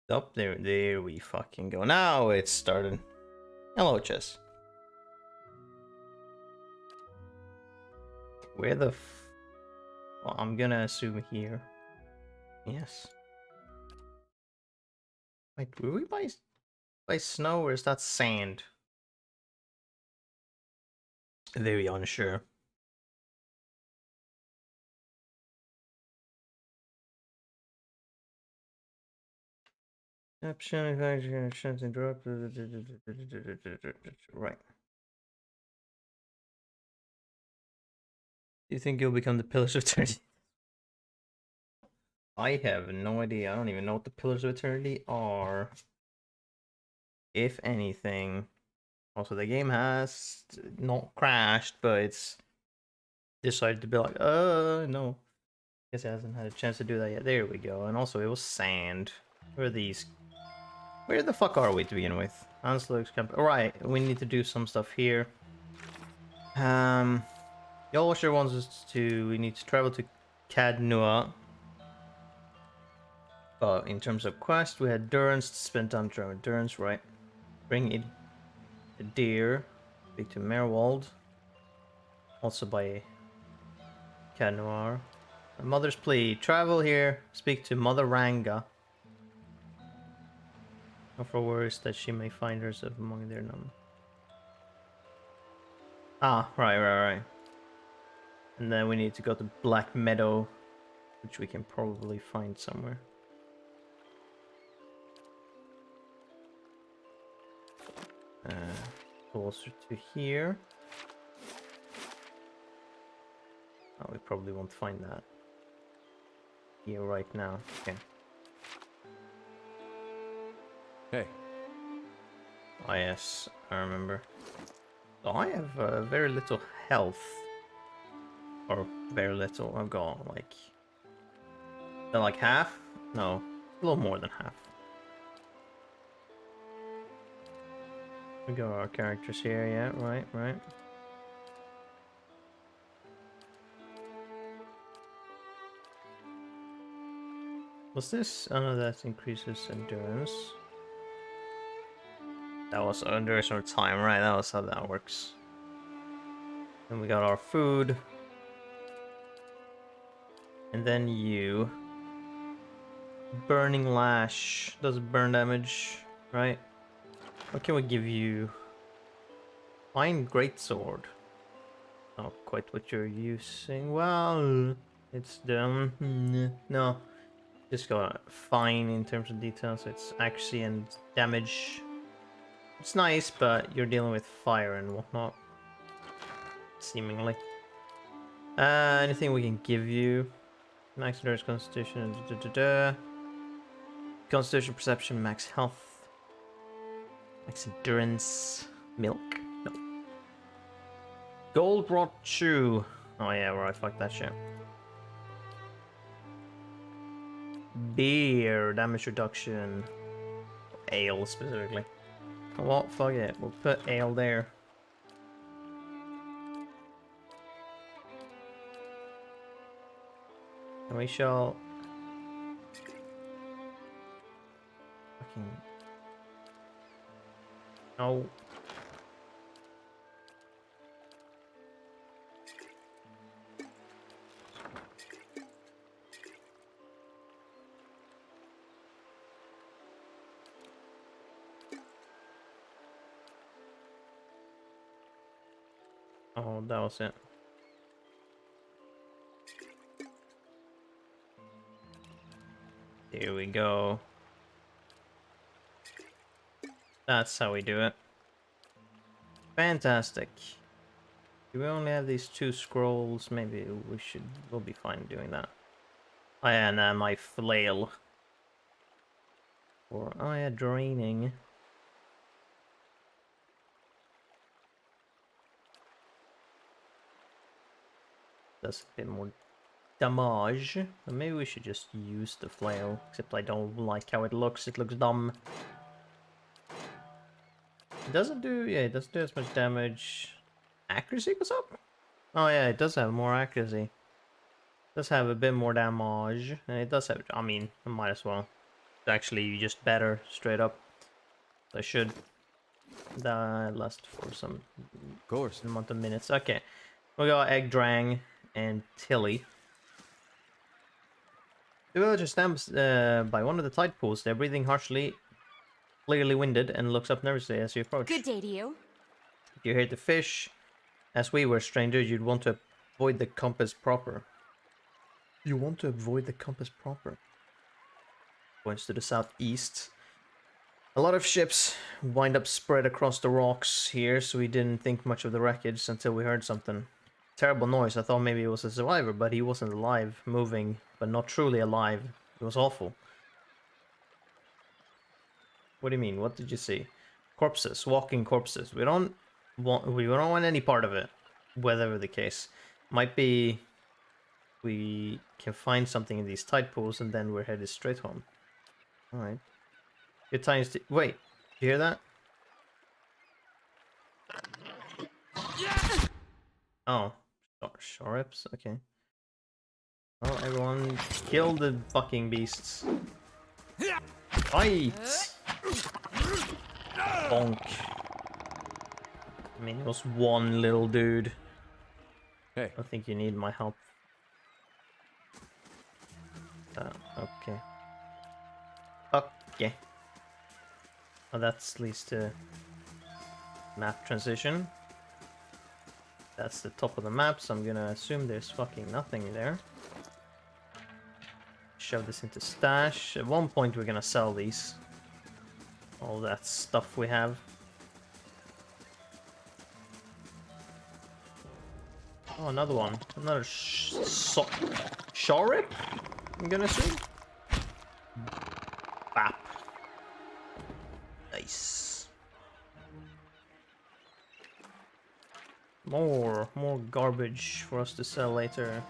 Up there we fucking go. Now it's started. Hello, chess. Where the well, I'm gonna assume here. Yes. Wait, were we by snow or is that sand? Very unsure. Right. Do you think you'll become the Pillars of Eternity? I have no idea. I don't even know what the Pillars of Eternity are. If anything. Also, the game has not crashed, but it's decided to be like, no. Guess it hasn't had a chance to do that yet. There we go. And also, it was sand. Where are these? Where the fuck are we to begin with? Hanslo's camp. Alright, we need to do some stuff here. Yolwasher wants us to. We need to travel to Cadnua. But in terms of quest, we had Durance to spend time traveling. Durance, right? Bring it. The deer. Speak to Merwald. Also by Cadnoir. Mother's plea. Travel here. Speak to Mother Ranga. Offer words that she may find herself among their number. Ah, right. And then we need to go to Black Meadow, which we can probably find somewhere. Closer to here. Oh, we probably won't find that here right now. Okay. Hey. Oh yes, I remember. So I have very little health. Or very little. I've got like half? No, a little more than half. We got our characters here, yeah, right. Was this? Oh no, that increases endurance. That was endurance or time, right? That was how that works. Then we got our food. And then you. Burning Lash. Does burn damage, right? What can we give you? Fine Greatsword. Not quite what you're using. Well, it's done. No. Just got fine in terms of details. It's accuracy and damage. It's nice, but you're dealing with fire and whatnot. Seemingly. Anything we can give you? Max endurance, constitution, Constitution, perception, max health. Max endurance. Milk? No. Gold rot shoe. Oh yeah, right, fuck that shit. Beer, damage reduction. Ale specifically. Well, fuck it. We'll put ale there. And we shall... Fucking... No. Oh, that was it. Here we go. That's how we do it. Fantastic. Do we only have these 2 scrolls? Maybe we'll be fine doing that. Oh yeah, and then my flail. Or, oh yeah, draining. Does a bit more damage. But maybe we should just use the flail. Except I don't like how it looks. It looks dumb. It doesn't do... Yeah, it doesn't do as much damage. Accuracy goes up? Oh yeah, it does have more accuracy. It does have a bit more damage. And it does have... I mean, I might as well. actually just better, straight up. I should last for some Of course. amount of minutes. Okay, we got Egg Drang and Tilly. The villager stands by one of the tide pools. They're breathing harshly, clearly winded, and looks up nervously as you approach. Good day to you. If you're here to fish, as we were strangers, you'd want to avoid the compass proper. You want to avoid the compass proper. Points to the southeast. A lot of ships wind up spread across the rocks here, so we didn't think much of the wreckage until we heard something. Terrible noise. I thought maybe it was a survivor, but he wasn't alive, moving, but not truly alive. It was awful. What do you mean? What did you see? Corpses, walking corpses. We don't want any part of it, whatever the case. Might be we can find something in these tide pools and then we're headed straight home. Alright. Good times to... Wait, you hear that? Oh. Shorips? Okay. Well, everyone kill the fucking beasts. Fight! Bonk. I mean, it was one little dude. Hey. I think you need my help. Okay. Okay. Well, that leads to map transition. That's the top of the map, so I'm gonna assume there's fucking nothing there. Shove this into stash. At one point we're gonna sell these. All that stuff we have. Oh, another one. Another Shorip? I'm gonna assume. Bap. Nice. More garbage for us to sell later.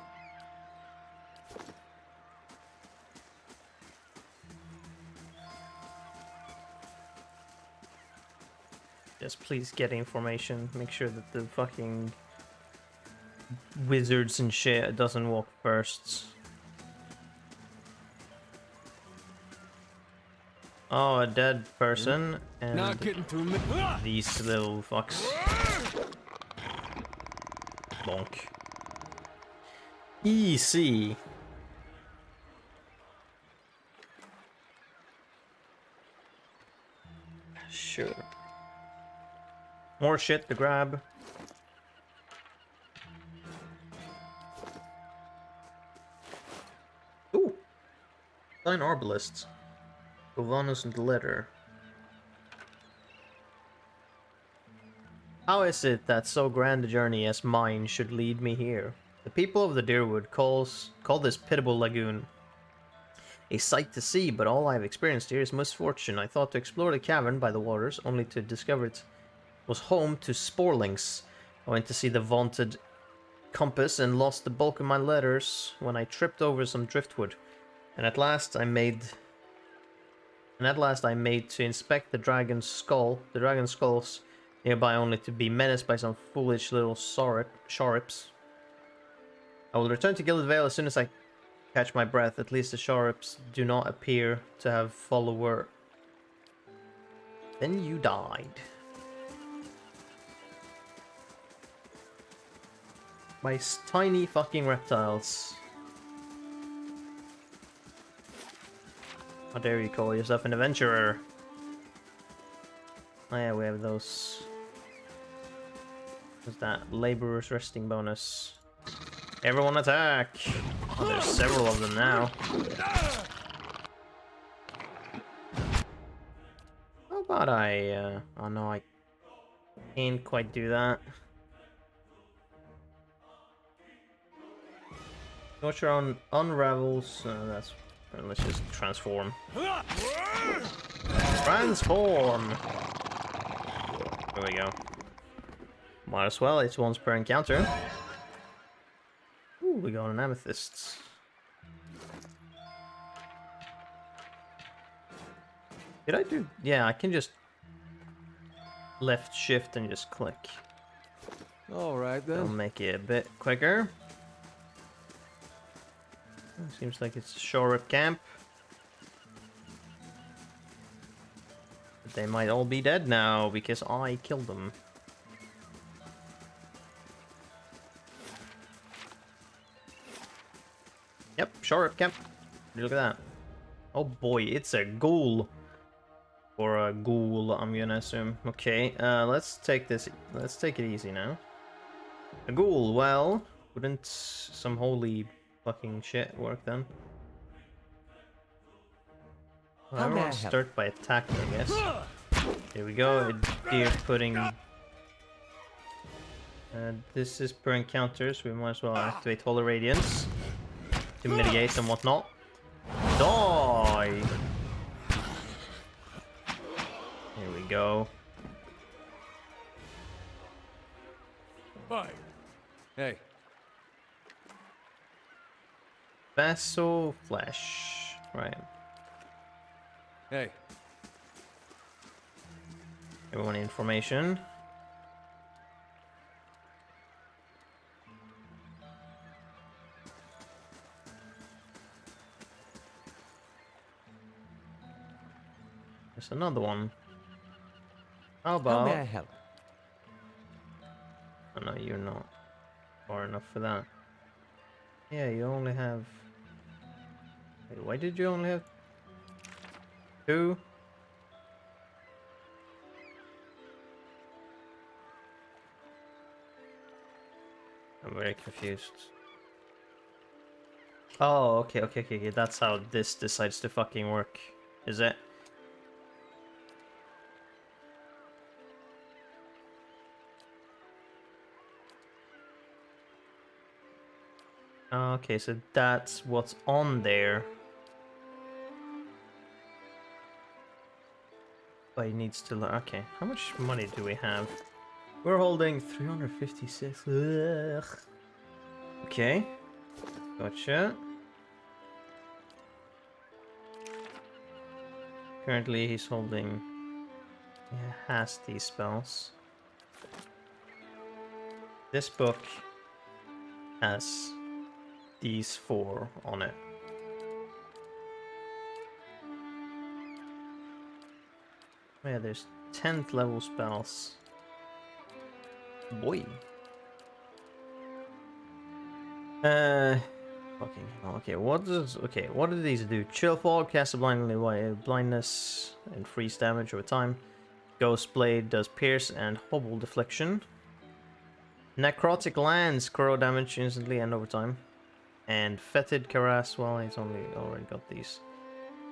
Just please get information. Make sure that the fucking wizards and shit doesn't walk first. Oh, a dead person and Not getting through me. these little fucks. Bonk. Easy. Sure. More shit to grab. Ooh! 9 arbalists. Govanus and the letter. How is it that so grand a journey as mine should lead me here? The people of the Deerwood call this pitiable lagoon a sight to see, but all I've experienced here is misfortune. I thought to explore the cavern by the waters, only to discover it was home to sporlings. I went to see the vaunted compass and lost the bulk of my letters when I tripped over some driftwood. And at last I made to inspect the dragon's skulls nearby, only to be menaced by some foolish little shorips. I will return to Gilded Vale as soon as I catch my breath. At least the shorips do not appear to have follower. Then you died. By tiny fucking reptiles. How dare you call yourself an adventurer? Oh yeah, we have those. What's that? Laborer's resting bonus. Everyone attack! Oh, there's several of them now. How about oh no, I can't quite do that. Torture on unravels. That's. Let's just transform. Transform! There we go. Might as well, it's once per encounter. Ooh, we got an amethyst. Did I do? Yeah, I can just left shift and just click. Alright then. That'll make it a bit quicker. Seems like it's a Shorip camp. They might all be dead now because I killed them. Yep, sure, Cap. Look at that. Oh boy, it's a ghoul. Or a ghoul, I'm gonna assume. Okay, let's take this. Let's take it easy now. A ghoul, well, wouldn't some holy fucking shit work then? Well, How may I everyone help? start by attacking, I guess. Here we go, a deer pudding. This is per encounter, so we might as well activate Holy Radiance to mitigate and whatnot. Die! Here we go. Fire. Hey. Vessel flesh. Right. Hey. Everyone information. There's another one. How How about... may I help? Oh no, you're not far enough for that. Yeah, you only have... Wait, why did you only have 2? I'm very confused. Oh, okay. That's how this decides to fucking work, is it? Okay, so that's what's on there. But he needs to learn. Okay, how much money do we have? We're holding 356. Ugh. Okay, gotcha. Currently, he's holding. He has these spells. This book has these 4 on it. Oh yeah, there's 10th level spells. Boy. Fucking hell. Okay, what do these do? Chill Fog casts a blindness and freeze damage over time. Ghost Blade does pierce and hobble deflection. Necrotic Lance, corro damage instantly and over time. And Fetid Caress, well, he's already got these.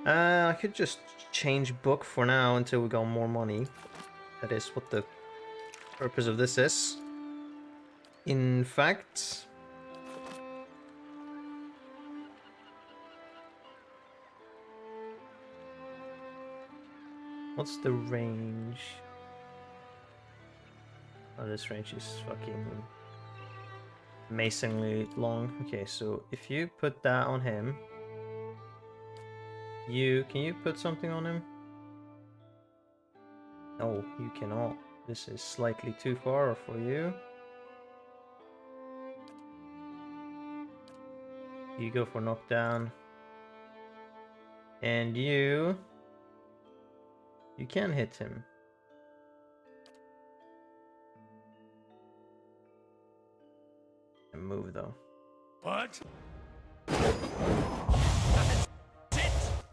I could just change book for now until we got more money. That is what the purpose of this is. In fact... What's the range? Oh, this range is fucking amazingly long. Okay, so if you put that on him, can you put something on him? No, you cannot. This is slightly too far for you. You go for knockdown. And you can hit him. And move though. What?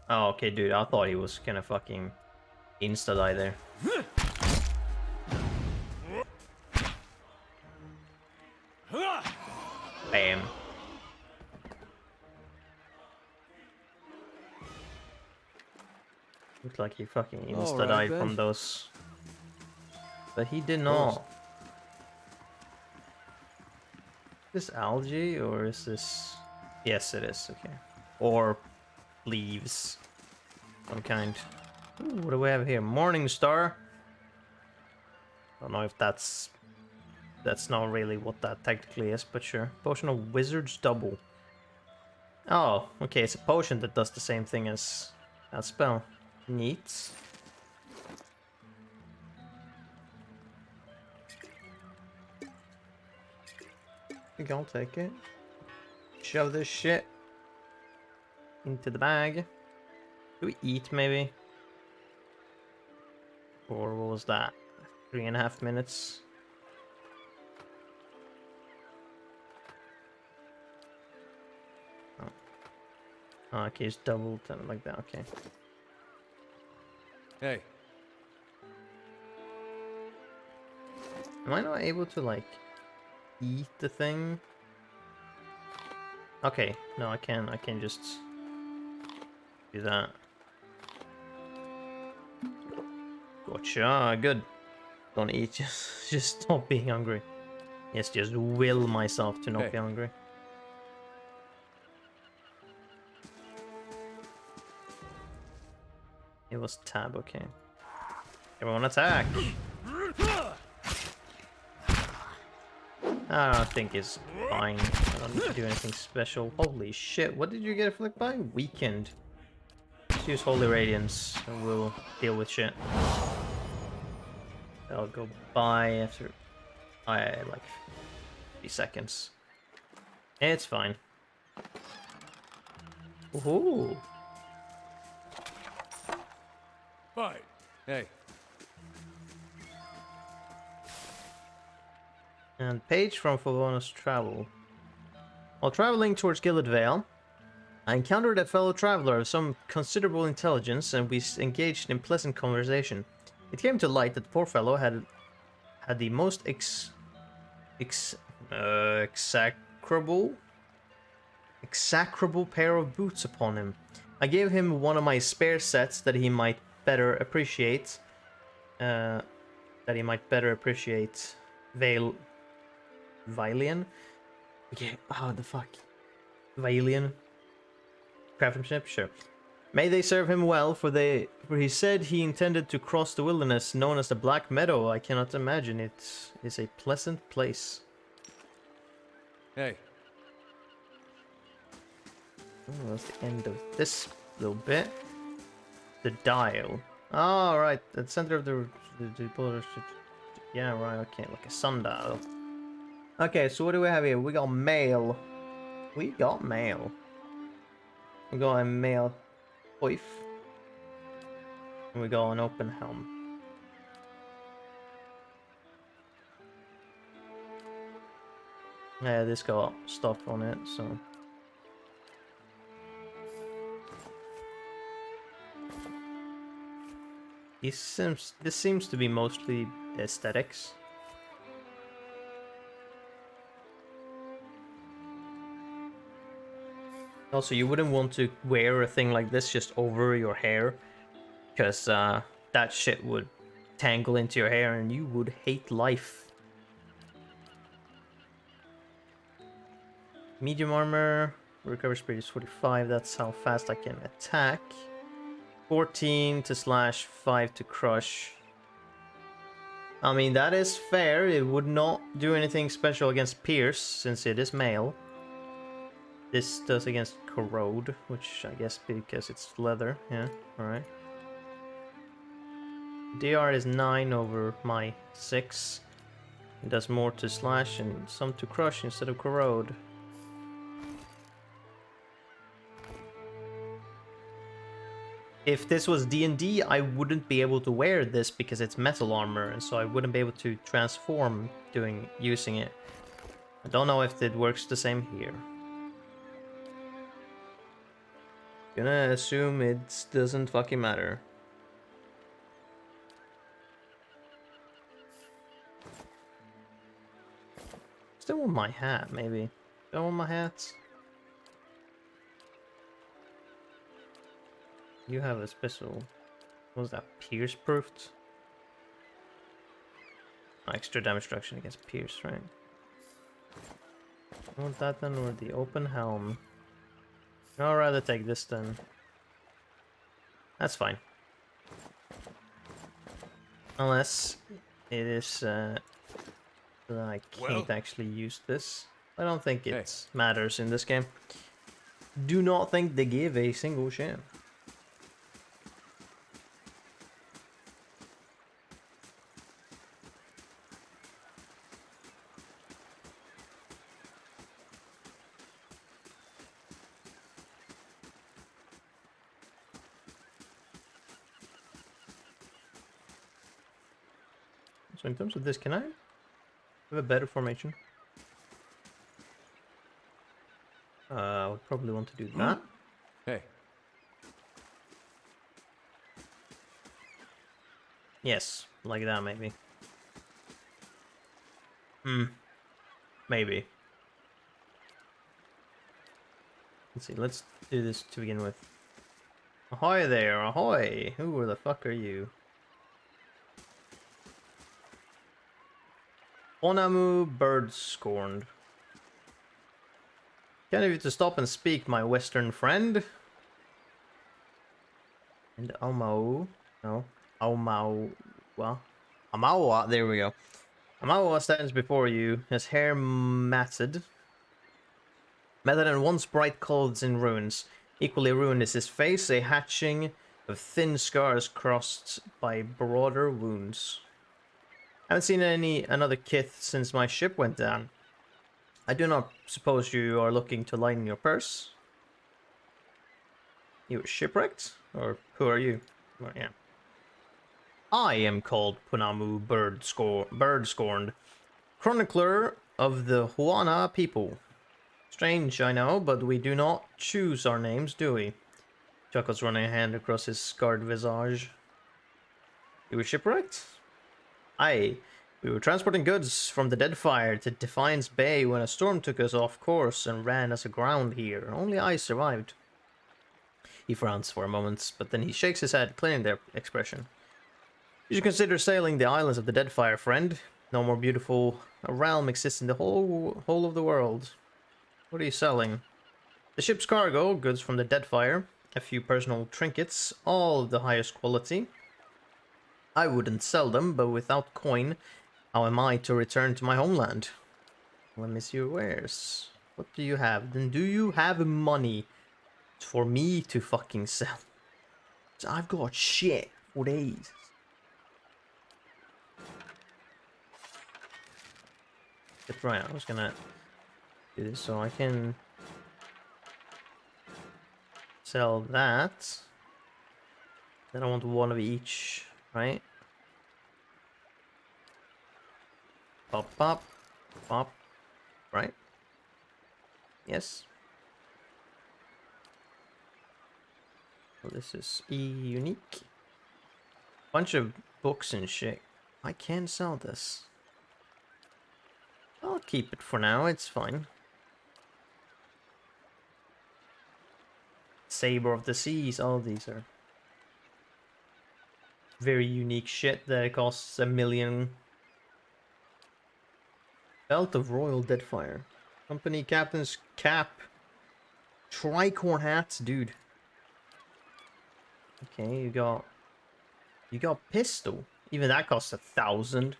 Oh, okay, dude. I thought he was gonna fucking insta-die there. Bam. Looked like he fucking insta-died then. from those. But he did not. Is this algae or is this... Yes, it is. Okay. Or leaves. Some kind. Ooh, what do we have here? Morning Star. Don't know if that's not really what that technically is, but sure. Potion of Wizard's Double. Oh, okay, it's a potion that does the same thing as that spell. Neat. I think I'll take it. Shove this shit into the bag. Do we eat, maybe? Or what was that? 3.5 minutes. Oh, okay, it's doubled and like that. Okay. Hey. Am I not able to like eat the thing? Okay, no, I can. I can just do that. Gotcha. Good. Don't eat. Just stop being hungry. Yes, just will myself to not Hey. be hungry. It was tab. Okay. Everyone attack. I think it's fine. I don't need to do anything special. Holy shit! What did you get for like by weekend? Let's use Holy Radiance and we'll deal with shit. I'll go by after like 3 seconds. It's fine. Ooh. Fight. Hey. And page from Favona's travel. While traveling towards Gilded Vale, I encountered a fellow traveler of some considerable intelligence, and we engaged in pleasant conversation. It came to light that the poor fellow had the most execrable pair of boots upon him. I gave him one of my spare sets that he might better appreciate. Valian? Okay, oh the fuck. Valian? Craftsmanship? Sure. May they serve him well, for he said he intended to cross the wilderness known as the Black Meadow. I cannot imagine it is a pleasant place. Hey. Oh, that's the end of this little bit. The dial. Oh, right. At the center of the yeah, right. Okay, like a sundial. Okay, so what do we have here? We got mail. We got mail. We got a mail hoif. And we got an open helm. Yeah, this got stuff on it, so. This seems to be mostly aesthetics. Also, you wouldn't want to wear a thing like this just over your hair, because that shit would tangle into your hair and you would hate life. Medium armor, recovery speed is 45, that's how fast I can attack. 14 to slash, 5 to crush. I mean, that is fair. It would not do anything special against Pierce, since it is male. This does against corrode, which I guess because it's leather. Yeah, alright. DR is 9 over my 6. It does more to slash and some to crush instead of corrode. If this was D&D, I wouldn't be able to wear this because it's metal armor, and so I wouldn't be able to transform using it. I don't know if it works the same here. Gonna assume it doesn't fucking matter. Still want my hat, maybe. Don't want my hats. You have a special. What was that? Pierce proofed? Extra damage reduction against Pierce, right? I want that then, or the open helm. I'd rather take this then. That's fine. Unless it is that I can't actually use this. I don't think it matters in this game. Do not think they give a single shit. So in terms of this, can I have a better formation? I would probably want to do that. Hey. Yes, like that maybe. Maybe. Let's see, let's do this to begin with. Ahoy there, ahoy! Who the fuck are you? Onamu bird scorned. Kind of you to stop and speak, my western friend. And Aumau. No. Aumaua. Amawa, there we go. Amawa stands before you, his hair matted. Matted and once bright clothes in ruins. Equally ruined is his face, a hatching of thin scars crossed by broader wounds. I haven't seen another kith since my ship went down. I do not suppose you are looking to lighten your purse? You were shipwrecked? Or who are you? Well, yeah. I am called Punamu Bird Scorned, chronicler of the Huana people. Strange, I know, but we do not choose our names, do we? Chuckles, running a hand across his scarred visage. You were shipwrecked? Aye. We were transporting goods from the Deadfire to Defiance Bay when a storm took us off course and ran us aground here. Only I survived. He frowns for a moment, but then he shakes his head, clearing their expression. You should consider sailing the islands of the Deadfire, friend. No more beautiful a realm exists in the whole of the world. What are you selling? The ship's cargo, goods from the Deadfire, a few personal trinkets, all of the highest quality. I wouldn't sell them, but without coin, how am I to return to my homeland? Let me see your wares. What do you have? Then do you have money for me to fucking sell? So I've got shit for days. That's right, I was gonna do this so I can sell that. Then I want one of each, right? Pop, pop, pop, right? Yes. So this is unique. Bunch of books and shit. I can sell this. I'll keep it for now, it's fine. Saber of the Seas, all these are very unique shit that costs 1 million. Belt of Royal Deadfire. Company Captain's Cap. Tricorn hats, dude. Okay, you got pistol. Even that costs 1,000.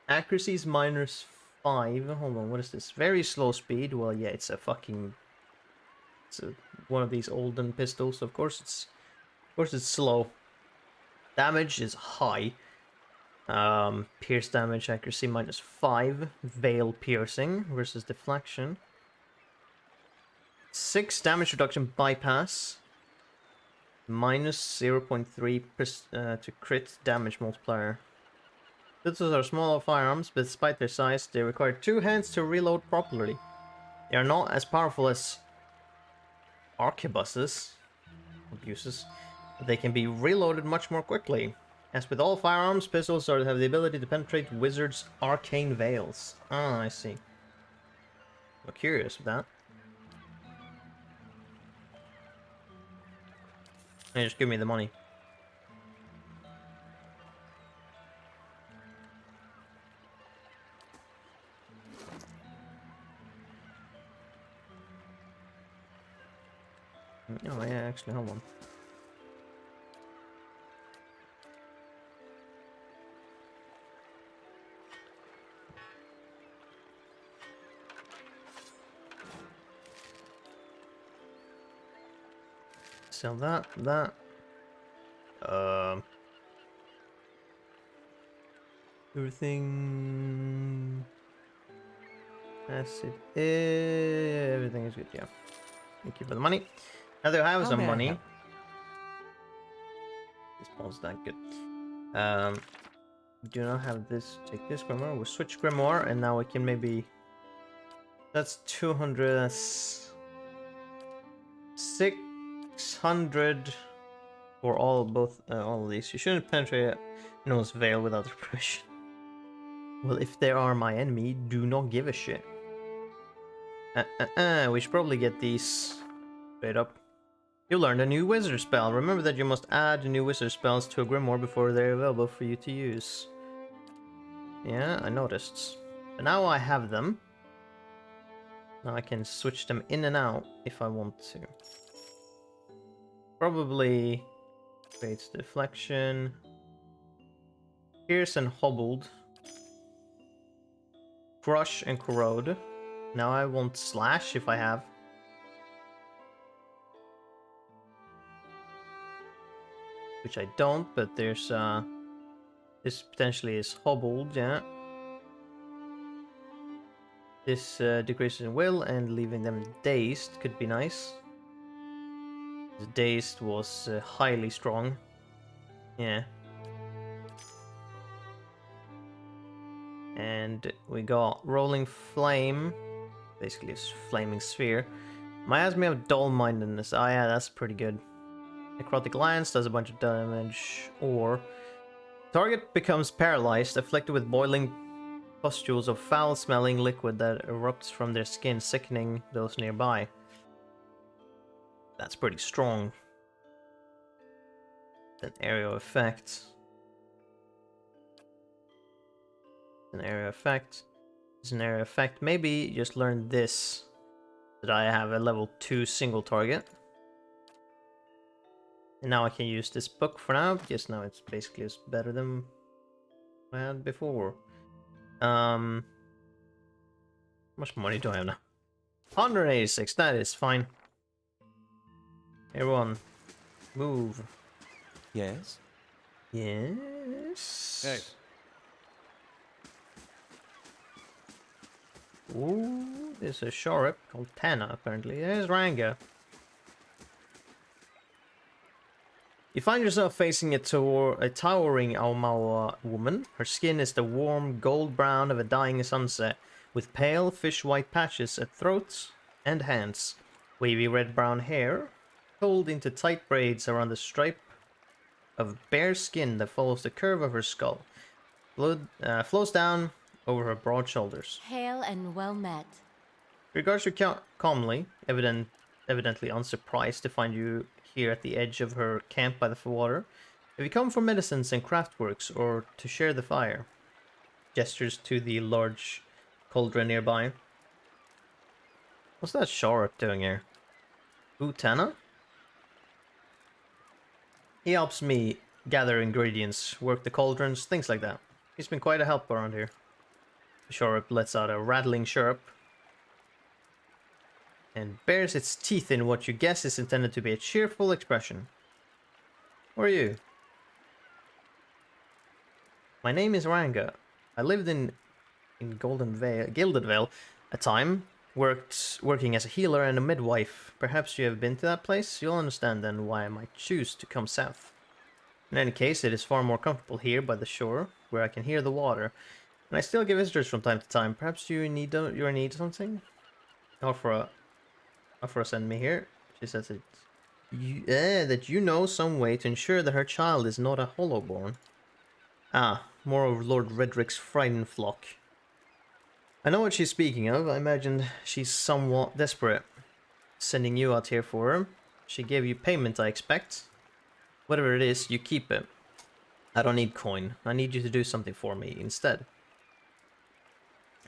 Accuracy's -5. Hold on, what is this? Very slow speed. Well, yeah, it's a fucking. One of these olden pistols. Of course it's slow. Damage is high. Pierce damage accuracy -5. Veil piercing versus deflection. 6 damage reduction bypass. -0.3 to crit damage multiplier. Pistols are smaller firearms, but despite their size, they require 2 hands to reload properly. They are not as powerful as arquebuses, but they can be reloaded much more quickly. As with all firearms, pistols have the ability to penetrate wizards' arcane veils. Ah, I see. I'm curious with that. Hey, just give me the money. Oh yeah, actually, hold on. Sell that. Everything as it is. Everything is good, yeah. Thank you for the money. Now that I have some money. This pawn's not good. We do not have this. Take this Grimoire. We'll switch Grimoire, and now we can maybe. That's 200. That's 600 for all of these. You shouldn't penetrate Noah's veil without their permission. Well, if they are my enemy, do not give a shit. We should probably get these straight up. You learned a new wizard spell. Remember that you must add new wizard spells to a grimoire before they're available for you to use. Yeah, I noticed. But now I have them. Now I can switch them in and out if I want to. Probably creates deflection. Pierce and hobbled. Crush and corrode. Now I want slash if I have. Which I don't, but there's this potentially is hobbled, yeah. This decreases in will and leaving them dazed could be nice. The dazed was highly strong. Yeah. And we got rolling flame, basically a flaming sphere. Miasma of dull-mindedness. Oh yeah, that's pretty good. Necrotic lance does a bunch of damage. Or target becomes paralyzed, afflicted with boiling pustules of foul-smelling liquid that erupts from their skin, sickening those nearby. That's pretty strong. An area effect. An area effect. It's an area effect. Maybe just learn this. That I have a level 2 single target. And now I can use this book for now, because now it's basically just better than I had before. How much money do I have now? 186, that is fine. Everyone, move. Yes? Yes. Hey. Ooh, there's a Shorep called Tana, apparently. There's Ranga. You find yourself facing a towering Aumaua woman. Her skin is the warm gold brown of a dying sunset, with pale fish-white patches at throat and hands. Wavy red-brown hair, pulled into tight braids around the stripe of bare skin that follows the curve of her skull. Blood flows down over her broad shoulders. Hail and well met. Regards you calmly, evidently unsurprised to find you here at the edge of her camp by the water. Have you come for medicines and craftworks, or to share the fire? Gestures to the large cauldron nearby. What's that Sharp doing here? Utana? He helps me gather ingredients, work the cauldrons, things like that. He's been quite a help around here. Sharp lets out a rattling chirp and bares its teeth in what you guess is intended to be a cheerful expression. Who are you? My name is Ranga. I lived in Gilded Vale a time, working as a healer and a midwife. Perhaps you have been to that place? You'll understand then why I might choose to come south. In any case, it is far more comfortable here by the shore, where I can hear the water. And I still get visitors from time to time. Perhaps you need something? Offer send me here. She says that you know some way to ensure that her child is not a hollowborn. Ah, more of Lord Redrick's frightened flock. I know what she's speaking of. I imagine she's somewhat desperate. Sending you out here for her. She gave you payment, I expect. Whatever it is, you keep it. I don't need coin. I need you to do something for me instead.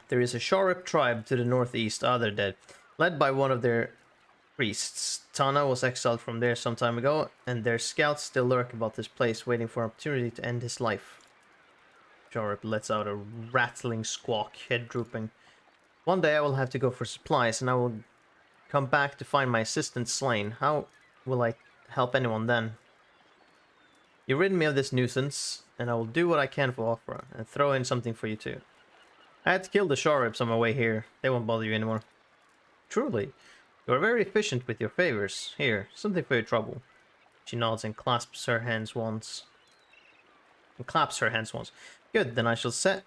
There is a Sharp tribe to the northeast, they're dead, led by one of their priests. Tana was exiled from there some time ago, and their scouts still lurk about this place, waiting for an opportunity to end his life. Sharp lets out a rattling squawk, head drooping. One day I will have to go for supplies, and I will come back to find my assistant slain. How will I help anyone then? You rid me of this nuisance, and I will do what I can for Opera, and throw in something for you too. I had to kill the Sharps on my way here. They won't bother you anymore. Truly. You are very efficient with your favors. Here, something for your trouble. She nods and clasps her hands once. and claps her hands once. Good, then I shall set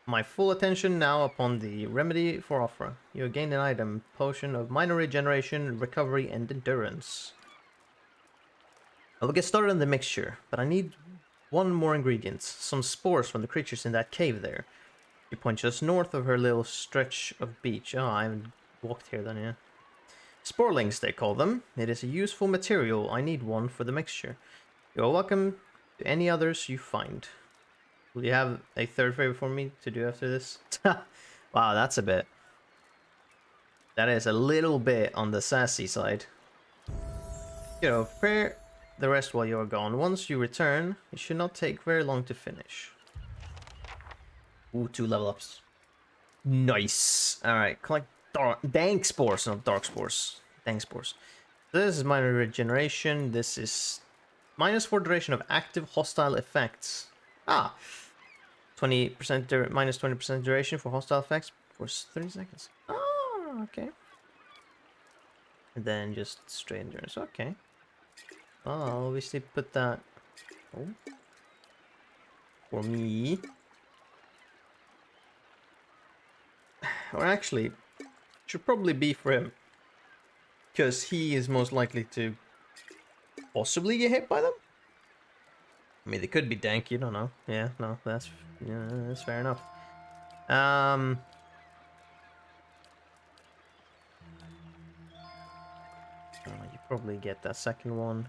my full attention now upon the remedy for Opera. You have gained an item, potion of minor regeneration, recovery, and endurance. I will get started on the mixture, but I need one more ingredient. Some spores from the creatures in that cave there. You point just north of her little stretch of beach. Oh, I haven't walked here then, yeah. Sporelings, they call them. It is a useful material. I need one for the mixture. You are welcome to any others you find. Will you have a third favor for me to do after this? Wow, that's a bit. That is a little bit on the sassy side. You know, prepare the rest while you are gone. Once you return, it should not take very long to finish. Ooh, 2 level ups. Nice. Alright, collect dank spores, not dark spores. Dank spores. This is minor regeneration. This is -4 duration of active hostile effects. Ah, 20% minus 20% duration for hostile effects for 30 seconds. Oh, okay. And then just straight endurance. Okay. Oh, I'll obviously put that for me. Or actually, should probably be for him. Because he is most likely to possibly get hit by them. I mean, they could be dank, you don't know. Yeah, no, that's fair enough. You probably get that second one.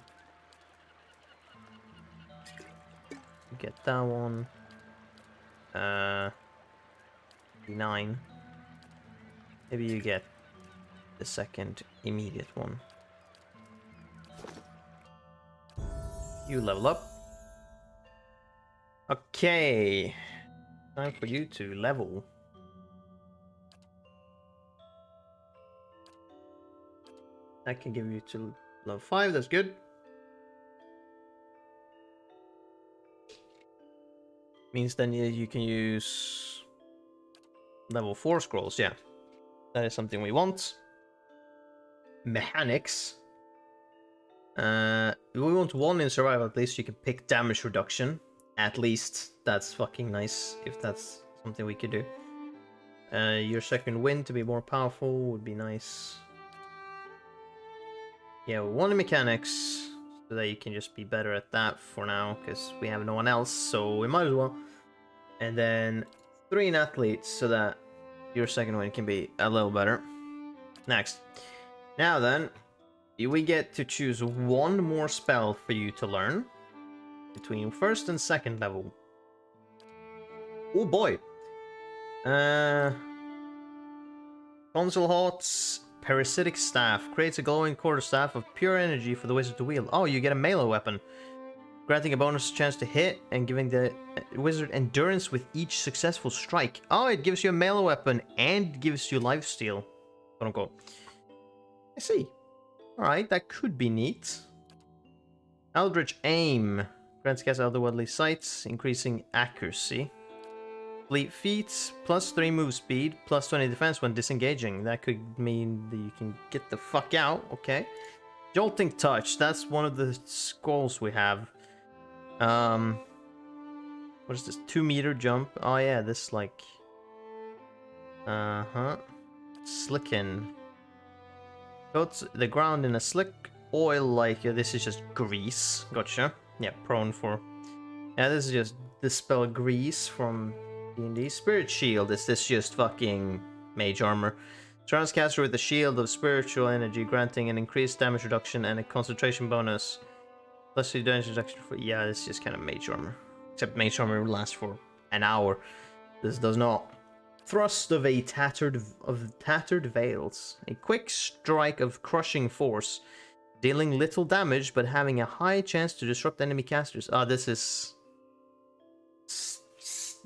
You get that one. 9. Maybe you get the second immediate one. You level up. Okay. Time for you to level. That can give you to level 5, that's good. Means then you can use level 4 scrolls, yeah. That is something we want. Mechanics. We want 1 in survival, at least you can pick damage reduction. At least that's fucking nice, if that's something we could do. Your second wind to be more powerful would be nice. Yeah, 1 in mechanics, so that you can just be better at that for now, because we have no one else, so we might as well. And then 3 in athletes, so that your second wind can be a little better. Next. Now then, we get to choose 1 more spell for you to learn between 1st and 2nd level. Oh boy. Console Hot's Parasitic Staff creates a glowing quarterstaff of pure energy for the wizard to wield. Oh, you get a melee weapon, granting a bonus chance to hit and giving the wizard endurance with each successful strike. Oh, it gives you a melee weapon and gives you lifesteal, quote unquote. I see. Alright, that could be neat. Eldritch Aim grants cast otherworldly sights, increasing accuracy. Fleet Feet, plus 3 move speed, plus 20 defense when disengaging. That could mean that you can get the fuck out, okay. Jolting Touch, that's one of the scrolls we have. What is this? 2-meter jump? Oh yeah, this like... Slicken. Coats the ground in a slick oil like... this is just grease. Gotcha. Yeah, prone for... Yeah, this is just the spell Grease from... D&D. Spirit Shield, is this just fucking mage armor? Surrounds caster with a shield of spiritual energy, granting an increased damage reduction and a concentration bonus. Plus 2 damage reduction for... yeah, this is just kind of mage armor. Except mage armor lasts for an hour. This does not. Thrust of a tattered veils. A quick strike of crushing force, dealing little damage but having a high chance to disrupt enemy casters. Ah, this is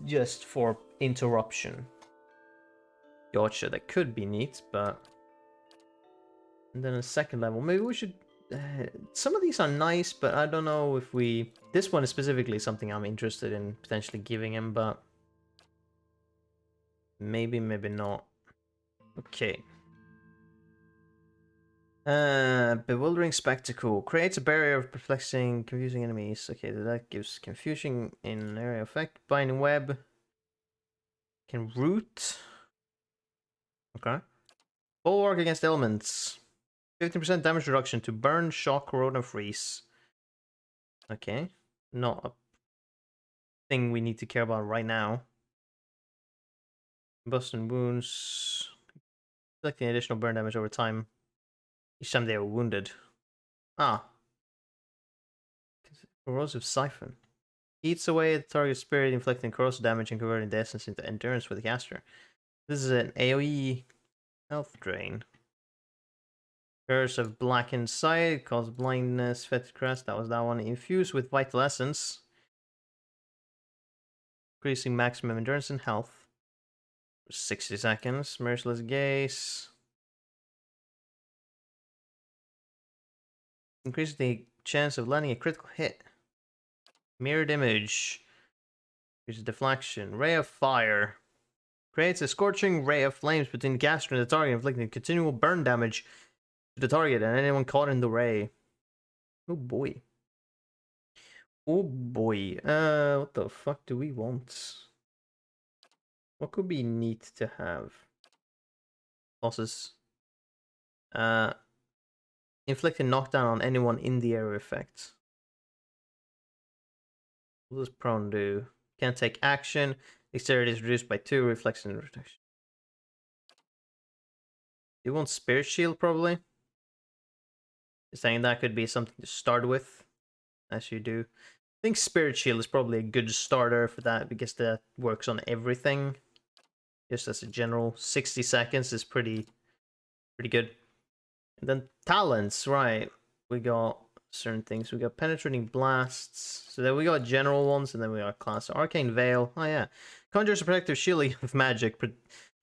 just for interruption. Gotcha, that could be neat, but... and then a 2nd level. Maybe we should... some of these are nice, but I don't know if we... this one is specifically something I'm interested in potentially giving him, but... maybe, maybe not. Okay. Bewildering spectacle. Creates a barrier of perplexing, confusing enemies. Okay, that gives confusion in area effect. Binding web. Can root. Okay. Bulwark against elements. 15% damage reduction to burn, shock, corrode, and freeze. Okay. Not a thing we need to care about right now. Bust and wounds. Inflicting additional burn damage over time. Each time they are wounded. Ah. Corrosive Siphon. Eats away at the target's spirit, inflicting corrosive damage and converting the essence into endurance for the caster. This is an AoE health drain. Curse of Blackened Sight, cause blindness, fetid crest, that was that one. Infused with Vital Essence. Increasing maximum endurance and health. For 60 seconds. Merciless Gaze. Increases the chance of landing a critical hit. Mirrored Image. Increases deflection. Ray of Fire. Creates a scorching ray of flames between the caster and the target, inflicting continual burn damage to the target and anyone caught in the ray. Oh boy. Oh boy. What the fuck do we want? What could be neat to have? Bosses. Inflicting knockdown on anyone in the area effect. What does prone do? Can't take action. Dexterity is reduced by 2, reflex and reduction. You want Spirit Shield probably? You're saying that could be something to start with, as you do. I think Spirit Shield is probably a good starter for that because that works on everything. Just as a general, 60 seconds is pretty good. And then talents, right? We got certain things. We got Penetrating Blasts. So then we got general ones, and then we got class. Arcane Veil. Oh yeah. Conjures a protective shield of magic,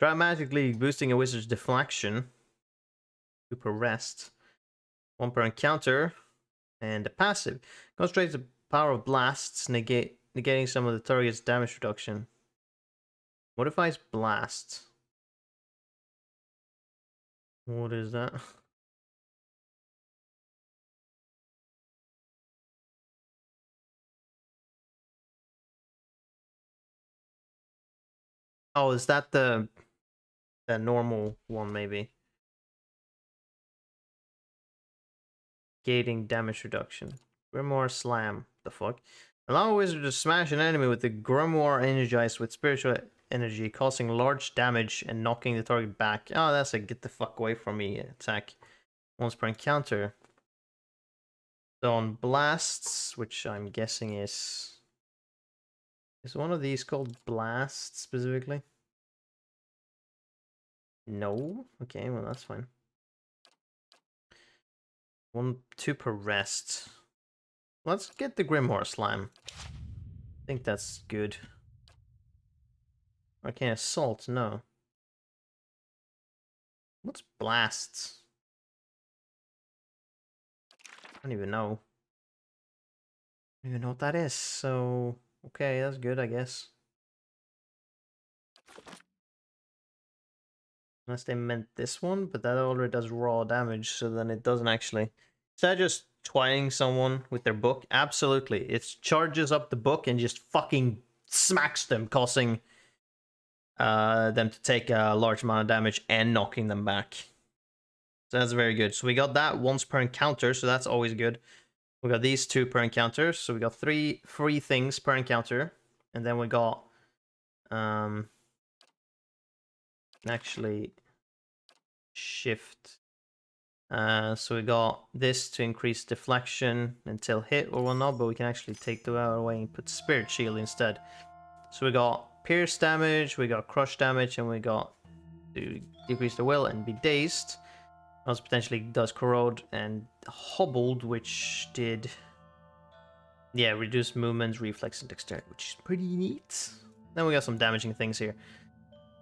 dramatically boosting a wizard's deflection. 2 per rest. 1 per encounter. And a passive. Concentrates the power of blasts, negating some of the target's damage reduction. Modifies blast. What is that? Oh, is that the normal one maybe? Gating damage reduction. Grimoire Slam. The fuck? Allow a wizard to smash an enemy with the Grimoire energized with spiritual energy, causing large damage and knocking the target back. Oh, that's a get the fuck away from me attack. Once per encounter. So on blasts, which I'm guessing is one of these called blast specifically? No? Okay, well that's fine. 2 per rest. Let's get the Grimoire Slam. I think that's good. Arcane Assault, no. What's blasts? I don't even know. I don't even know what that is, so okay, that's good, I guess. Unless they meant this one, but that already does raw damage, so then it doesn't actually. Is that just twining someone with their book? Absolutely. It charges up the book and just fucking smacks them, causing them to take a large amount of damage and knocking them back. So that's very good. So we got that once per encounter, so that's always good. We got these 2 per encounter, so we got 3 free things per encounter. And then we got actually shift. So we got this to increase deflection until hit or whatnot, but we can actually take the other away and put Spirit Shield instead. So we got pierce damage, we got crush damage, and we got to decrease the will and be dazed. Also potentially does corrode and hobbled, which did reduce movement, reflex, and dexterity, which is pretty neat. Then we got some damaging things here.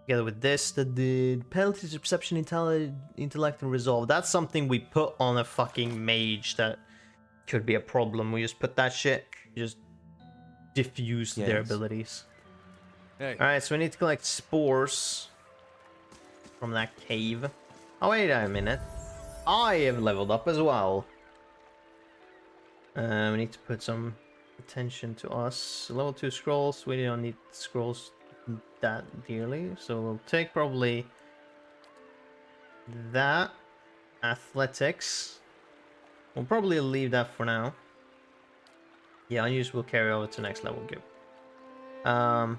Together with this, that did penalties to perception, intellect, and resolve. That's something we put on a fucking mage that could be a problem. We just put that shit, just diffuse their abilities. Hey. Alright, so we need to collect spores from that cave. Oh, wait a minute. I have leveled up as well. We need to put some attention to us. Level 2 scrolls. We don't need scrolls that dearly, so we'll take probably that. Athletics. We'll probably leave that for now. Yeah, unused will carry over to next level. Good. Yeah,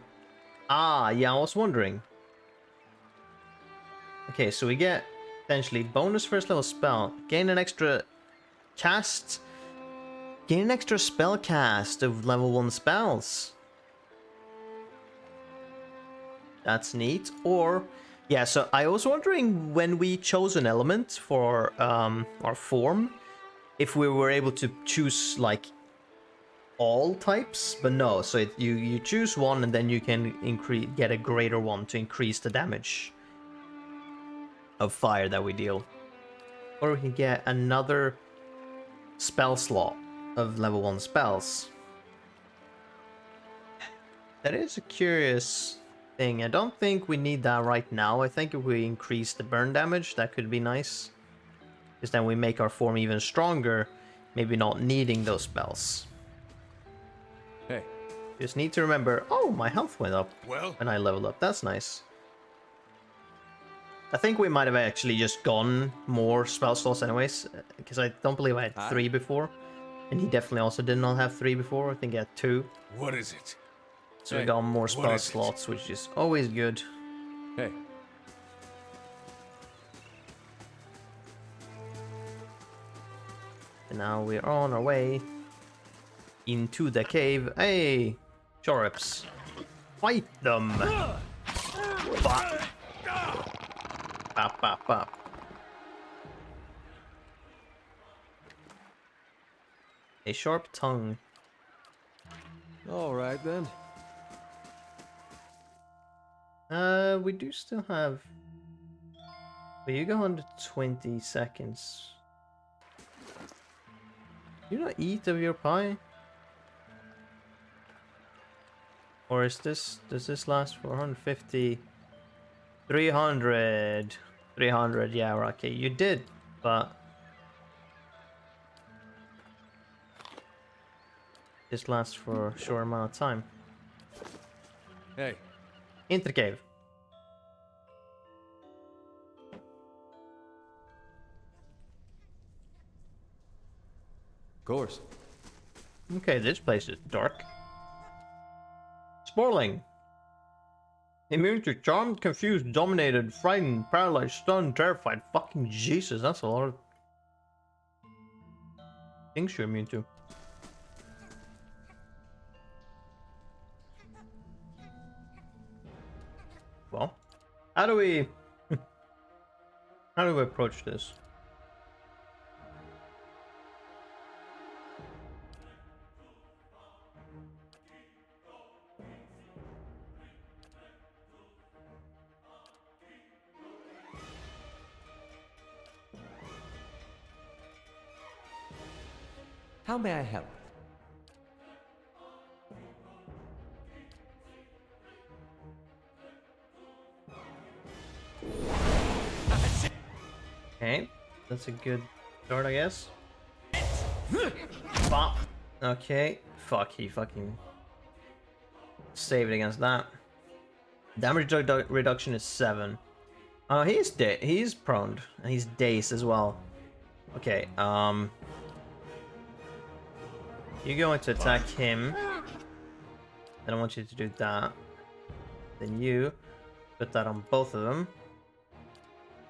I was wondering. Okay, so we get potentially bonus first level spell, gain an extra cast, gain an extra spell cast of level 1 spells. That's neat. Or, yeah, so I was wondering when we chose an element for our form, if we were able to choose like all types, but no. So you choose one and then you can get a greater one to increase the damage of fire that we deal. Or we can get another spell slot of level 1 spells. That is a curious thing. I don't think we need that right now. I think if we increase the burn damage, that could be nice. Because then we make our form even stronger, maybe not needing those spells. Hey. Just need to remember, oh, my health went up when I leveled up. That's nice. I think we might have actually just gone more spell slots anyways, because I don't believe I had 3 before. And he definitely also did not have 3 before. I think he had 2. What is it? So we got more spell slots, which is always good. Hey. And now we're on our way into the cave. Hey, Chorips. Fight them! Bop. Bop, bop, bop. A sharp tongue. All right then. We do still have... But you go under 20 seconds. Do you not eat of your pie? Or is this... Does this last for 150? 300. 300, yeah, okay. You did, but... This lasts for a short amount of time. Hey. Into the cave. Of course. Okay, this place is dark. Sporling. Immune to charmed, confused, dominated, frightened, paralyzed, stunned, terrified. Fucking Jesus, that's a lot of things you're immune to. Well, how do we approach this? How may I help? Okay, that's a good start, I guess. Bop. Okay, fuck, he fucking saved against that. Damage reduction is 7. Oh, he's prone, and he's dazed as well. Okay, you're going to attack him. Then I want you to do that. Then you put that on both of them.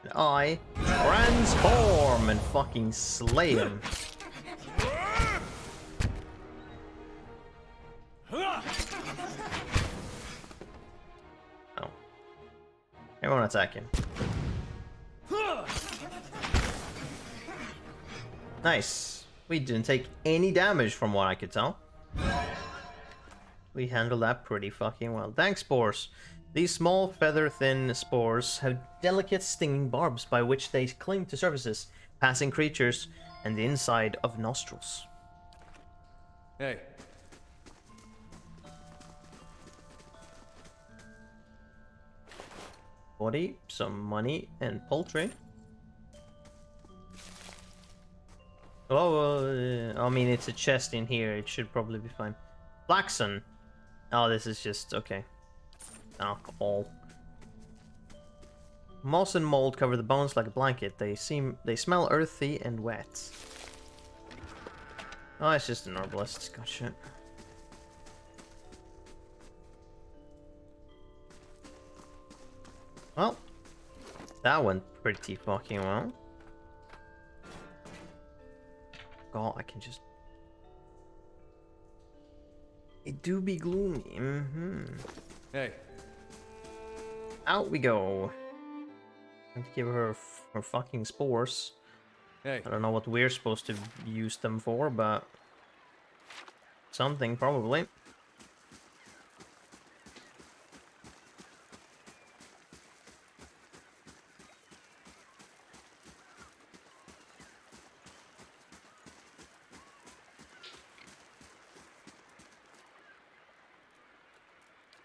And I transform and fucking slay him. Oh. Everyone attack him. Nice. We didn't take any damage from what I could tell. We handled that pretty fucking well. Thanks, spores. These small, feather-thin spores have delicate stinging barbs by which they cling to surfaces, passing creatures, and the inside of nostrils. Hey. Body, some money, and poultry. Oh, I mean, it's a chest in here. It should probably be fine. Flaxen. Oh, this is just okay. Alcohol. Moss and mold cover the bones like a blanket. They smell earthy and wet. Oh, it's just an herbalist. Gotcha. Well, that went pretty fucking well. God, I can just... It do be gloomy. Hey. Out we go. I'm to give her her fucking spores. Hey. I don't know what we're supposed to use them for, but... something, probably.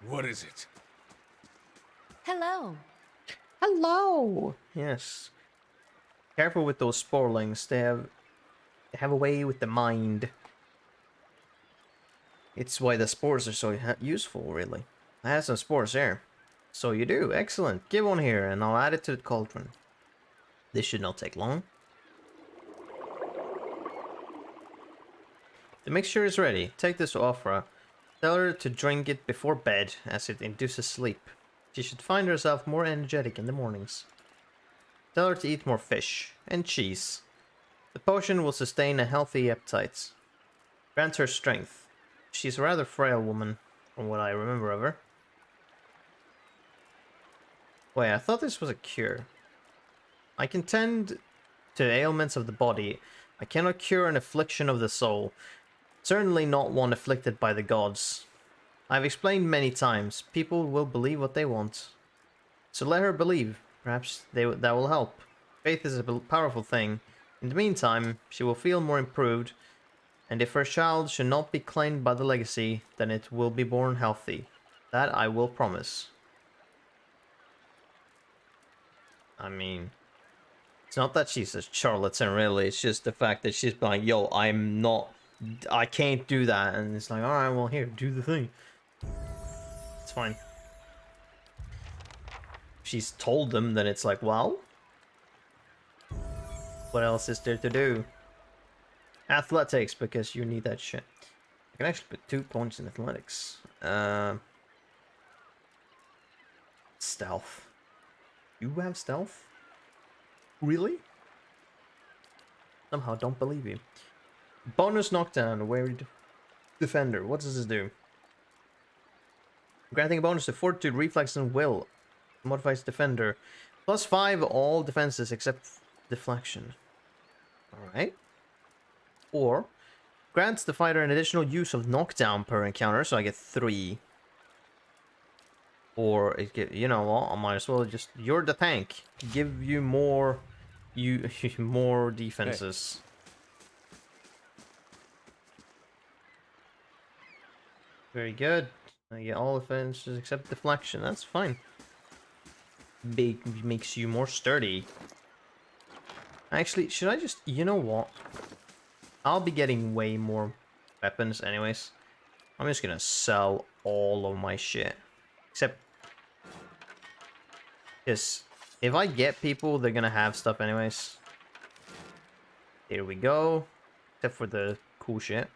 What is it? Hello. Hello! Yes. Careful with those sporelings. They have a way with the mind. It's why the spores are so useful, really. I have some spores here. So you do. Excellent. Give one here, and I'll add it to the cauldron. This should not take long. The mixture is ready. Take this to Ophrah. Tell her to drink it before bed, as it induces sleep. She should find herself more energetic in the mornings. Tell her to eat more fish and cheese. The potion will sustain a healthy appetite. Grant her strength. She's a rather frail woman, from what I remember of her. Wait, I thought this was a cure. I can tend to ailments of the body. I cannot cure an affliction of the soul. Certainly not one afflicted by the gods. I've explained many times. People will believe what they want. So let her believe. Perhaps that will help. Faith is a powerful thing. In the meantime, she will feel more improved. And if her child should not be claimed by the legacy, then it will be born healthy. That I will promise. I mean, it's not that she's a charlatan, really. It's just the fact that she's like, yo, I can't do that. And it's like, alright, well, here, do the thing. It's fine. If she's told them, then it's like, well, what else is there to do? Athletics, because you need that shit. I can actually put 2 points in athletics. Stealth. You have stealth? Really? Somehow don't believe you. Bonus knockdown, wearied defender. What does this do? Granting a bonus to fortitude, reflex, and will. Modifies defender. +5 all defenses except deflection. Alright. Or grants the fighter an additional use of knockdown per encounter, so I get 3. Or it get, you know what, I might as well just, you're the tank. Give you more more defenses. Hey. Very good. I get all defenses except deflection. That's fine. Big makes you more sturdy. Actually, should I just, you know what? I'll be getting way more weapons anyways. I'm just gonna sell all of my shit. Except, because if I get people, they're gonna have stuff anyways. Here we go. Except for the cool shit.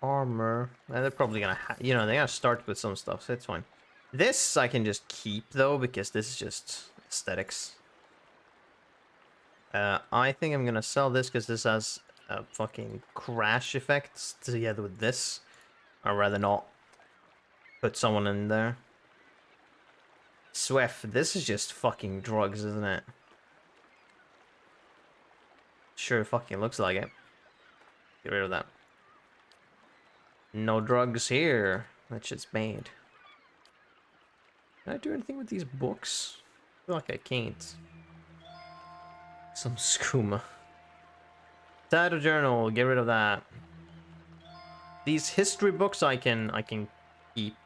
Armor. They're probably gonna they're gonna start with some stuff, so it's fine. This I can just keep though, because this is just aesthetics. I think I'm gonna sell this because this has a fucking crash effect together with this. I'd rather not put someone in there. Swift, this is just fucking drugs, isn't it? Sure fucking looks like it. Get rid of that. No drugs here. That shit's banned. Can I do anything with these books? I feel like I can't. Some skooma. Title journal, get rid of that. These history books I can keep,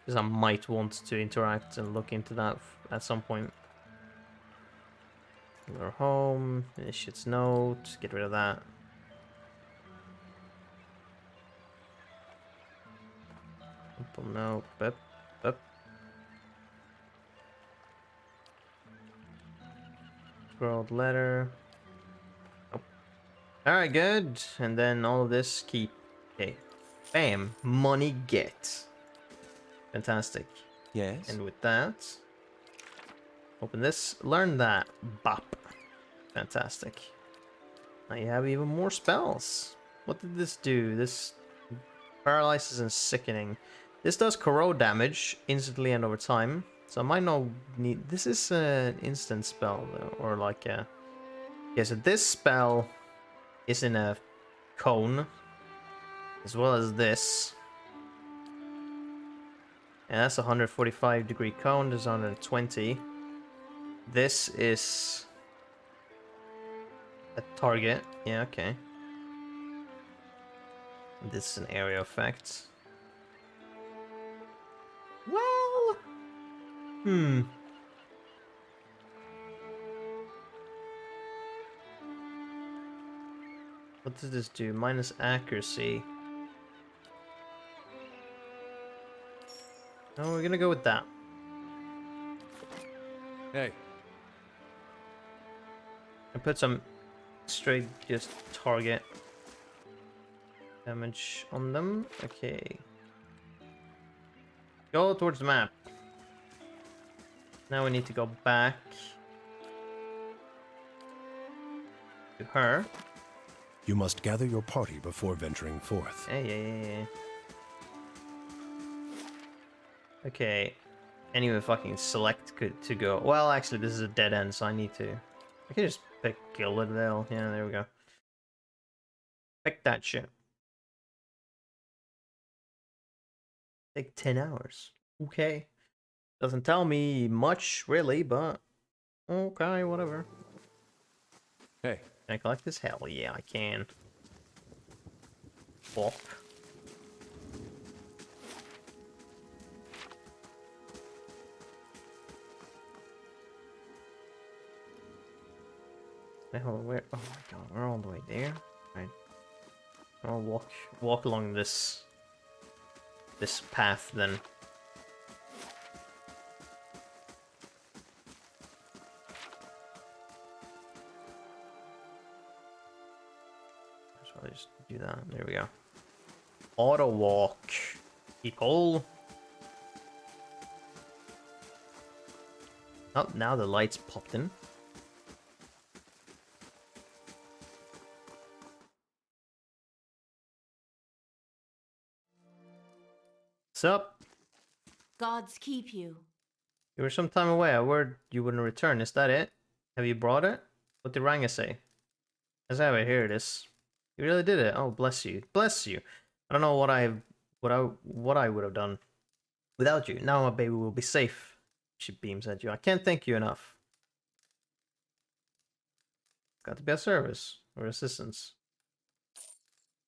because I might want to interact and look into that at some point. Lure home. Initiate's note. Get rid of that. Simple note. Bip. Bip. Scrolled letter. Oh. Alright, good. And then all of this keep. Okay. Bam. Money get. Fantastic. Yes? And with that, open this. Learn that. Bop. Fantastic. Now you have even more spells. What did this do? This paralyzes and sickening. This does corrode damage instantly and over time. So I might not need... This is an instant spell though. Or like a... Yeah, so this spell is in a cone. As well as this. And that's a 145 degree cone. There's 120. This is... a target. Yeah, okay. This is an area effect. Well... What does this do? Minus accuracy. No, we're gonna go with that. Hey, I put some straight just target damage on them. Okay. Go towards the map. Now we need to go back to her. You must gather your party before venturing forth. Yeah. Okay. Anyway, fucking select to go. Well, actually, this is a dead end, so I need to. I can just pick Gilladvale. Yeah, there we go. Pick that shit. Take 10 hours. Okay. Doesn't tell me much, really, but okay, whatever. hey, Can I collect this? Hell yeah, I can. Walk. Where? Oh my god, we're all the way there. Right. I'll walk along this path then. So I'll just do that. There we go. Auto walk. People. Oh, now the lights popped in. What's up? Gods keep you. You were some time away. I heard you wouldn't return. Is that it? Have you brought it? What did Ranga say? As I have it, here it is. You really did it. Oh, bless you. Bless you. I don't know what I would have done without you. Now my baby will be safe. She beams at you. I can't thank you enough. Got to be a service or assistance.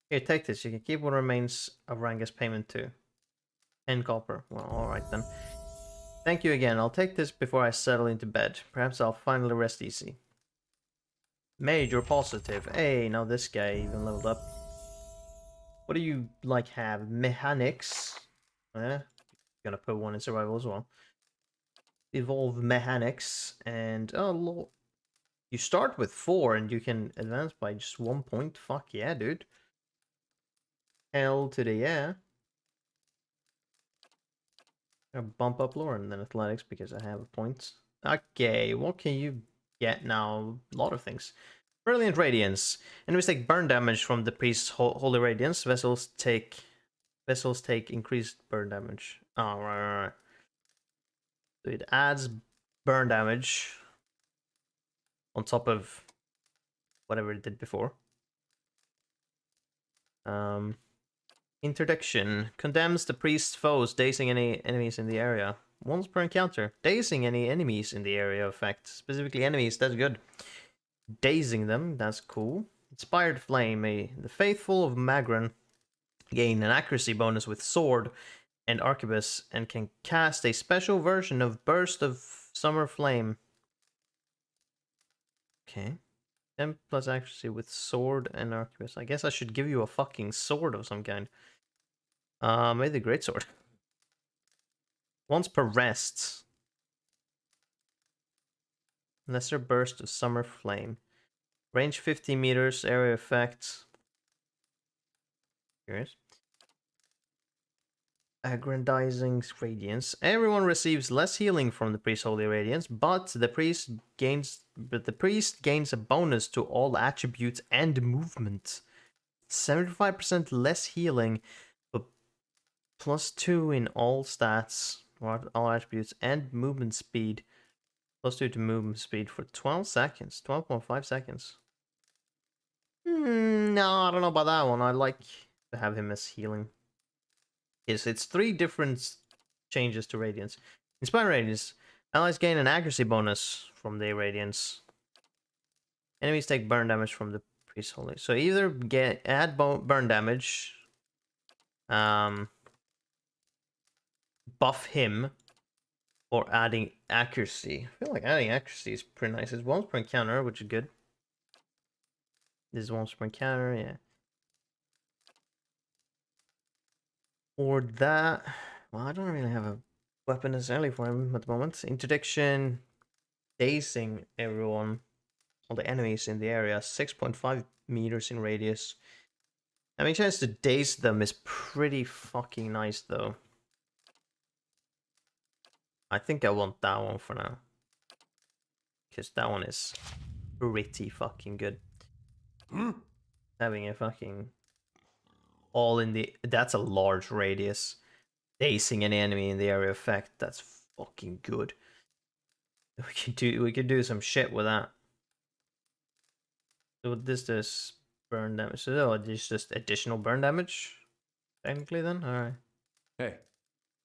Here, take this. You can keep what remains of Ranga's payment too. 10 copper. Well, alright then. Thank you again. I'll take this before I settle into bed. Perhaps I'll finally rest easy. Major positive. Hey, now this guy even leveled up. What do you like have? Mechanics. Gonna put one in survival as well. Evolve mechanics and oh, you start with 4 and you can advance by just 1 point. Fuck yeah, dude. Hell to the yeah. I'll bump up lore and then athletics because I have a point. Okay, what can you get now? A lot of things. Brilliant Radiance. Enemies take burn damage from the priest's Holy Radiance. Vessels take increased burn damage. Oh, right. So it adds burn damage on top of whatever it did before. Interdiction. Condemns the priest's foes, dazing any enemies in the area. Once per encounter. Dazing any enemies in the area effect. Specifically enemies, that's good. Dazing them, that's cool. Inspired Flame. The faithful of Magran gain an accuracy bonus with sword and arquebus and can cast a special version of Burst of Summer Flame. Okay. 10 plus accuracy with sword and arquebus. I guess I should give you a fucking sword of some kind. Maybe the great sword. Once per rest. Lesser burst of summer flame. Range 50 meters, area effect. Curious. Aggrandizing radiance. Everyone receives less healing from the priest's holy radiance, but the priest gains a bonus to all attributes and movement. 75% less healing, but +2 in all stats, or all attributes, and movement speed. +2 to movement speed for 12 seconds. 12.5 seconds. No, I don't know about that one. I like to have him as healing. Yes, it's 3 different changes to Radiance. Inspire Radiance. Allies gain an accuracy bonus from the Radiance. Enemies take burn damage from the Priest Holy. So either add burn damage, buff him, or adding accuracy. I feel like adding accuracy is pretty nice. It's once per encounter, which is good. This is once per encounter, yeah. Or that. Well, I don't really have a weapon necessarily for him at the moment. Interdiction, dazing everyone, all the enemies in the area, 6.5 meters in radius. Having a chance to daze them is pretty fucking nice, though. I think I want that one for now. Because that one is pretty fucking good. Having a fucking... all in the... That's a large radius. Dazing an enemy in the area effect, that's fucking good. We could do some shit with that. So this does burn damage. So it's just additional burn damage, technically. Then, all right. Hey.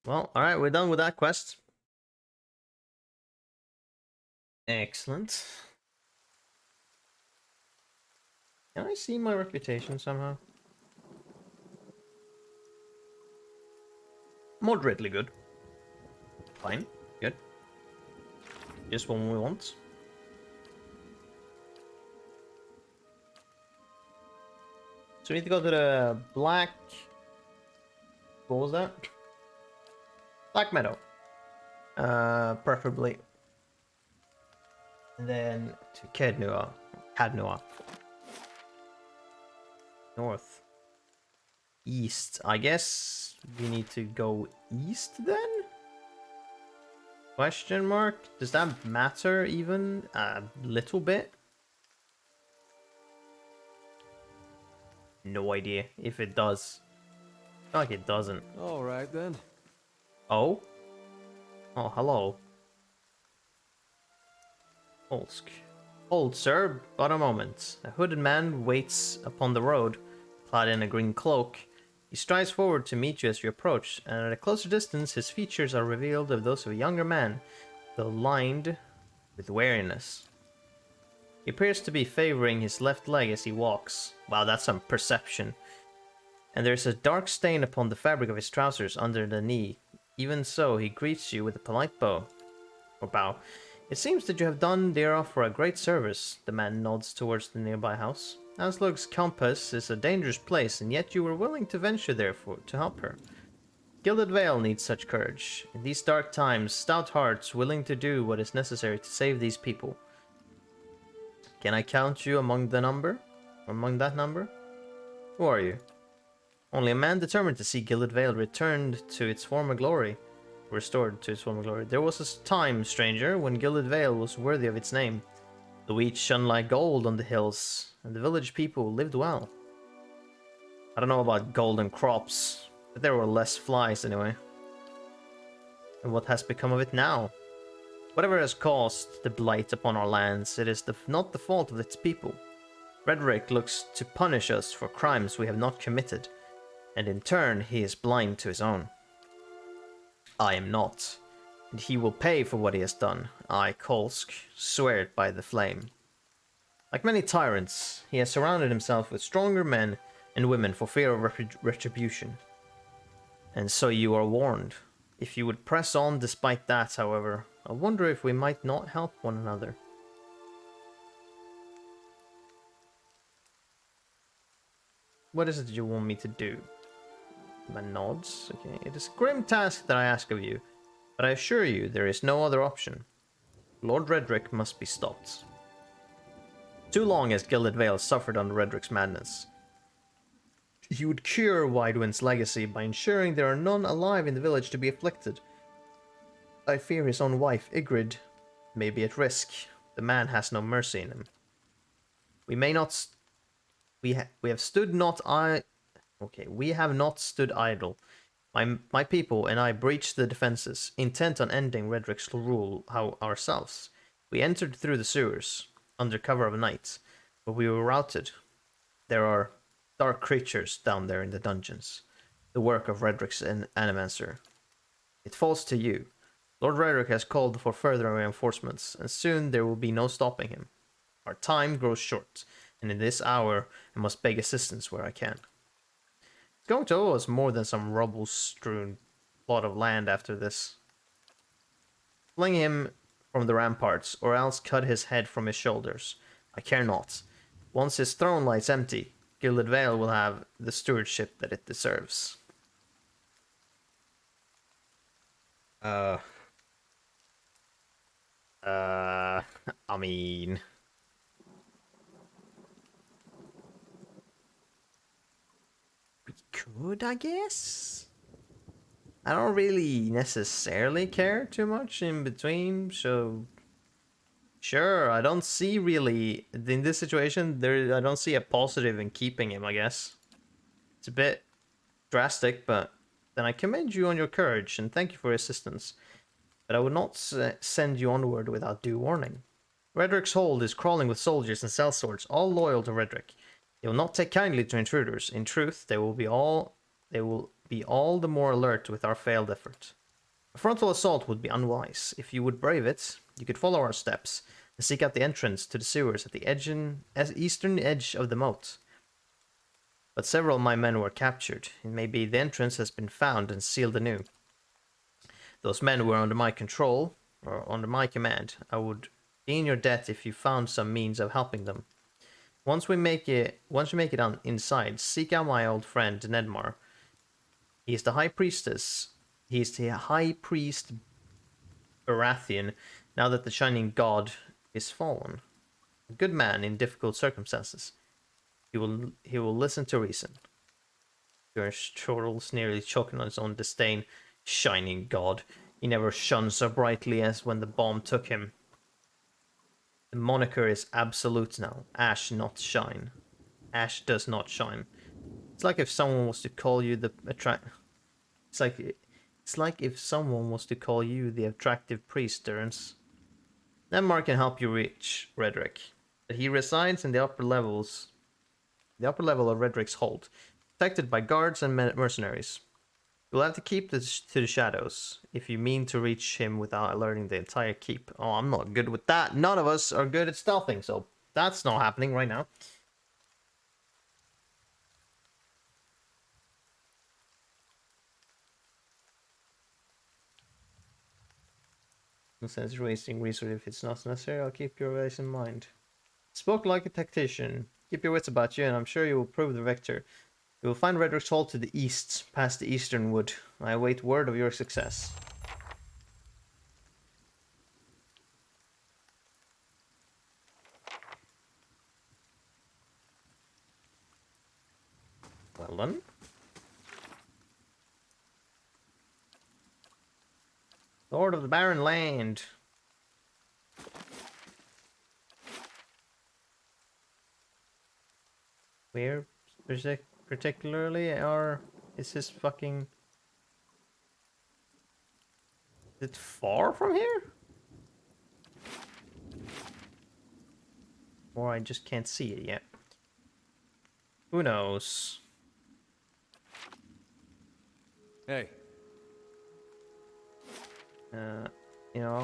Well, all right. We're done with that quest. Excellent. Can I see my reputation somehow? Moderately good. Fine. Good. Just one we want. So we need to go to the Black... What was that? Black Meadow. Preferably. And then to Cadnua. North. East. I guess we need to go east then? Question mark? Does that matter even a little bit? No idea if it does. I feel like it doesn't. All right then. Oh? Oh, hello. Polsk. Hold, sir, but a moment. A hooded man waits upon the road, clad in a green cloak. He strides forward to meet you as you approach, and at a closer distance his features are revealed of those of a younger man, though lined with wariness. He appears to be favoring his left leg as he walks. Wow, that's some perception. And there's a dark stain upon the fabric of his trousers under the knee. Even so, he greets you with a polite bow. It seems that you have done Dira for a great service. The man nods towards the nearby house. Aslug's compass is a dangerous place, and yet you were willing to venture there to help her. Gilded Vale needs such courage. In these dark times, stout hearts willing to do what is necessary to save these people. Can I count you among the number? Among that number? Who are you? Only a man determined to see Gilded Vale returned to its former glory. Restored to its former glory. There was a time, stranger, when Gilded Vale was worthy of its name. The wheat shone like gold on the hills, and the village people lived well. I don't know about golden crops, but there were less flies anyway. And what has become of it now? Whatever has caused the blight upon our lands, it is not the fault of its people. Redrick looks to punish us for crimes we have not committed, and in turn he is blind to his own. I am not, and he will pay for what he has done. I, Kolsk, swear it by the flame. Like many tyrants, he has surrounded himself with stronger men and women for fear of retribution. And so you are warned. If you would press on despite that, however, I wonder if we might not help one another. What is it you want me to do? My nods. Okay, it is a grim task that I ask of you, but I assure you there is no other option. Lord Redrick must be stopped. Too long has Gilded Vale suffered under Redrick's madness. He would cure Widewind's legacy by ensuring there are none alive in the village to be afflicted. I fear his own wife, Ygritte, may be at risk. The man has no mercy in him. We may not... we have stood not Okay, we have not stood idle. My people and I breached the defenses, intent on ending Redrick's rule ourselves. We entered through the sewers, under cover of night, but we were routed. There are dark creatures down there in the dungeons, the work of Redrick's animancer. It falls to you. Lord Redrick has called for further reinforcements, and soon there will be no stopping him. Our time grows short, and in this hour I must beg assistance where I can. It's going to owe us more than some rubble-strewn plot of land after this. Fling him from the ramparts, or else cut his head from his shoulders. I care not. Once his throne lies empty, Gilded Vale will have the stewardship that it deserves. I mean... we could, I guess? I don't really necessarily care too much in between, so... Sure, I don't see really... in this situation, I don't see a positive in keeping him, I guess. It's a bit drastic, but... then I commend you on your courage, and thank you for your assistance. But I would not send you onward without due warning. Redrick's hold is crawling with soldiers and sellswords, all loyal to Redrick. They will not take kindly to intruders. In truth, they will be all the more alert with our failed effort. A frontal assault would be unwise. If you would brave it, you could follow our steps and seek out the entrance to the sewers at the eastern edge of the moat. But several of my men were captured. It may be the entrance has been found and sealed anew. Those men were under my control, or under my command. I would be in your debt if you found some means of helping them. Once you make it on inside, seek out my old friend Nedmar. He is the high priest Baratheon, now that the shining god is fallen. A good man in difficult circumstances. He will listen to reason. Chortle's nearly choking on his own disdain. Shining god. He never shone so brightly as when the bomb took him. The moniker is absolute now. Ash, not shine. Ash does not shine. It's like if someone was to call you the It's like if someone was to call you the attractive priest, Durrance. Nemar can help you reach Redrick, but he resides in the upper level of Redrick's hold, protected by guards and mercenaries. You'll have to keep this to the shadows if you mean to reach him without alerting the entire keep. Oh, I'm not good with that. None of us are good at stealthing, so that's not happening right now. No sense wasting resources if it's not necessary. I'll keep your ways in mind. Spoke like a tactician. Keep your wits about you, and I'm sure you will prove the victor. You will find Redrick's Hall to the east, past the eastern wood. I await word of your success. Well done. Lord of the Barren Land. Where particularly is his fucking... Is it far from here? Or I just can't see it yet. Who knows? Hey. You know,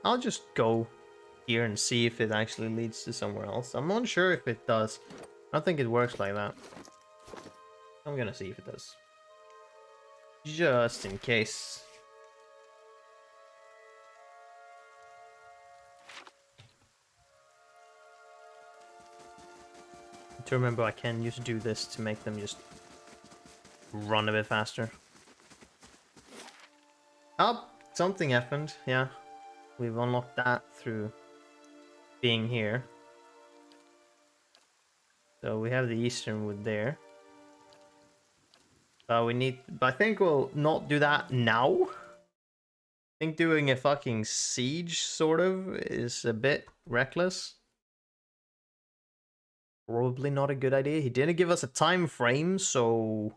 I'll just go here and see if it actually leads to somewhere else. I'm not sure if it does. I don't think it works like that. I'm gonna see if it does. Just in case. to remember I can just do this to make them just run a bit faster. Oh, something happened. Yeah, we've unlocked that through being here. So we have the eastern wood there. We need, but I think we'll not do that now. I think doing a fucking siege sort of is a bit reckless. Probably not a good idea. He didn't give us a time frame, so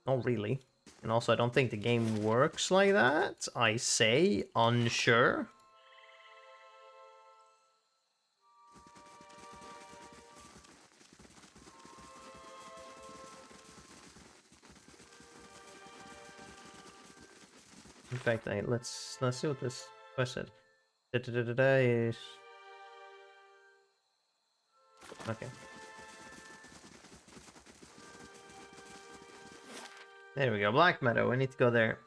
not really. And also, I don't think the game works like that. I say unsure. In fact, let's see what this quest said. Is okay. There we go, Black Meadow. We need to go there.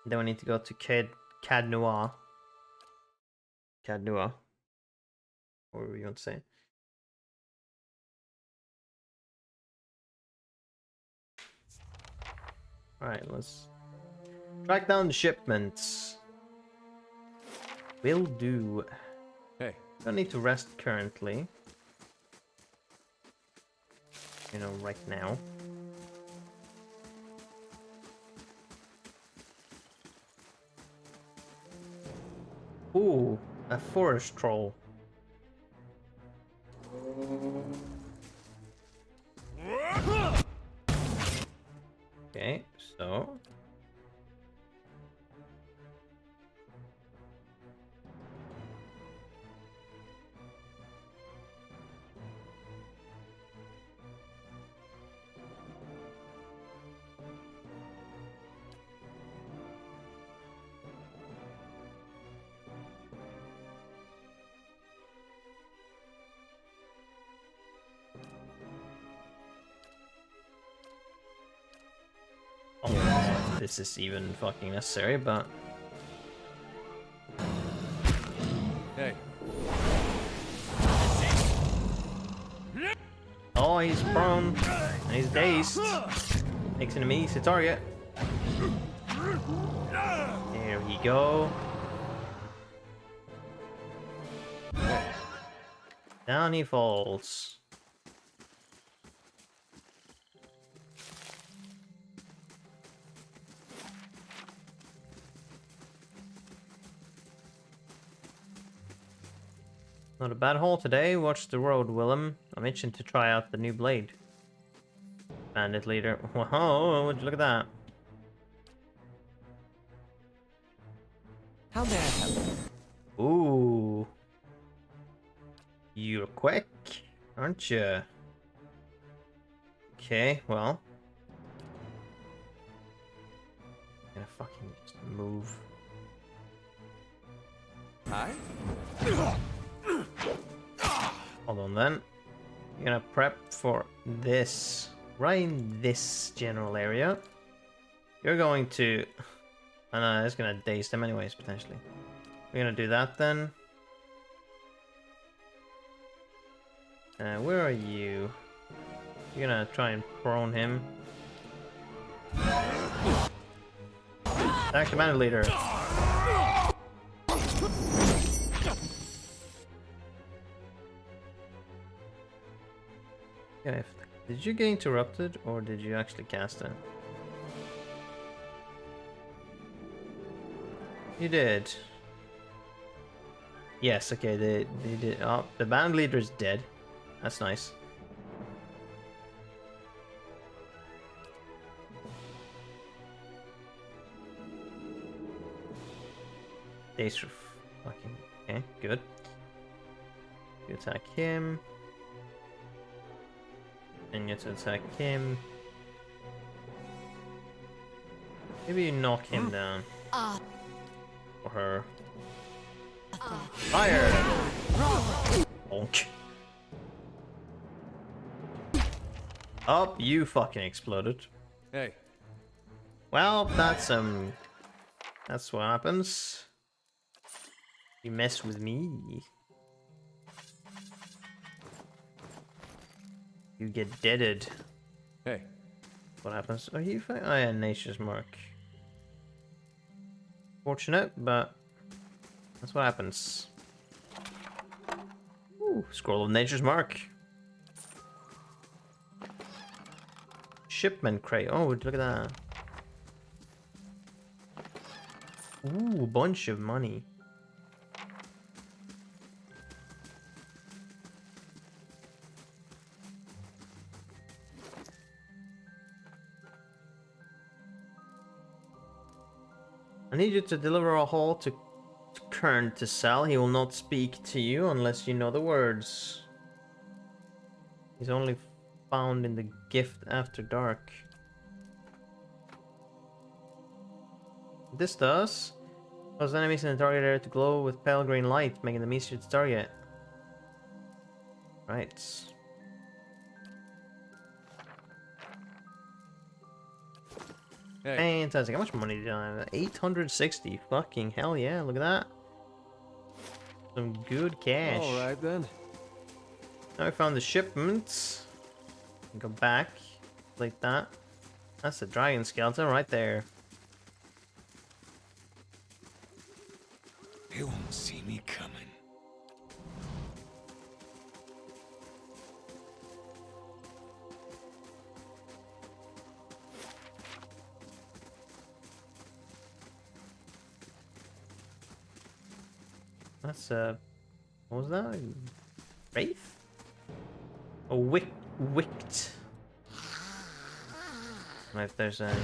Then we need to go to Cadnoa. Cadnoa. What were you going to say? Alright, let's track down the shipments. Will do. Hey. Don't need to rest currently. You know, right now. Ooh, a forest troll. Okay, so oh, this is even fucking necessary, but Hey. oh, he's prone and he's dazed. Makes him an easy target. There we go. Down he falls. Not a bad haul today. Watch the road, Willem. I'm itching to try out the new blade. Bandit leader. Whoa, would you look at that? How may I help? Ooh. You're quick, aren't you? Okay, well. I'm gonna fucking just move. Hi? Hold on then. You're gonna prep for this. Right in this general area. You're going to... I know, it's gonna daze them anyways, potentially. We're gonna do that then. Where are you? You're gonna try and prone him. Attack the bandit leader. Yeah, did you get interrupted or did you actually cast it? You did. Yes, okay, they did. Oh, the band leader is dead. That's nice. Days for fucking. Okay, good. You attack him. And you have to attack him. Maybe you knock him down. Or her. Fire! Bonk. Oh, you fucking exploded. Hey. Well, that's what happens. You mess with me. You get deaded. Hey. What happens? Are you fine? Oh yeah, Nature's Mark. Fortunate, but that's what happens. Ooh, Scroll of Nature's Mark. Shipment crate. Oh, look at that. Ooh, a bunch of money. I need you to deliver a haul to Kern to sell. He will not speak to you unless you know the words. He's only found in the gift after dark. This does cause enemies in the target area to glow with pale green light, making them easier to target. Right. Hey. Fantastic. How much money did I have? 860. Fucking hell yeah. Look at that. Some good cash. All right then. Now we found the shipment. Go back. Like that. That's the dragon skeleton right there. They won't see me coming. That's what was that? Wraith? A wicked. I don't know if there's a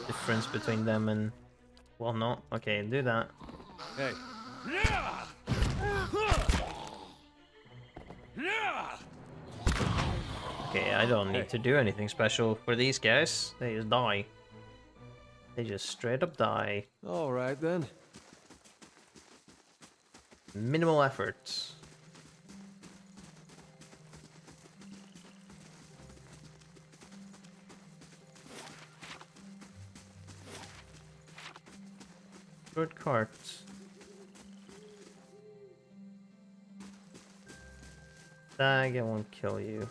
difference between them and, well, not. Okay, do that. Hey. Okay, I don't need to do anything special for these guys. They just die. They just straight up die. All right then. Minimal effort. Good cart. Dag, I won't kill you.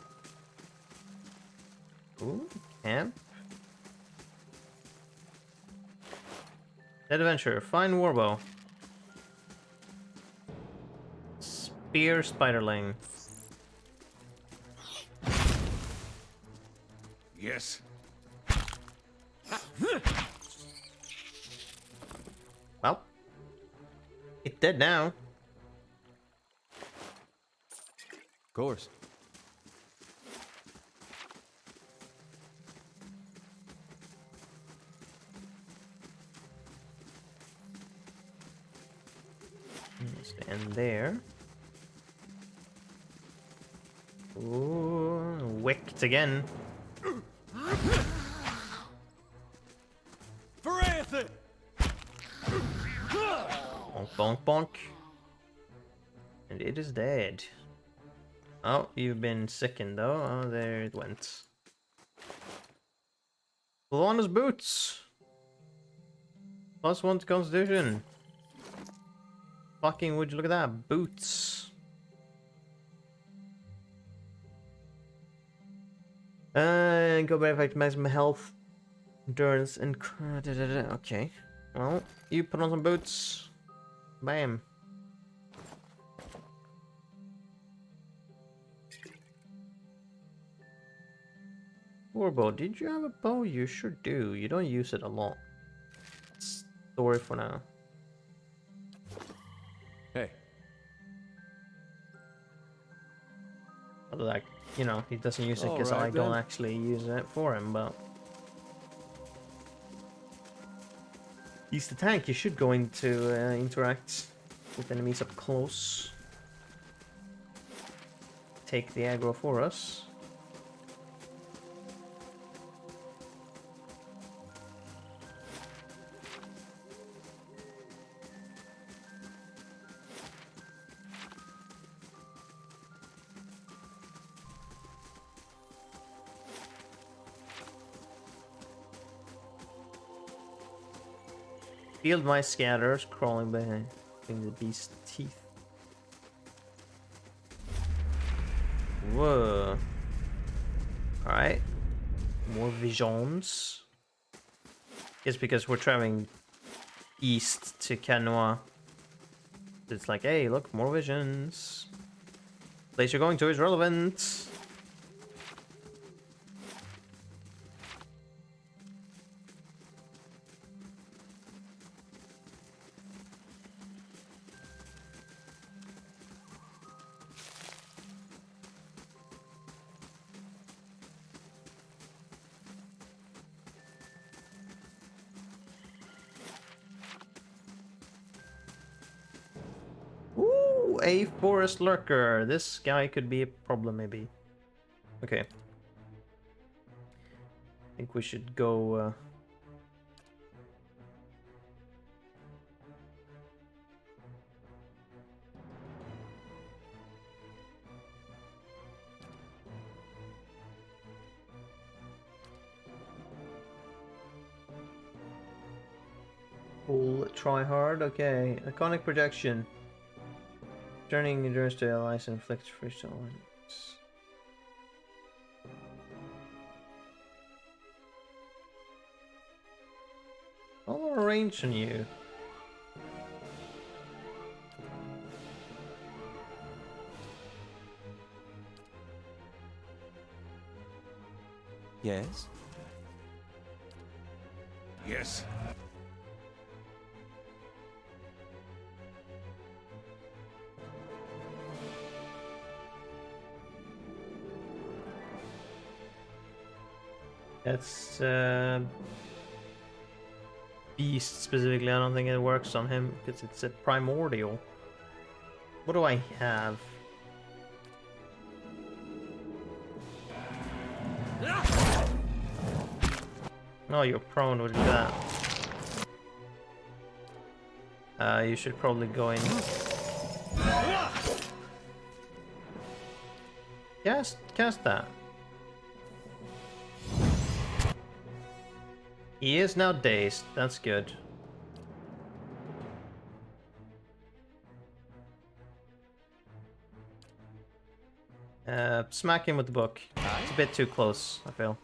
Ooh, camp. Dead adventure. Find warbow. Spear spiderling. Yes. Well, it's dead now. Of course. Stand there. Ooh, wicked again. For Anthony! Bonk, bonk, bonk. And it is dead. Oh, you've been sickened though. Oh, there it went. Luana's boots. +1 to Constitution. Fucking would you look at that? Boots. Go back effect maximum health, endurance, and okay. Well, you put on some boots. Bam. Warbow, did you have a bow? You sure do. You don't use it a lot. Store it for now. Hey. Although, like, you know, he doesn't use it because Alright I don't then. actually use it for him, but... He's the tank. You should go into interact with enemies up close. Take the aggro for us. Field mice scatters crawling behind the beast's teeth. Whoa. Alright. More visions. It's because we're traveling east to Canoa. It's like, hey, look, more visions. Place you're going to is relevant. Ooh, a forest lurker. This guy could be a problem, maybe. Okay. I think we should go. Full try hard. Okay. Iconic projection. Turning endurance to allies and inflicts free soul. I'll arrange on you. Yes? Yes. That's beast specifically. I don't think it works on him because it's a primordial. What do I have? Oh, you're prone. What is that? You should probably go in. Cast that. He is now dazed. That's good. Smack him with the book. It's a bit too close, I feel.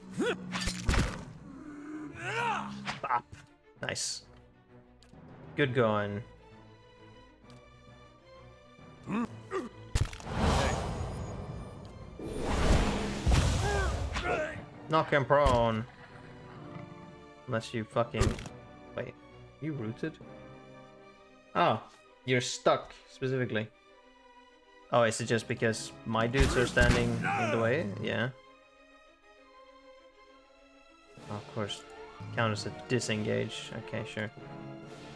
Bop. Nice. Good going. Knock him prone. Unless you fucking... Wait, you rooted? Oh, you're stuck, specifically. Oh, is it just because my dudes are standing in the way? Yeah. Oh, of course. Counters a disengage. Okay, sure.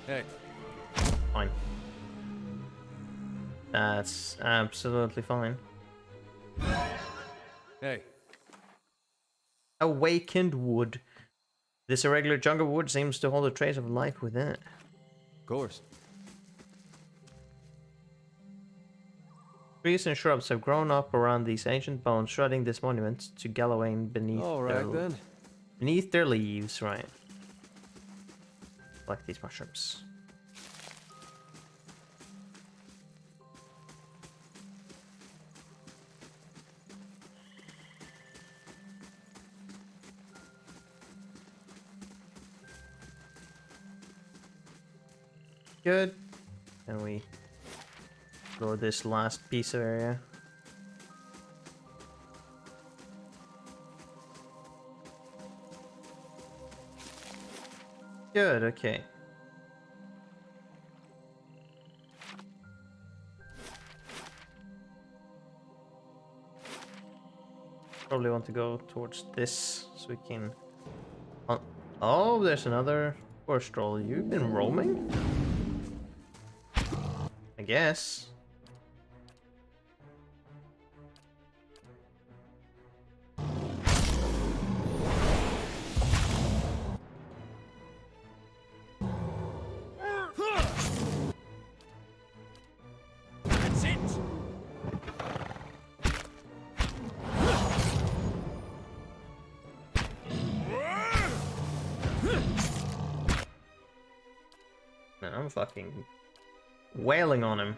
Hey. Fine. That's absolutely fine. Hey. Awakened wood. This irregular jungle wood seems to hold a trace of life within it. Of course. Trees and shrubs have grown up around these ancient bones, shredding this monument to Gallowayne beneath their leaves, right? Like these mushrooms. Good. And we go this last piece of area. Good, okay. Probably want to go towards this so we can... Oh, there's another forest troll. You've been roaming? I guess. That's it. No, I'm fucking wailing on him.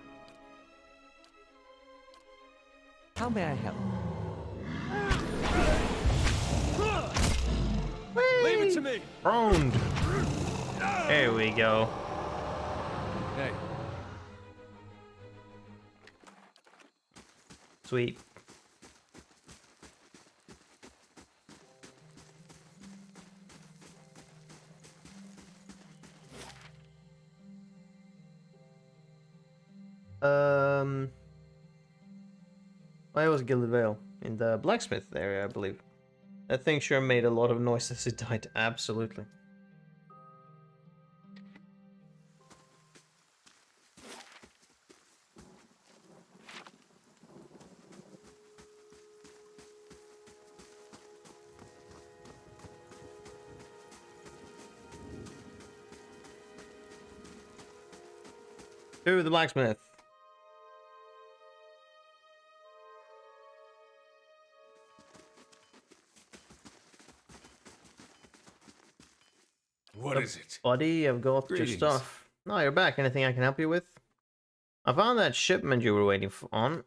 How may I help? to me. Prone. There we go. Hey, Sweet. Where was Gilded Vale? In the blacksmith area, I believe. That thing sure made a lot of noise as it died. Absolutely. To the blacksmith. What is it? Buddy, I've got your Greetings. stuff. No, you're back. Anything I can help you with? I found that shipment you were waiting on.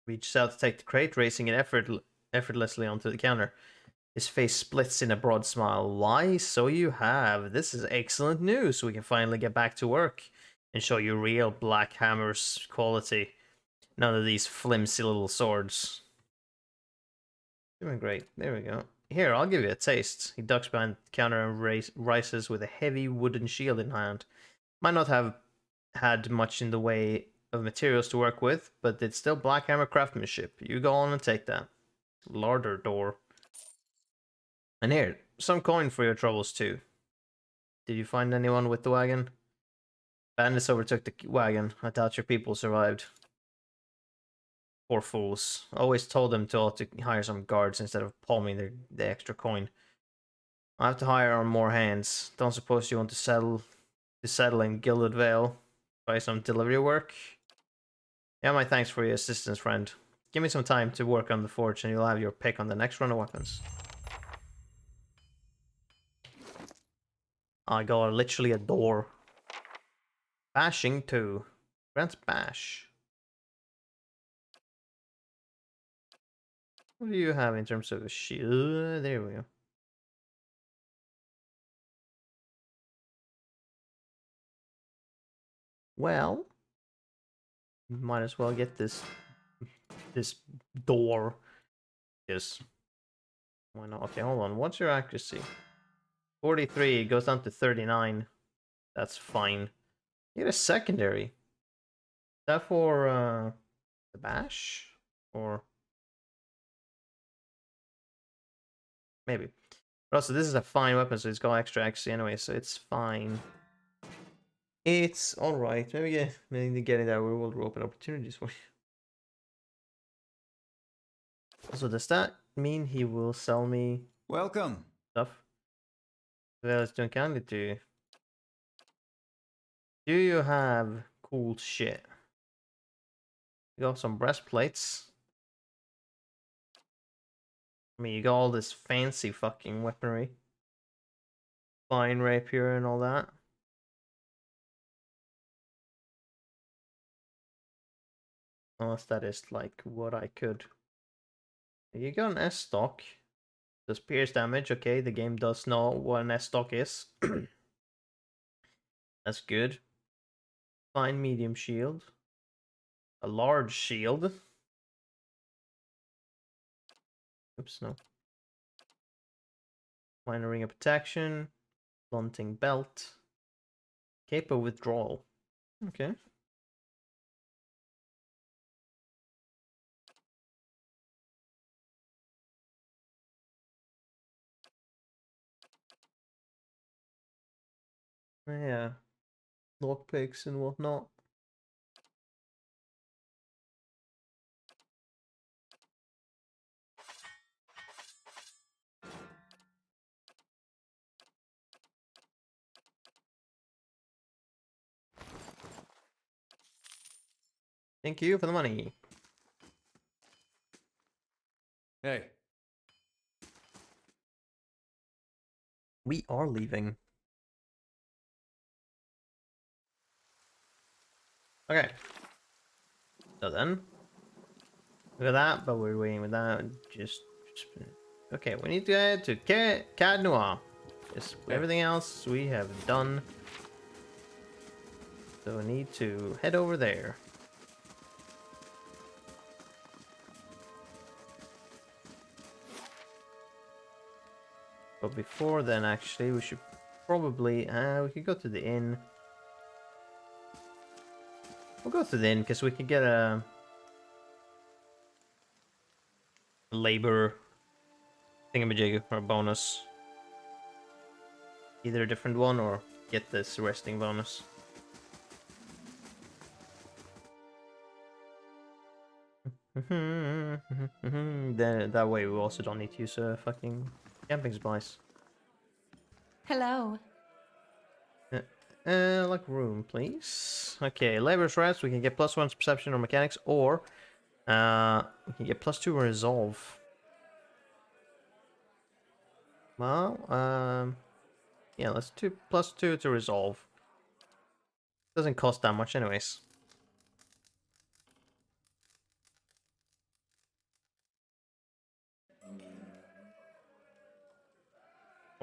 Reached out to take the crate, racing it effortlessly onto the counter. His face splits in a broad smile. Why, so you have. This is excellent news. We can finally get back to work and show you real Black Hammer's quality. None of these flimsy little swords. Doing great. There we go. Here, I'll give you a taste. He ducks behind the counter and rises with a heavy wooden shield in hand. Might not have had much in the way of materials to work with, but it's still Black Hammer craftsmanship. You go on and take that. Larder door. And here, some coin for your troubles too. Did you find anyone with the wagon? Bandits overtook the wagon. I doubt your people survived. Poor fools. Always told them to hire some guards instead of palming the extra coin. I have to hire on more hands. Don't suppose you want to settle in Gilded Vale? Try some delivery work? Yeah, my thanks for your assistance, friend. Give me some time to work on the forge and you'll have your pick on the next run of weapons. I got literally a door. Bashing too. Grants bash. What do you have in terms of a shield? There we go. Well, might as well get this door. Yes. Why not? Okay, hold on. What's your accuracy? 43. It goes down to 39. That's fine. You get a secondary. Is that for the bash? Or maybe. But also, this is a fine weapon, so it's got extra accuracy anyway, so it's fine. It's alright. Maybe getting that we will open opportunities for you. Also, does that mean he will sell me welcome. stuff? Well, it's doing kindly to you. Do you have cool shit? You got some breastplates. I mean, you got all this fancy fucking weaponry. Fine rapier and all that. Unless that is like what I could. You got an S stock. Does pierce damage. Okay, the game does know what an S stock is. That's good. Fine medium shield. A large shield. Oops, no. Minor ring of protection. Blunting belt. Cape of withdrawal. Okay. Yeah. Lockpicks and whatnot. Thank you for the money. Hey, We are leaving. Okay. So then, look at that, but we're waiting with that. Just okay, we need to head to Cad Noir. Yes, everything else we have done. So we need to head over there. But before then, actually, we should probably... we could go to the inn. We'll go to the inn, because we could get a... labor thingamajig, or a bonus. Either a different one, or get this resting bonus. Then that way we also don't need to use a fucking camping supplies. Hello. Like room, please. Okay, labor's rest. We can get +1 to perception or mechanics, or we can get +2 resolve. Well, yeah, let's do +2 to resolve. Doesn't cost that much, anyways.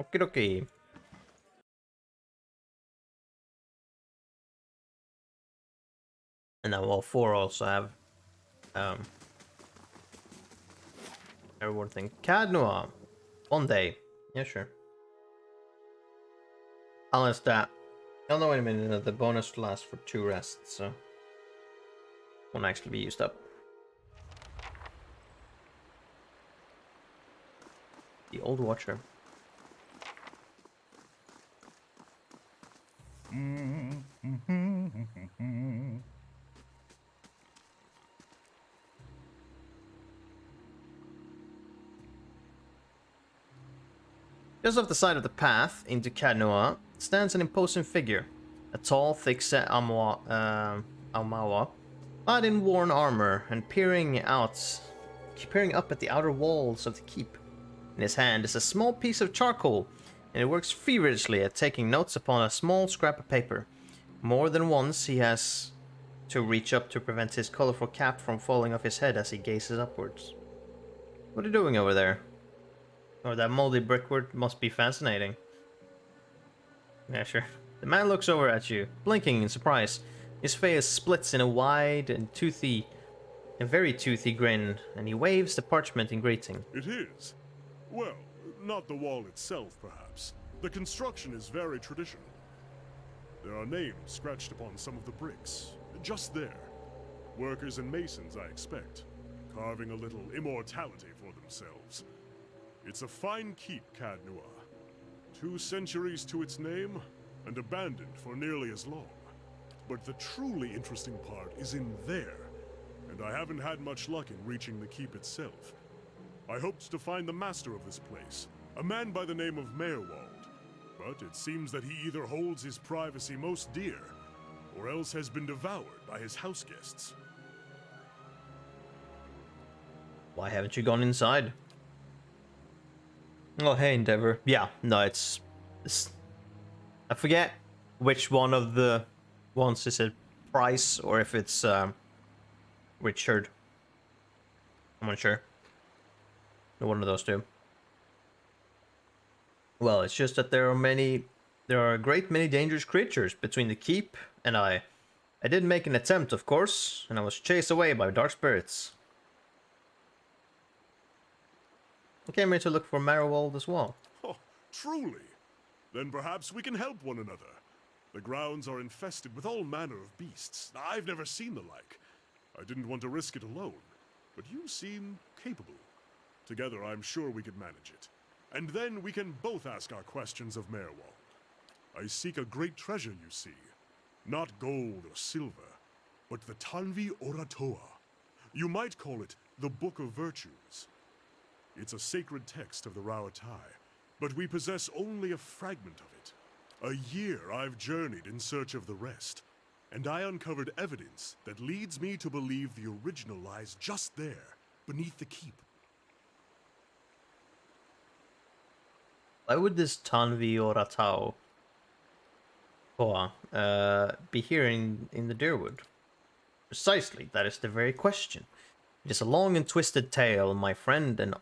Okie dokie. And now all 4 also have a reward thing. Cadnoa. 1 day. Yeah, sure. Unless that... Oh no, wait a minute. The bonus lasts for 2 rests, so... won't actually be used up. The Old Watcher. Just off the side of the path into Cadnoa stands an imposing figure. A tall, thick-set Aumaua, clad in worn armor and peering up at the outer walls of the keep. In his hand is a small piece of charcoal, and he works feverishly at taking notes upon a small scrap of paper. More than once he has to reach up to prevent his colorful cap from falling off his head as he gazes upwards. What are you doing over there? Or that moldy brickwork must be fascinating. Yeah, sure. The man looks over at you, blinking in surprise. His face splits in a wide and very toothy grin, and he waves the parchment in greeting. It is. Well, not the wall itself, perhaps. The construction is very traditional. There are names scratched upon some of the bricks, just there. Workers and masons, I expect, carving a little immortality for themselves. It's a fine keep, Cadnoa. 2 centuries to its name, and abandoned for nearly as long. But the truly interesting part is in there, and I haven't had much luck in reaching the keep itself. I hoped to find the master of this place, a man by the name of Meerwald, but it seems that he either holds his privacy most dear, or else has been devoured by his house guests. Why haven't you gone inside? Oh, hey, Endeavor. Yeah, no, it's I forget which one of the ones is it Price or if it's Richard. I'm not sure. One of those two. Well, it's just that there are a great many dangerous creatures between the keep and I. I did make an attempt, of course, and I was chased away by dark spirits. I came here to look for Meerwald as well. Oh, truly? Then perhaps we can help one another. The grounds are infested with all manner of beasts. I've never seen the like. I didn't want to risk it alone, but you seem capable. Together, I'm sure we could manage it. And then we can both ask our questions of Meerwald. I seek a great treasure, you see. Not gold or silver, but the Tanvi Oratoa. You might call it the Book of Virtues. It's a sacred text of the Rauatai, but we possess only a fragment of it. A year I've journeyed in search of the rest, and I uncovered evidence that leads me to believe the original lies just there, beneath the keep. Why would this Tanvi Oratao be here in the Deerwood? Precisely, that is the very question. It is a long and twisted tale, my friend, and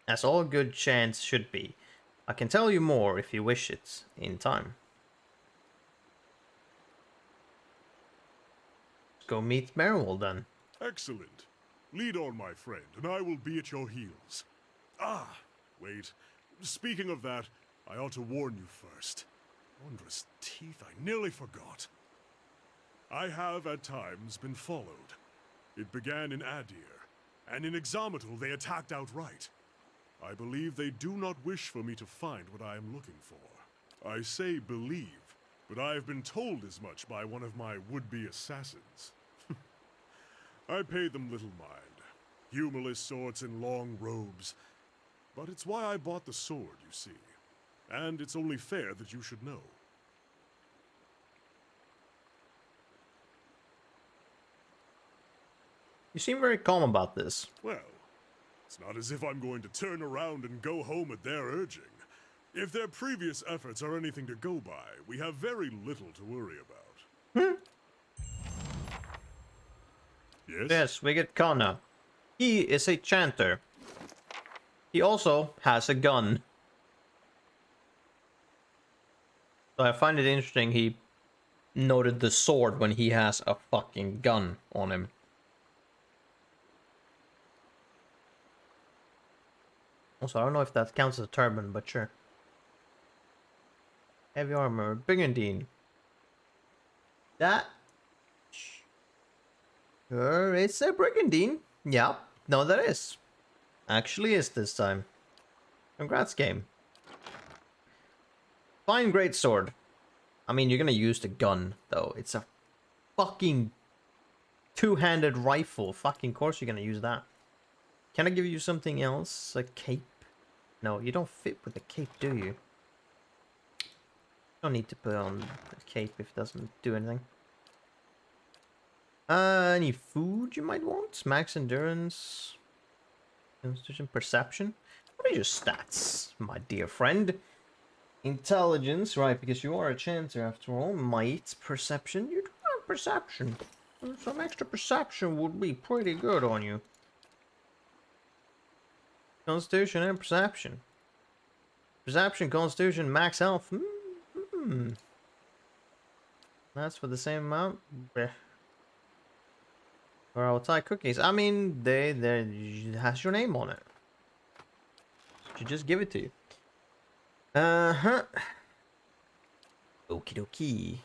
as all good chants should be. I can tell you more if you wish it in time. Let's go meet Merrill then. Excellent. Lead on, my friend, and I will be at your heels. Ah, wait. Speaking of that, I ought to warn you first. Wondrous teeth, I nearly forgot. I have at times been followed. It began in Adir, and in Exometal they attacked outright. I believe they do not wish for me to find what I am looking for. I say believe, but I have been told as much by one of my would-be assassins. I pay them little mind. Humorless sorts in long robes. But it's why I bought the sword, you see. And it's only fair that you should know. You seem very calm about this. Well, it's not as if I'm going to turn around and go home at their urging. If their previous efforts are anything to go by, we have very little to worry about. Yes? Yes, we get Kana. He is a chanter. He also has a gun. So I find it interesting he noted the sword when he has a fucking gun on him. Also, I don't know if that counts as a turban, but sure. Heavy armor, Brigandine. That sure is a Brigandine. Yeah, no, that is. Actually is this time. Congrats, game. Fine greatsword. I mean, you're gonna use the gun, though. It's a fucking two-handed rifle. Fucking course you're gonna use that. Can I give you something else? A cape? No, you don't fit with the cape, do you? Don't need to put on a cape if it doesn't do anything. Any food you might want? Max endurance, constitution, perception. What are your stats, my dear friend? Intelligence, right? Because you are a chancer after all. Might, perception. You do have perception. Some extra perception would be pretty good on you. Constitution and perception. Perception, constitution, max health. That's for the same amount. Blech. Or I'll tie cookies. I mean, they has your name on it. Should just give it to you. Okie dokie.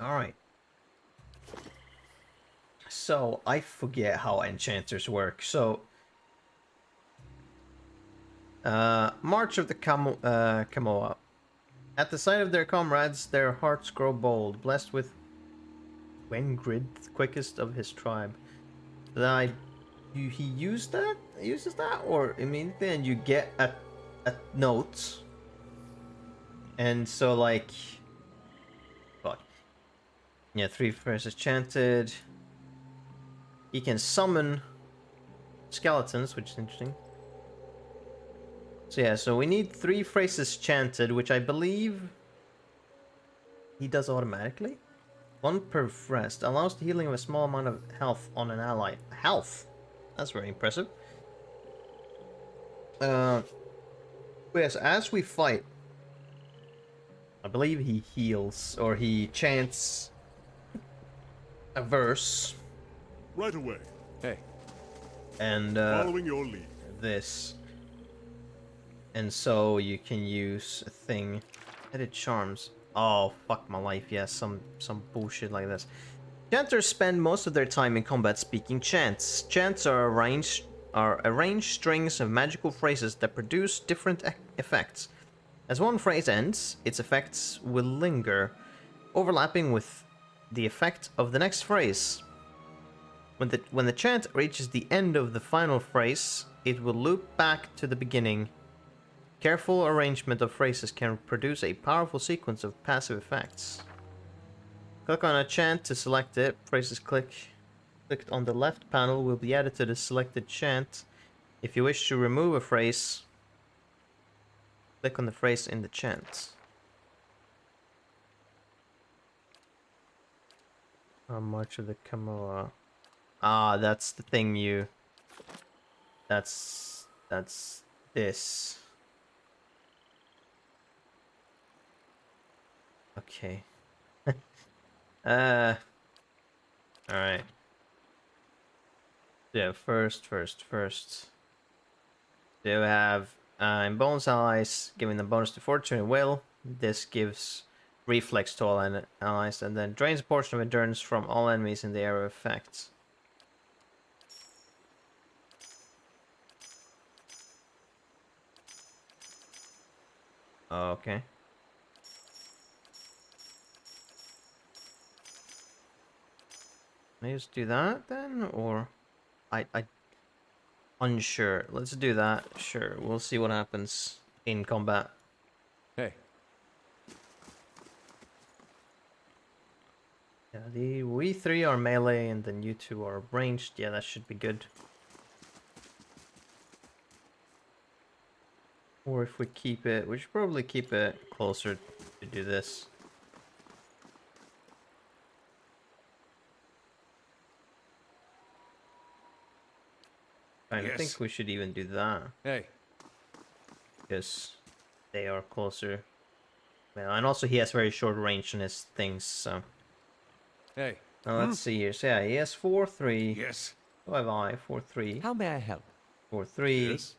Alright. So, I forget how enchanters work. So, March of the Kamoa. At the sight of their comrades, their hearts grow bold, blessed with Wengrid, the quickest of his tribe. He used that? Uses that? Or, I mean, then you get a note. And so, like... Fuck. Yeah, 3 phrases chanted. He can summon skeletons, which is interesting. So yeah, so we need 3 phrases chanted, which I believe he does automatically. 1 per rest. Allows the healing of a small amount of health on an ally. Health! That's very impressive. Yes, as we fight, I believe he heals, or he chants a verse. Right away. Hey. And Following your lead. this. And so you can use a thing. Edit charms. Oh, fuck my life. Yeah, some bullshit like this. Chanters spend most of their time in combat speaking chants. Chants are arranged strings of magical phrases that produce different effects. As one phrase ends, its effects will linger, overlapping with the effect of the next phrase. When the chant reaches the end of the final phrase, it will loop back to the beginning. Careful arrangement of phrases can produce a powerful sequence of passive effects. Click on a chant to select it. Phrases clicked on the left panel will be added to the selected chant. If you wish to remove a phrase, click on the phrase in the chant. How much of the Kamoa? Ah, that's the thing you... That's this. Okay. Alright. Yeah, first. They have in bonus allies, giving them bonus to fortune and will. This gives reflex to all allies, and then drains a portion of endurance from all enemies in the area of effects. Okay. May I just do that then, or I unsure. Let's do that. Sure, we'll see what happens in combat. Hey. Yeah, we three are melee, and then you two are ranged. Yeah, that should be good. Or if we keep it, we should probably keep it closer to do this. I Yes. think we should even do that, Hey. because they are closer. Well, and also he has very short range on his things, so... Hey. Now let's see here. So yeah, he has 4-3. Yes. So have I, 4-3. How may I help? 4-3. Yes?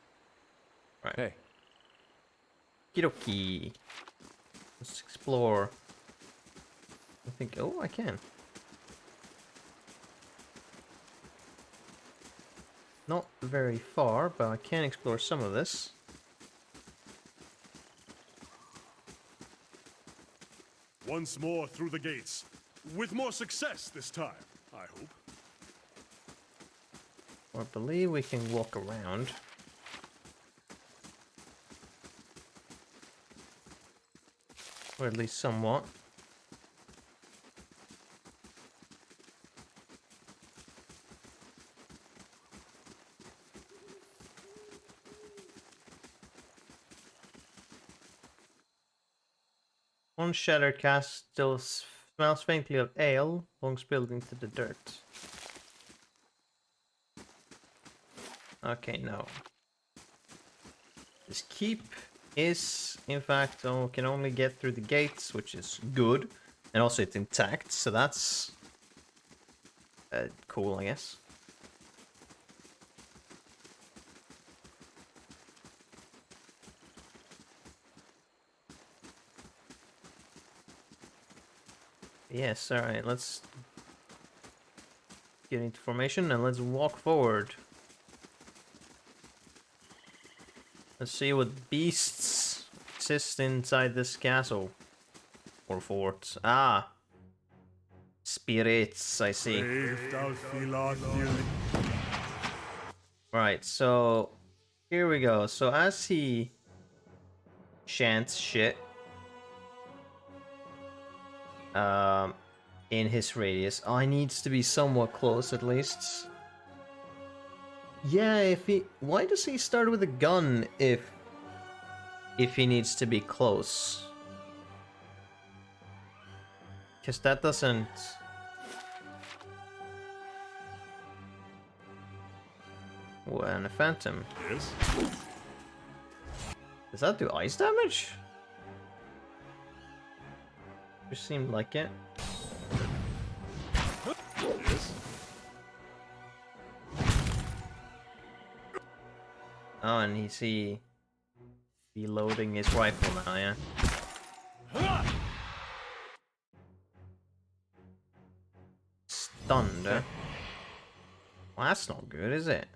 Right. Hey. Kidoki. Let's explore. I think... Oh, I can. Not very far, but I can explore some of this. Once more through the gates. With more success this time, I hope. I believe we can walk around. Or at least somewhat. One shattered cask still smells faintly of ale, belongs spilled into the dirt. Okay, no. This keep is, in fact, can only get through the gates, which is good. And also it's intact, so that's cool, I guess. Yes, alright, let's get into formation and let's walk forward. Let's see what beasts exist inside this castle. Or fort. Ah! Spirits, I see. Right, so here we go. So as he chants shit in his radius, he needs to be somewhat close at least. Yeah, if he... Why does he start with a gun if he needs to be close? Because that doesn't... Oh, and a phantom. Yes? Does that do ice damage? Just seemed like it. Yes? Oh, and he's reloading his rifle now, yeah. Stunned, eh? Well, that's not good, is it?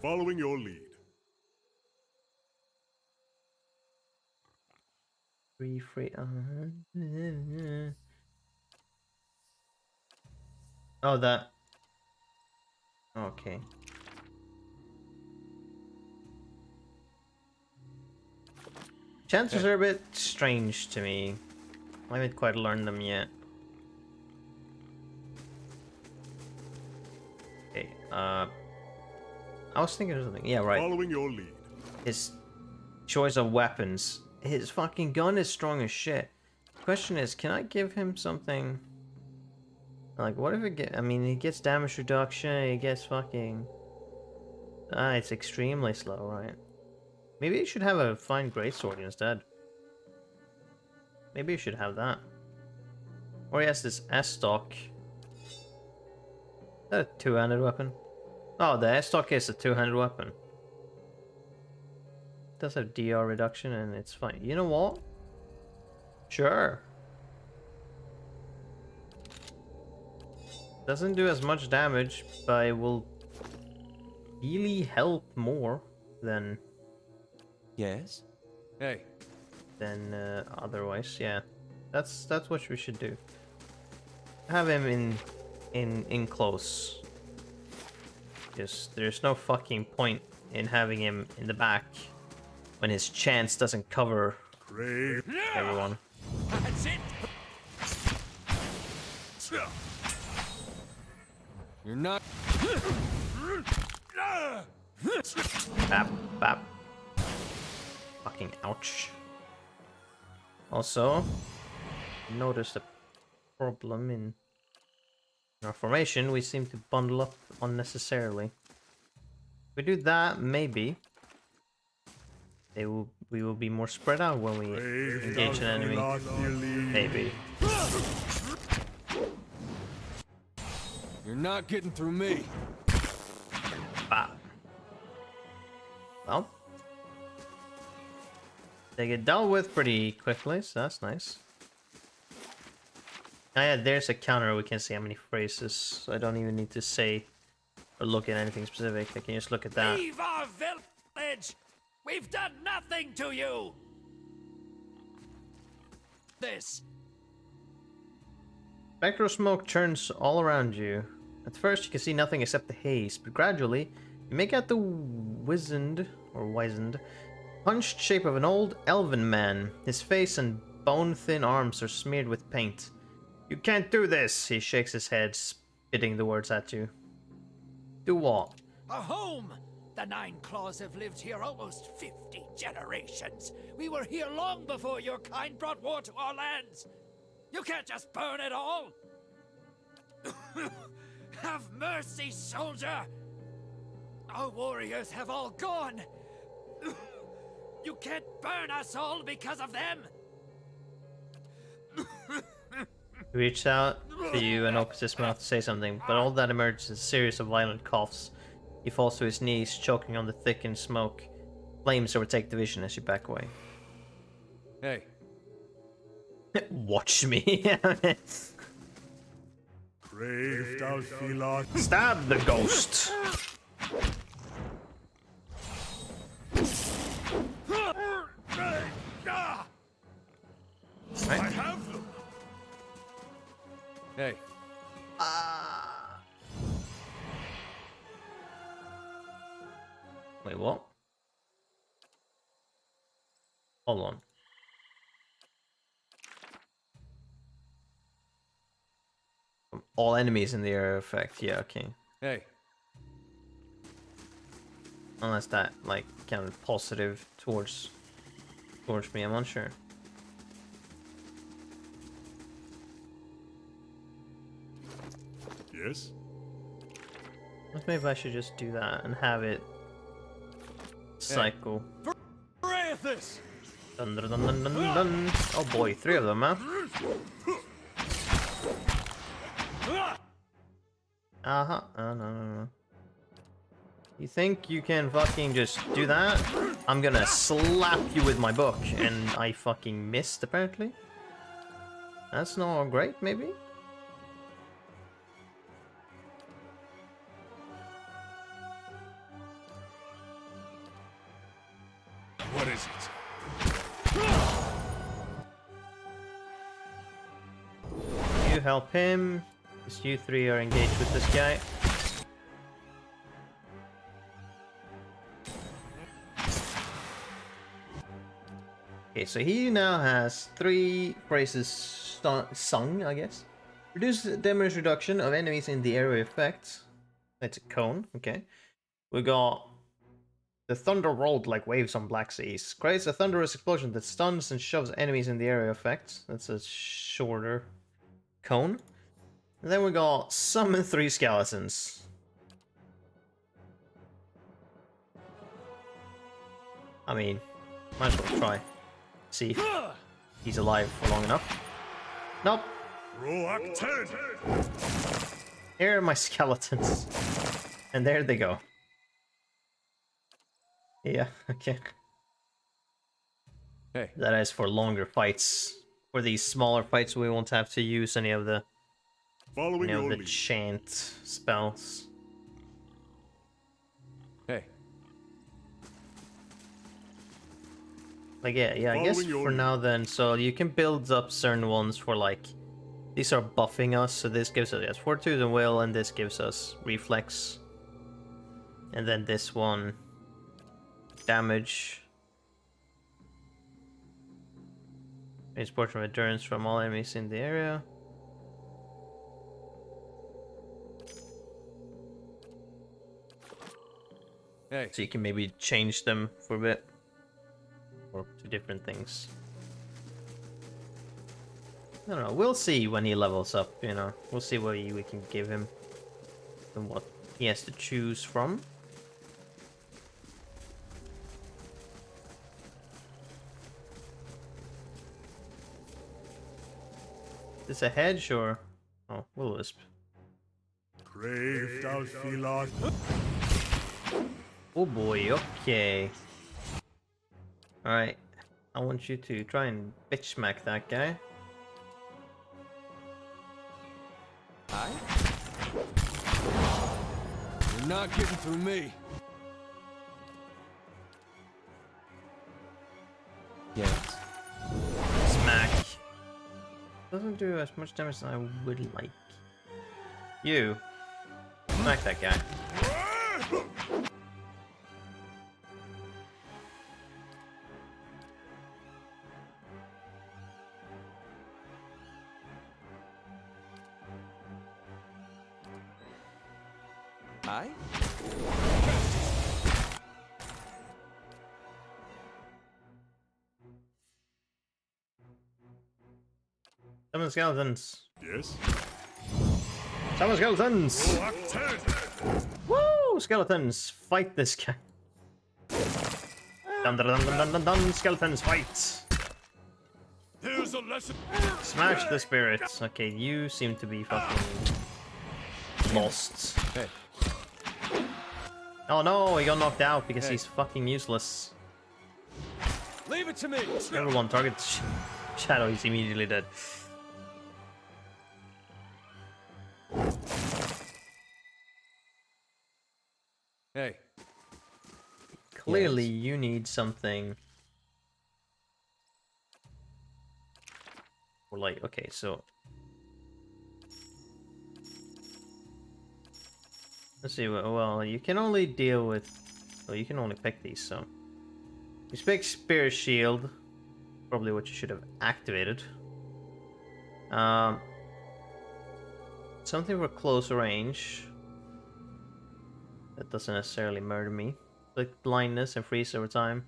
Following your lead. Free. Oh, that. Okay. Chances are a bit strange to me. I haven't quite learned them yet. Okay, I was thinking of something. Yeah, right. Following your lead. His choice of weapons. His fucking gun is strong as shit. Question is, can I give him something? Like, what if it get? I mean, he gets damage reduction. He gets fucking. Ah, it's extremely slow, right? Maybe you should have a fine greatsword instead. Maybe you should have that. Or he has this S-stock. Is that a two-handed weapon? Oh, the S-stock is a two-handed weapon. It does have DR reduction and it's fine. You know what? Sure. Doesn't do as much damage, but it will really help more than Yes? Hey. Otherwise. Yeah, that's what we should do. Have him in close. Just there's no fucking point in having him in the back when his chance doesn't cover Brave. everyone. That's it. You're not. Bap bap. Fucking ouch. Also, noticed a problem in our formation. We seem to bundle up unnecessarily. If we do that, maybe we will be more spread out when we engage an enemy. Maybe. You're not getting through me. Bap. Well, they get dealt with pretty quickly, so that's nice. Ah, yeah, there's a counter. We can see how many phrases, so I don't even need to say or look at anything specific. I can just look at that. Leave our village! We've done nothing to you! This. Spectral smoke turns all around you. At first, you can see nothing except the haze, but gradually, you make out the wizened punched shape of an old elven man. His face and bone-thin arms are smeared with paint. You can't do this! He shakes his head, spitting the words at you. Do what? A home! The Nine Claws have lived here almost 50 generations. We were here long before your kind brought war to our lands. You can't just burn it all! Have mercy, soldier! Our warriors have all gone! You can't burn us all because of them! He reaches out to you and opens his mouth to say something, but all that emerges is a series of violent coughs. He falls to his knees, choking on the thickened smoke. Flames overtake the vision as you back away. Hey. Watch me. Brave Dalphila. Stab the ghost. I have them. Hey. Wait, what? Hold on. All enemies in the area effect. Yeah, okay. Hey. Unless that like counted positive towards me, I'm unsure. Yes? Maybe I should just do that and have it cycle. Breathus! Dun, dun, dun, dun, dun, dun. Oh boy, 3 of them, huh? Uh-huh. No. You think you can fucking just do that? I'm gonna slap you with my book, and I fucking missed, apparently. That's not great, maybe? What is it? You help him, because you 3 are engaged with this guy. Okay, so he now has 3 phrases sung, I guess. Reduce damage reduction of enemies in the area effect. That's a cone, okay. We got The thunder rolled like waves on black seas. Creates a thunderous explosion that stuns and shoves enemies in the area of effect. That's a shorter cone. And then we got summon 3 skeletons. I mean, might as well try. See if he's alive for long enough. Nope. Proacted! Here are my skeletons. And there they go. Yeah, okay. Hey. That is for longer fights. For these smaller fights, we won't have to use any of the, Following your the lead. chant spells. Hey. Like, yeah, I guess Following your for lead. now then, so you can build up certain ones for like, these are buffing us, so this gives us, yes, Fortitude and Will, and this gives us Reflex. And then this one, damage. Makes portion of endurance from all enemies in the area. Hey. So you can maybe change them for a bit. Or to different things. I don't know, we'll see when he levels up, you know. We'll see what we can give him. And what he has to choose from. Is this a hedge or... Oh, will-o-wisp. Crave thou feelart. Oh boy, okay. Alright. I want you to try and bitch smack that guy. Hi? You're not getting through me. Yes. Smack. Doesn't do as much damage as I would like. You. Smack that guy. Hi? Summon skeletons. Yes? Summon skeletons! Proacted! Woo! Skeletons! Fight this guy. Dun dun dun dun dun dun dun! Skeletons, fight! Here's a lesson. Smash the spirits. Okay, you seem to be fucking lost. Hey. Oh no, he got knocked out because Hey. he's fucking useless. Leave it to me. Everyone targets Shadow, he's immediately dead. Hey. Clearly, Yes. you need something. Or like, okay, so let's see. Well, you can only deal with. Well, you can only pick these. So you pick Spear Shield. Probably what you should have activated. Something for close range. That doesn't necessarily murder me. Like blindness and freeze over time.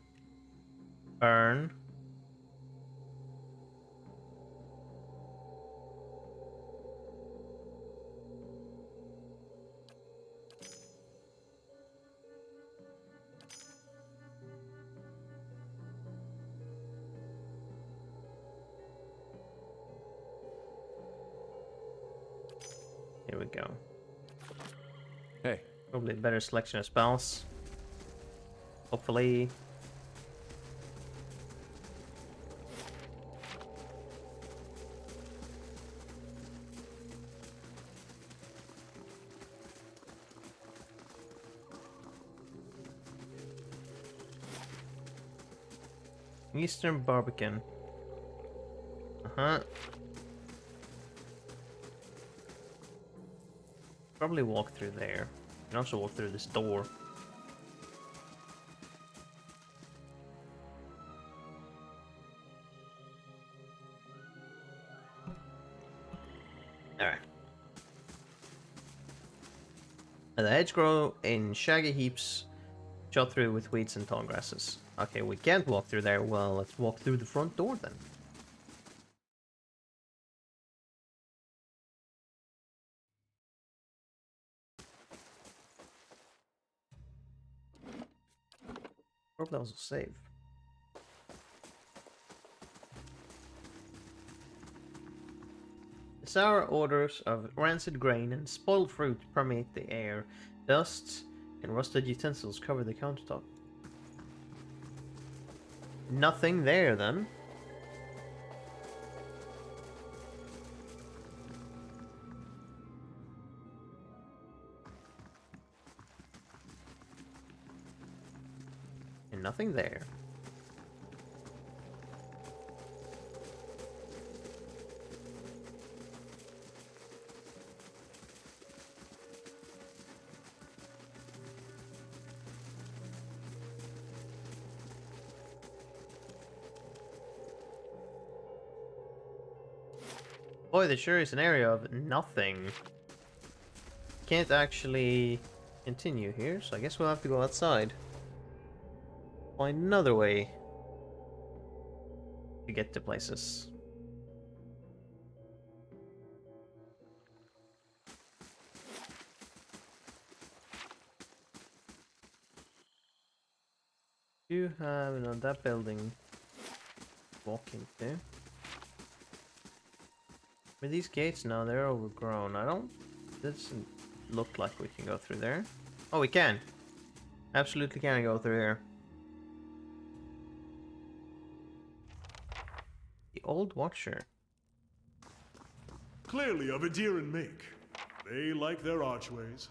Burn. Here we go. Hey. Probably a better selection of spells. Hopefully. Eastern Barbican. Uh-huh. Probably walk through there. You can also walk through this door. Alright. The hedge grow in shaggy heaps, shot through with weeds and tall grasses. Okay, we can't walk through there. Well, let's walk through the front door then. Hope that was a save. The sour odors of rancid grain and spoiled fruit permeate the air. Dust and rusted utensils cover the countertop. Nothing there then. And nothing there. Boy, there sure is an area of nothing. Can't actually continue here, so I guess we'll have to go outside. Find another way to get to places. You have that building walking to. With these gates now, they're overgrown. Doesn't look like we can go through there. Oh, we can. Absolutely can go through here. The Old Watcher. Clearly of Nikorin make. They like their archways.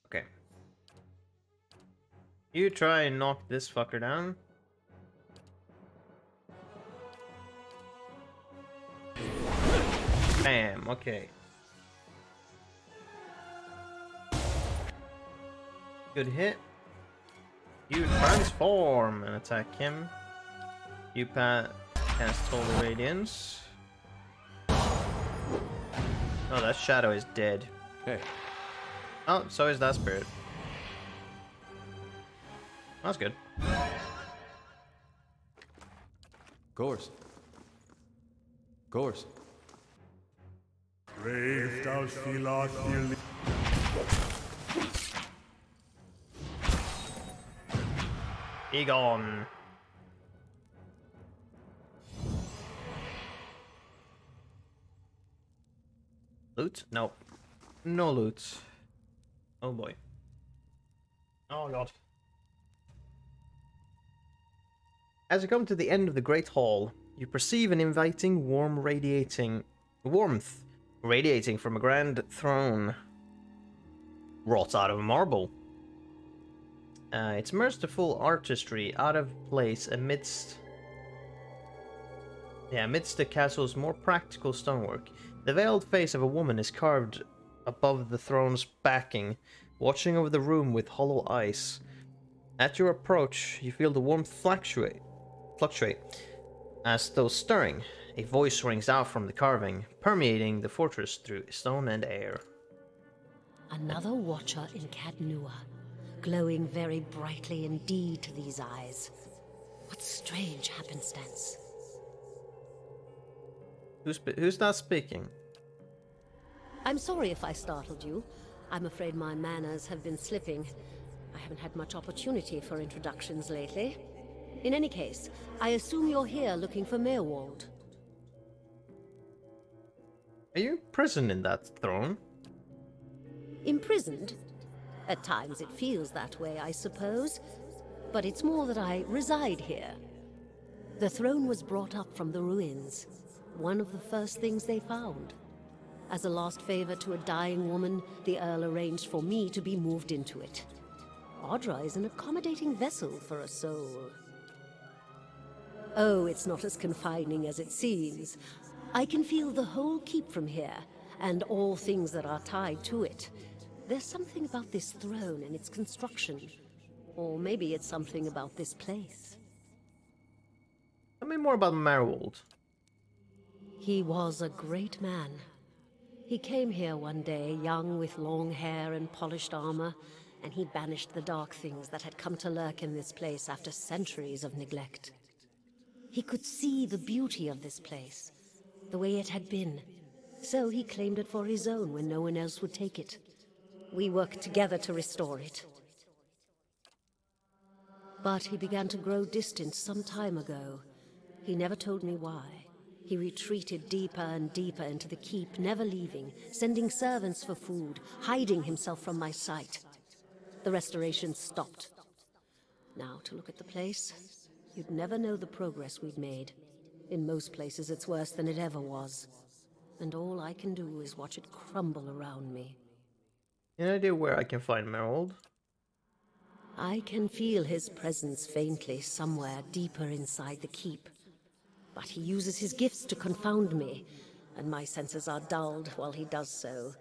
Okay. You try and knock this fucker down. Bam, okay. Good hit. You transform and attack him. You cast Holy Radiance. Oh, that shadow is dead. Hey. Oh, so is that spirit. That's good. Course. Course. Egon. Loot? Nope. No loot. Oh boy. Oh god. As you come to the end of the Great Hall, you perceive an inviting, warmth radiating from a grand throne wrought out of marble. Its merciful artistry out of place amidst the castle's more practical stonework. The veiled face of a woman is carved above the throne's backing, watching over the room with hollow eyes. At your approach, you feel the warmth fluctuate. As though stirring, a voice rings out from the carving, permeating the fortress through stone and air. Another watcher in Cadnua, glowing very brightly indeed to these eyes. What strange happenstance. Who's that speaking? I'm sorry if I startled you. I'm afraid my manners have been slipping. I haven't had much opportunity for introductions lately. In any case, I assume you're here looking for Meerwald. Are you imprisoned in that throne? Imprisoned? At times it feels that way, I suppose. But it's more that I reside here. The throne was brought up from the ruins. One of the first things they found. As a last favor to a dying woman, the Earl arranged for me to be moved into it. Audra is an accommodating vessel for a soul. Oh, it's not as confining as it seems. I can feel the whole keep from here, and all things that are tied to it. There's something about this throne and its construction. Or maybe it's something about this place. Tell me more about Meerwald. He was a great man. He came here one day, young with long hair and polished armor, and he banished the dark things that had come to lurk in this place after centuries of neglect. He could see the beauty of this place, the way it had been, so he claimed it for his own when no one else would take it. We worked together to restore it. But he began to grow distant some time ago. He never told me why. He retreated deeper and deeper into the keep, never leaving, sending servants for food, hiding himself from my sight. The restoration stopped. Now, to look at the place, you'd never know the progress we'd made. In most places, it's worse than it ever was. And all I can do is watch it crumble around me. Any idea where I can find Merold? I can feel his presence faintly somewhere deeper inside the keep. But he uses his gifts to confound me, and my senses are dulled while he does so.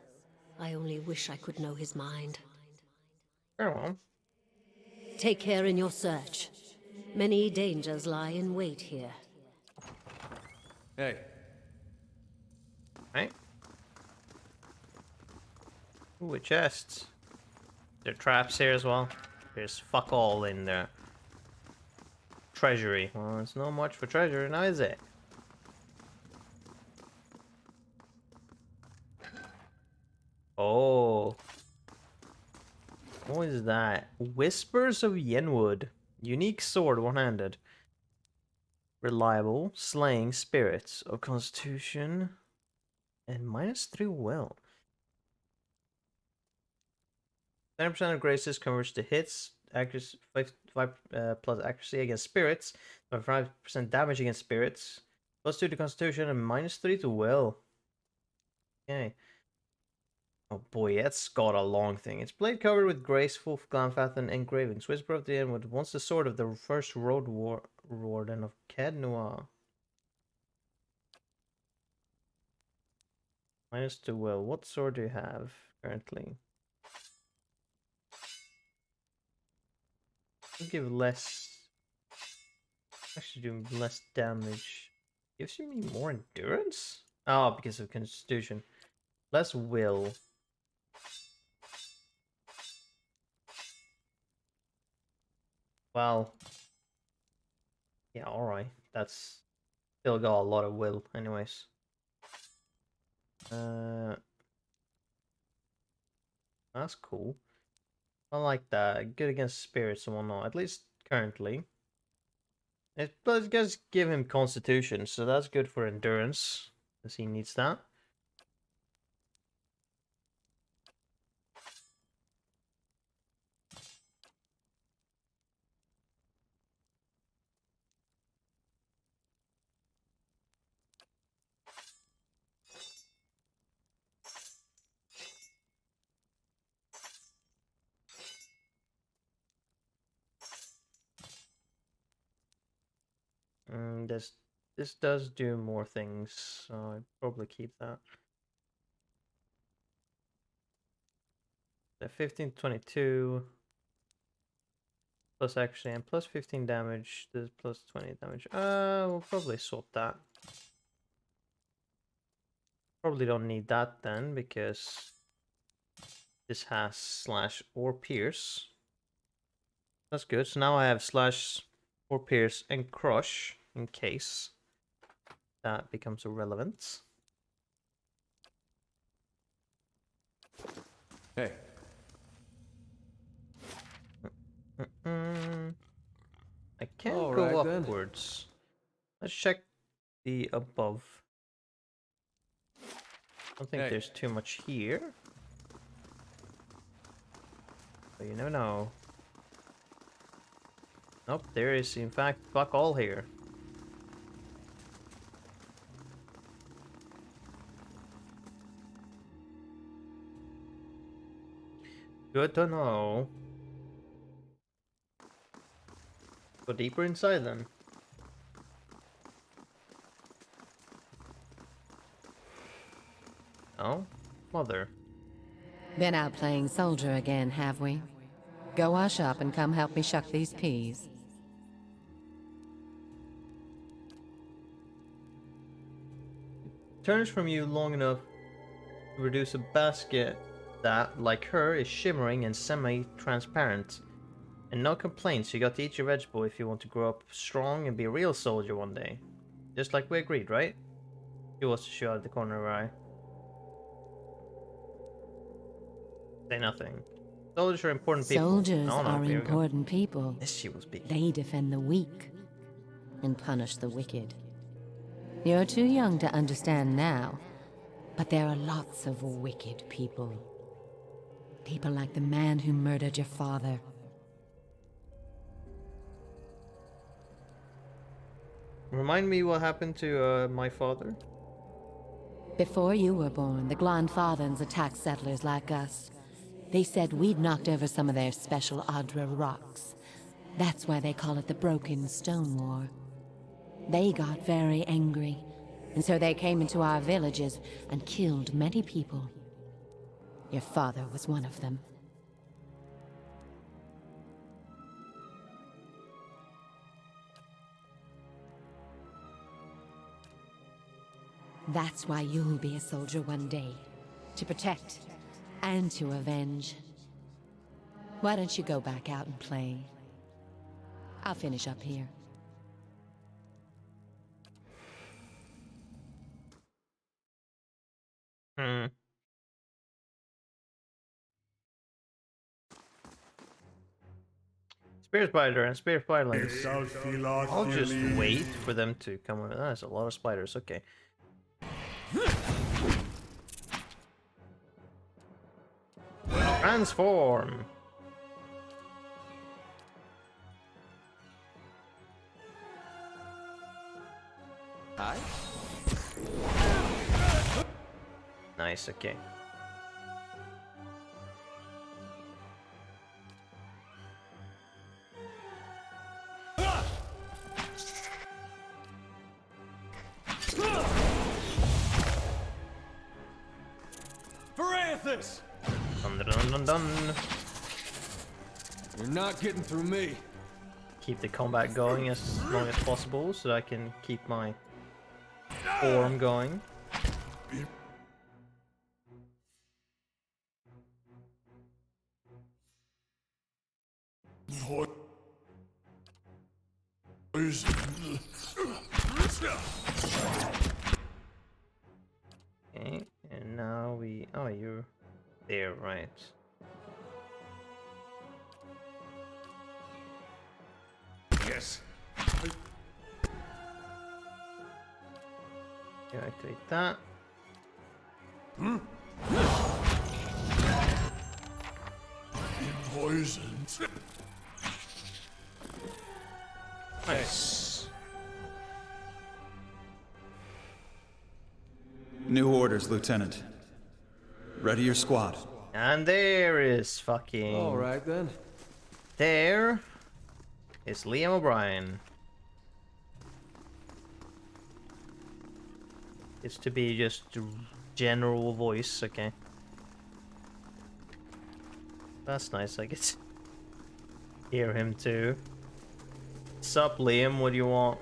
I only wish I could know his mind. Very well. Take care in your search. Many dangers lie in wait here. Hey, Right. Ooh, a chest. There are traps here as well. There's fuck all in there. Treasury. Well, it's not much for treasury now, is it? Oh. What is that? Whispers of Yenwood. Unique sword, one-handed. Reliable. Slaying spirits of constitution. And -3 will. 10% of graces converts to hits. Accuracy 5 plus accuracy against spirits. 5% damage against spirits. +2 to constitution and -3 to will. Okay. Oh boy, that's got a long thing. It's blade covered with graceful Glanfathan engravings. Whisper of the Endwood. Once the sword of the first road warden of Cad Noir. -2 will. What sword do you have currently? It'll give less. Actually, doing less damage. Gives you me more endurance? Oh, because of constitution. Less will. Well. Yeah, alright. That's still got a lot of will, anyways. That's cool. I like that. Good against spirits and whatnot. At least currently. It does give him constitution, so that's good for endurance, as he needs that. This does do more things, so I'd probably keep that. The 15-22 plus action and plus 15 damage. This plus 20 damage. We'll probably swap that. Probably don't need that then, because this has slash or pierce. That's good. So now I have slash or pierce and crush in case that becomes irrelevant. hey, I can't All go right, then. upwards. Let's check the above. I don't think Hey. there's too much here. But you never know. Nope, there is in fact fuck all here. Good to know. Go deeper inside then. Oh, mother. Been out playing soldier again, have we? Go wash up and come help me shuck these peas. turns from you long enough to produce a basket that, like her, is shimmering and semi-transparent. And no complaints, you got to eat your vegetable if you want to grow up strong and be a real soldier one day. Just like we agreed, right? She wants to show out the corner of her eye. Say nothing. Soldiers are important people. Soldiers Oh, no, are here we go. important people. Yes, she will speak. They defend the weak and punish the wicked. You're too young to understand now, but there are lots of wicked people. People like the man who murdered your father. Remind me what happened to my father? Before you were born, the Glanfathans attacked settlers like us. They said we'd knocked over some of their special Adra rocks. That's why they call it the Broken Stone War. They got very angry, and so they came into our villages and killed many people. Your father was one of them. That's why you'll be a soldier one day. To protect and to avenge. Why don't you go back out and play? I'll finish up here. Spear spider and spear spiderlings. I'll just wait for them to come over. That's a lot of spiders, okay. Transform! Hi. Nice, okay. Varathis! Dun dun dun dun. You're not getting through me. Keep the combat going as long as possible so that I can keep my form going. Okay, and now we... Oh, you're there, right. Yes. Okay, activate that. Poisoned. Nice. New orders, Lieutenant. Ready your squad. And there is fucking... All right then. There is Liam O'Brien. It's to be just general voice, okay. That's nice, I get to hear him too. Sup, Liam, what do you want?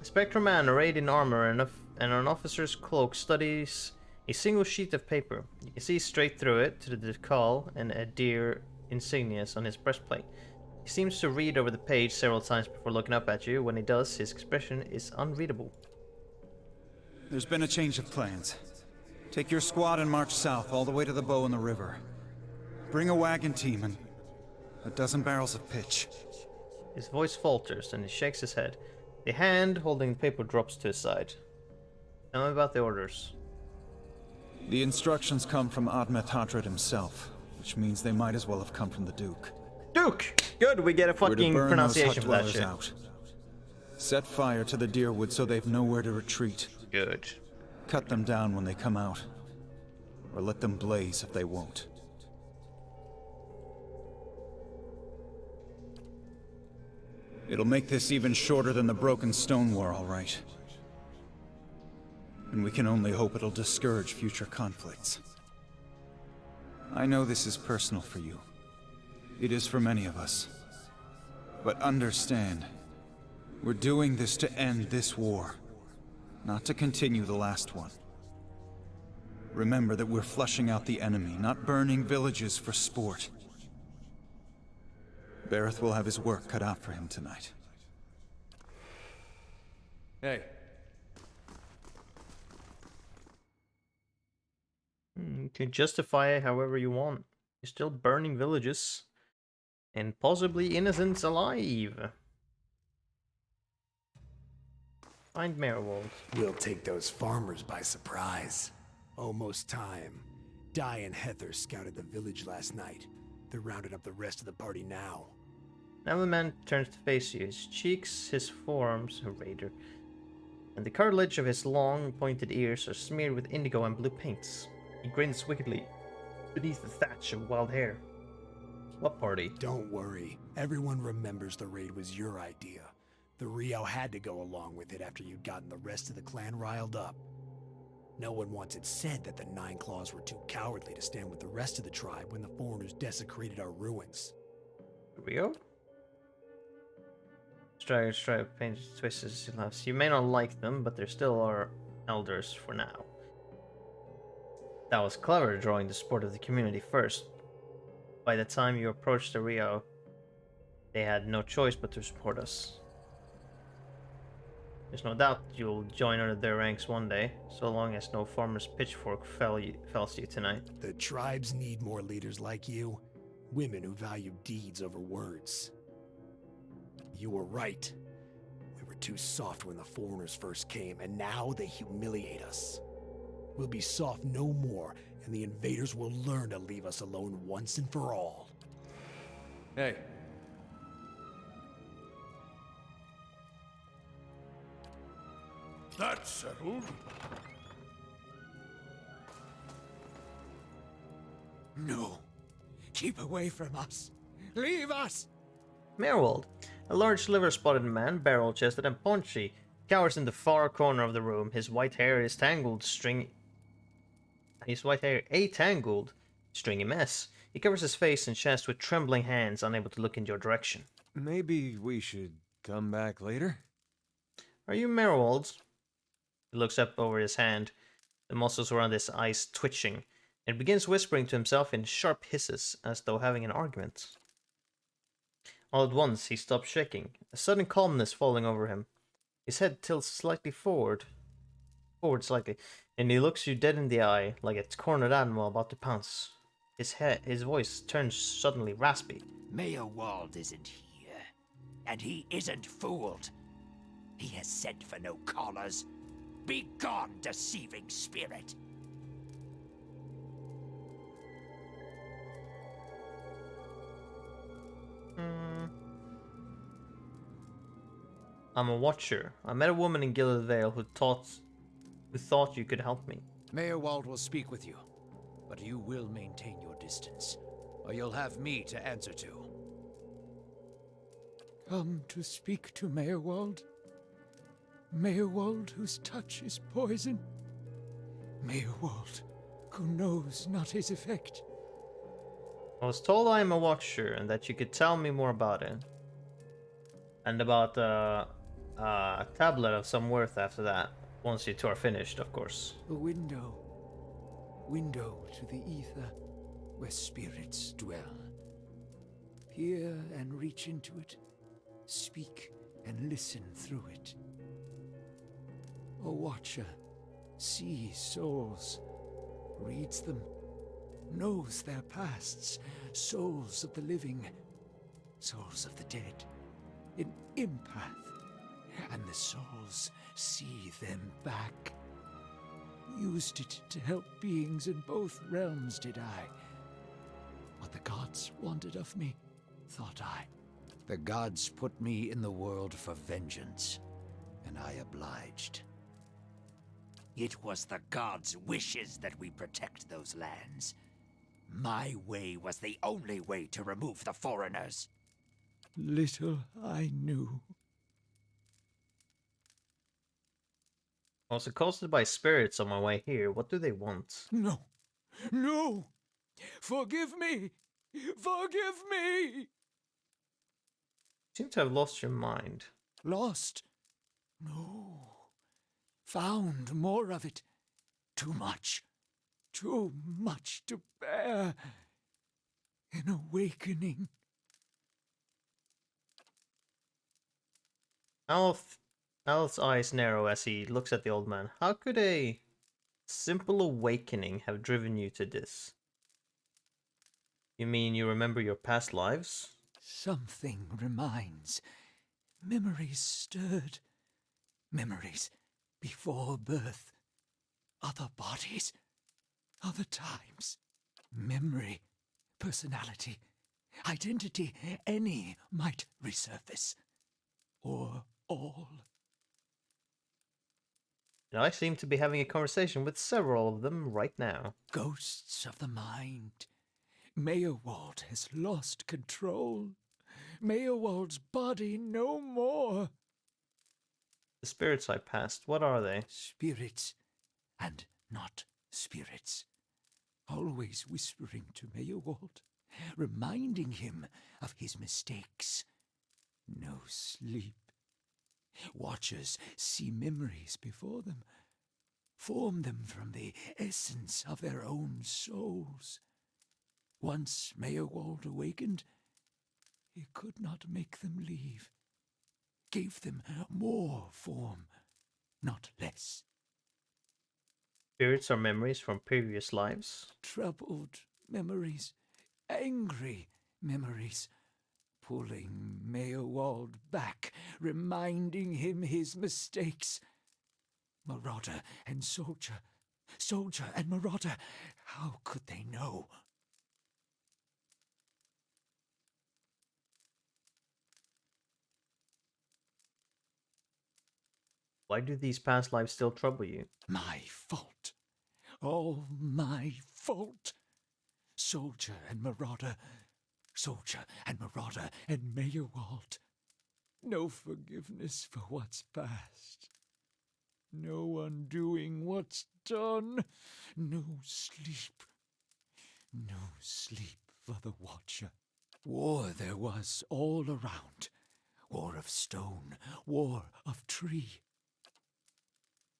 Spectrum man arrayed in armor and an officer's cloak studies a single sheet of paper. You can see straight through it to the decal and a deer insignias on his breastplate. He seems to read over the page several times before looking up at you. When he does, his expression is unreadable. There's been a change of plans. Take your squad and march south all the way to the bow in the river. Bring a wagon team and a dozen barrels of pitch. His voice falters and he shakes his head. The hand holding the paper drops to his side. Tell me about the orders. The instructions come from Admet Hadred himself, which means they might as well have come from the Duke. Duke! Good, we get a We're to fucking burn those pronunciation hut for that dwellers shit. out. Set fire to the deerwood so they've nowhere to retreat. Good. Cut them down when they come out. Or let them blaze if they won't. It'll make this even shorter than the Broken Stone War, all right. And we can only hope it'll discourage future conflicts. I know this is personal for you. It is for many of us. But understand, We're doing this to end this war, not to continue the last one. Remember that we're flushing out the enemy, not burning villages for sport. Bareth will have his work cut out for him tonight. Hey, You can justify it however you want. You're still burning villages. And possibly innocents alive. Find Merwold. We'll take those farmers by surprise. Almost time. Di and Heather scouted the village last night. They're rounding up the rest of the party now. Now the man turns to face you. His cheeks, his forearms, a raider, and the cartilage of his long, pointed ears are smeared with indigo and blue paints. He grins wickedly beneath the thatch of wild hair. What party? Don't worry. Everyone remembers the raid was your idea. The Rio had to go along with it after you'd gotten the rest of the clan riled up. No one once had said that the Nine Claws were too cowardly to stand with the rest of the tribe when the foreigners desecrated our ruins. Rio? Stripe, painted twists he laughs. You may not like them, but they're still our elders for now. That was clever, drawing the support of the community first. By the time you approached the Rio, they had no choice but to support us. There's no doubt you'll join under their ranks one day, so long as no farmer's pitchfork fells you tonight. The tribes need more leaders like you. Women who value deeds over words. You were right. We were too soft when the foreigners first came, and now they humiliate us. We'll be soft no more, and the invaders will learn to leave us alone once and for all. hey. That's settled. No. Keep away from us. Leave us! Merwold, a large liver-spotted man, barrel-chested and paunchy, cowers in the far corner of the room. His white hair is a tangled, stringy mess. He covers his face and chest with trembling hands, unable to look in your direction. Maybe we should come back later? Are you Merwold? He looks up over his hand, the muscles around his eyes twitching, and begins whispering to himself in sharp hisses, as though having an argument. All at once, he stops shaking, a sudden calmness falling over him. His head tilts slightly forward slightly, and he looks you dead in the eye, like a cornered animal about to pounce. His voice turns suddenly raspy. Mayor Wald isn't here, and he isn't fooled. He has sent for no callers. Be gone, deceiving spirit! I'm a watcher. I met a woman in Gilded Vale who thought you could help me. Mayor Wald will speak with you, but you will maintain your distance, or you'll have me to answer to. Come to speak to Mayor Wald? Mayor Wald, whose touch is poison. Mayor Wald, who knows not his effect. I was told I am a watcher and that you could tell me more about it. And about a tablet of some worth after that. Once you two are finished, of course. A window. Window to the ether, where spirits dwell. Peer and reach into it. Speak and listen through it. A watcher sees souls, reads them, knows their pasts, souls of the living, souls of the dead, an empath, and the souls see them back. Used it to help beings in both realms, did I? What the gods wanted of me, thought I. The gods put me in the world for vengeance, and I obliged. It was the gods' wishes that we protect those lands. My way was the only way to remove the foreigners. Little I knew. I was accosted by spirits on my way here. What do they want? No! No! Forgive me! Forgive me! You seem to have lost your mind. Lost? No. Found more of it. Too much. Too much to bear. An awakening. Al's eyes narrow as he looks at the old man. How could a simple awakening have driven you to this? You mean you remember your past lives? Something reminds. Memories stirred. Memories before birth. Other bodies. Other times. Memory. Personality. Identity. Any might resurface. Or all. And I seem to be having a conversation with several of them right now. Ghosts of the mind. Meyerwald has lost control. Meyerwald's body no more. The spirits I passed, what are they? Spirits and not spirits. Always whispering to Meyerwald, reminding him of his mistakes. No sleep. Watchers see memories before them, form them from the essence of their own souls. Once Meyerwald awakened, he could not make them leave. Gave them more form, not less. Spirits are memories from previous lives? Troubled memories, angry memories, pulling Meyerwald back, reminding him his mistakes. Marauder and soldier, soldier and marauder, how could they know? Why do these past lives still trouble you? My fault. All my fault. Soldier and marauder, soldier and marauder and Meyerwald. No forgiveness for what's past. No undoing what's done. No sleep. No sleep for the Watcher. War there was all around. War of stone, war of tree.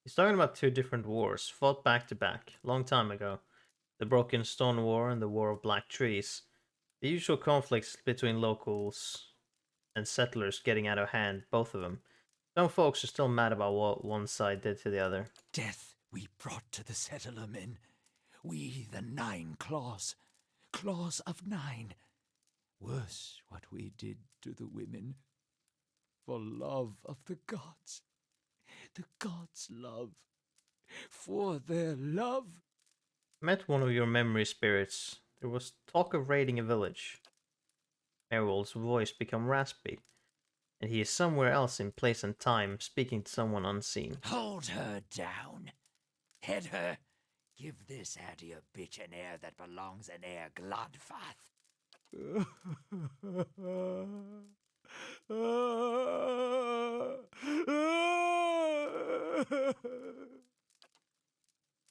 He's talking about two different wars, fought back to back, long time ago. The Broken Stone War and the War of Black Trees. The usual conflicts between locals and settlers getting out of hand, both of them. Some folks are still mad about what one side did to the other. Death we brought to the settler men. We, the 9 claws. Claws of 9. Worse what we did to the women. For love of the gods. The gods' love. For their love. Met one of your memory spirits. There was talk of raiding a village. Errol's voice became raspy, and he is somewhere else in place and time, speaking to someone unseen. Hold her down. Head her. Give this Adia bitch an heir that belongs an heir Glodfath.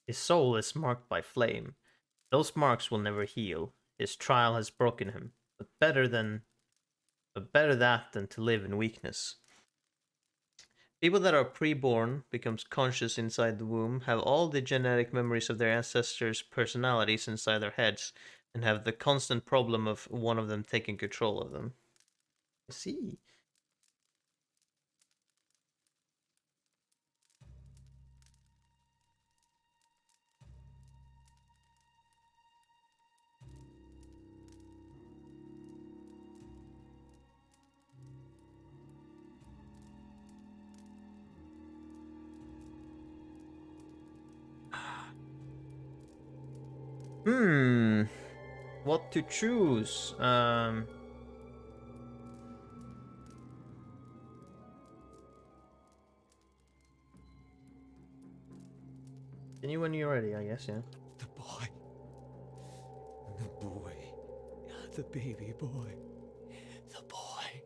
His soul is marked by flame. Those marks will never heal. His trial has broken him. But better that than to live in weakness. People that are pre-born, becomes conscious inside the womb, have all the genetic memories of their ancestors' personalities inside their heads, and have the constant problem of one of them taking control of them. I see. What to choose? Continue when you're ready, I guess, yeah. The boy. The boy. The baby boy. The boy.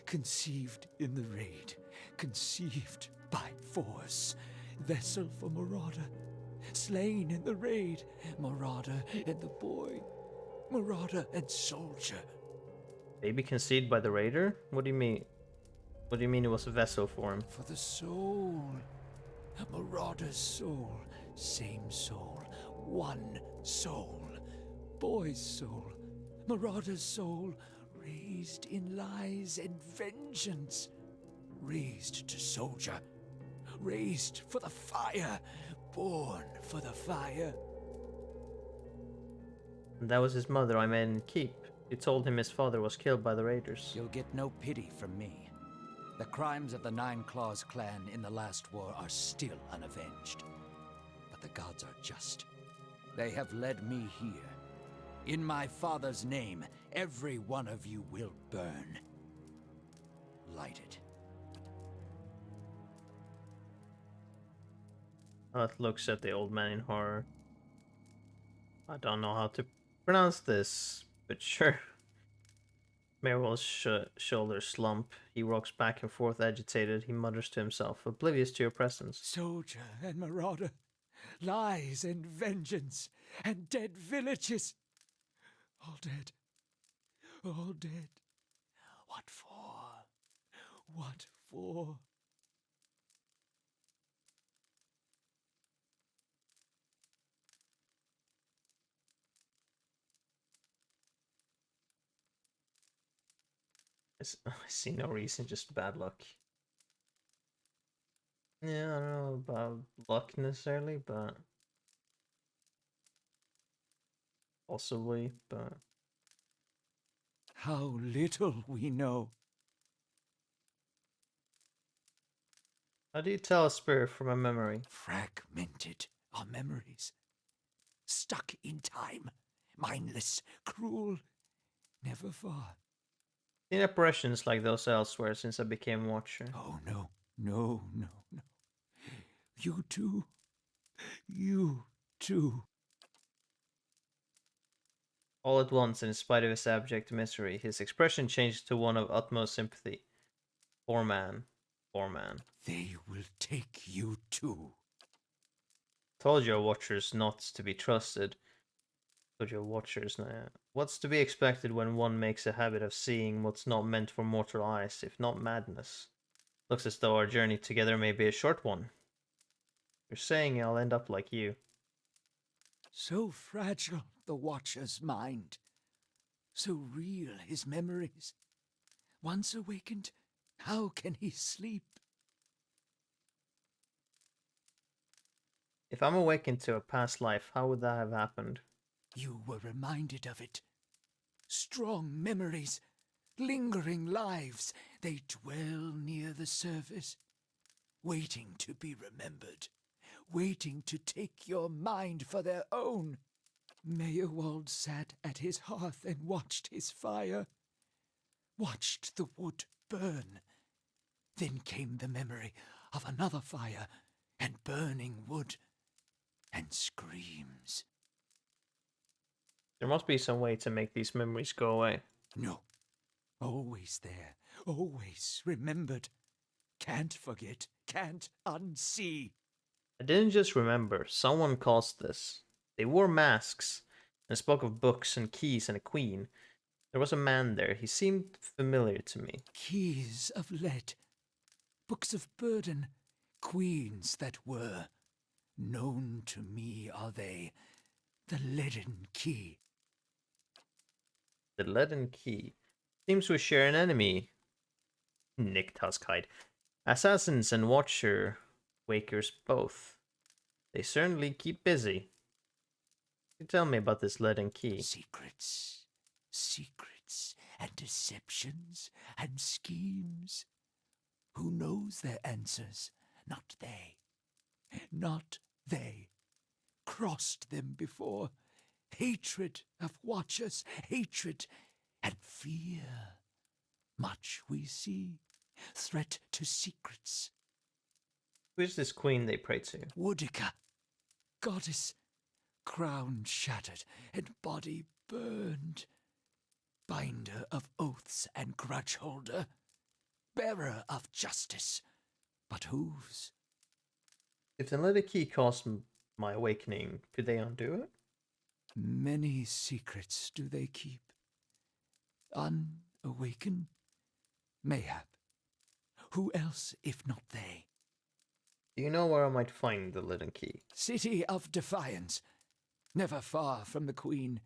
Conceived in the raid. Conceived by force. Vessel for Marauder. Slain in the raid. Marauder and the boy. Marauder and soldier. Baby conceived by the raider? What do you mean? What do you mean it was a vessel for him? For the soul. Marauder's soul. Same soul. One soul. Boy's soul. Marauder's soul. Raised in lies and vengeance. Raised to soldier. Raised for the fire. Born for the fire. And that was his mother I made him keep. He told him his father was killed by the raiders. You'll get no pity from me. The crimes of the Nine Claws clan in the last war are still unavenged. But the gods are just. They have led me here. In my father's name, every one of you will burn. Light it. Earth looks at the old man in horror. I don't know how to pronounce this, but sure. Meryl's shoulders slump. He rocks back and forth, agitated. He mutters to himself, oblivious to your presence. Soldier and marauder, lies and vengeance, and dead villages. All dead. All dead. What for? What for? I see no reason, just bad luck. Yeah, I don't know about luck necessarily, but possibly, but How little we know. how do you tell a spirit from a memory? Fragmented our memories. Stuck in time. Mindless, cruel, never far. Seen apparitions like those elsewhere since I became Watcher. Oh, no, no, no, no. You too. You too. All at once, in spite of his abject misery, his expression changed to one of utmost sympathy. Poor man. Poor man. They will take you too. Told your Watchers not to be trusted. Told your Watchers, what's to be expected when one makes a habit of seeing what's not meant for mortal eyes, if not madness? Looks as though our journey together may be a short one. You're saying I'll end up like you. So fragile the Watcher's mind. So real his memories. Once awakened, how can he sleep? If I'm awakened to a past life, how would that have happened? You were reminded of it. Strong memories, lingering lives, they dwell near the surface, waiting to be remembered, waiting to take your mind for their own. Meyerwald sat at his hearth and watched his fire, watched the wood burn. Then came the memory of another fire and burning wood and screams. There must be some way to make these memories go away. No. Always there. Always remembered. Can't forget. Can't unsee. I didn't just remember. Someone caused this. They wore masks and spoke of books and keys and a queen. There was a man there. He seemed familiar to me. Keys of lead. Books of burden. Queens that were. Known to me are they. The leaden key. The leaden key. Seems we share an enemy. Nick Tuskide. Assassins and Watcher Wakers both. They certainly keep busy. You tell me about this leaden key. Secrets. Secrets and deceptions and schemes. Who knows their answers? Not they. Not they. Crossed them before. Hatred of Watchers, hatred and fear. Much we see. Threat to secrets. Who is this queen they pray to? Woodica, goddess, crown shattered and body burned. Binder of oaths and grudge holder. Bearer of justice. But whose? If the leaden key caused my awakening, could they undo it? Many secrets do they keep. Unawaken? Mayhap. Who else if not they? Do you know where I might find the Litten Key? City of Defiance, never far from the Queen.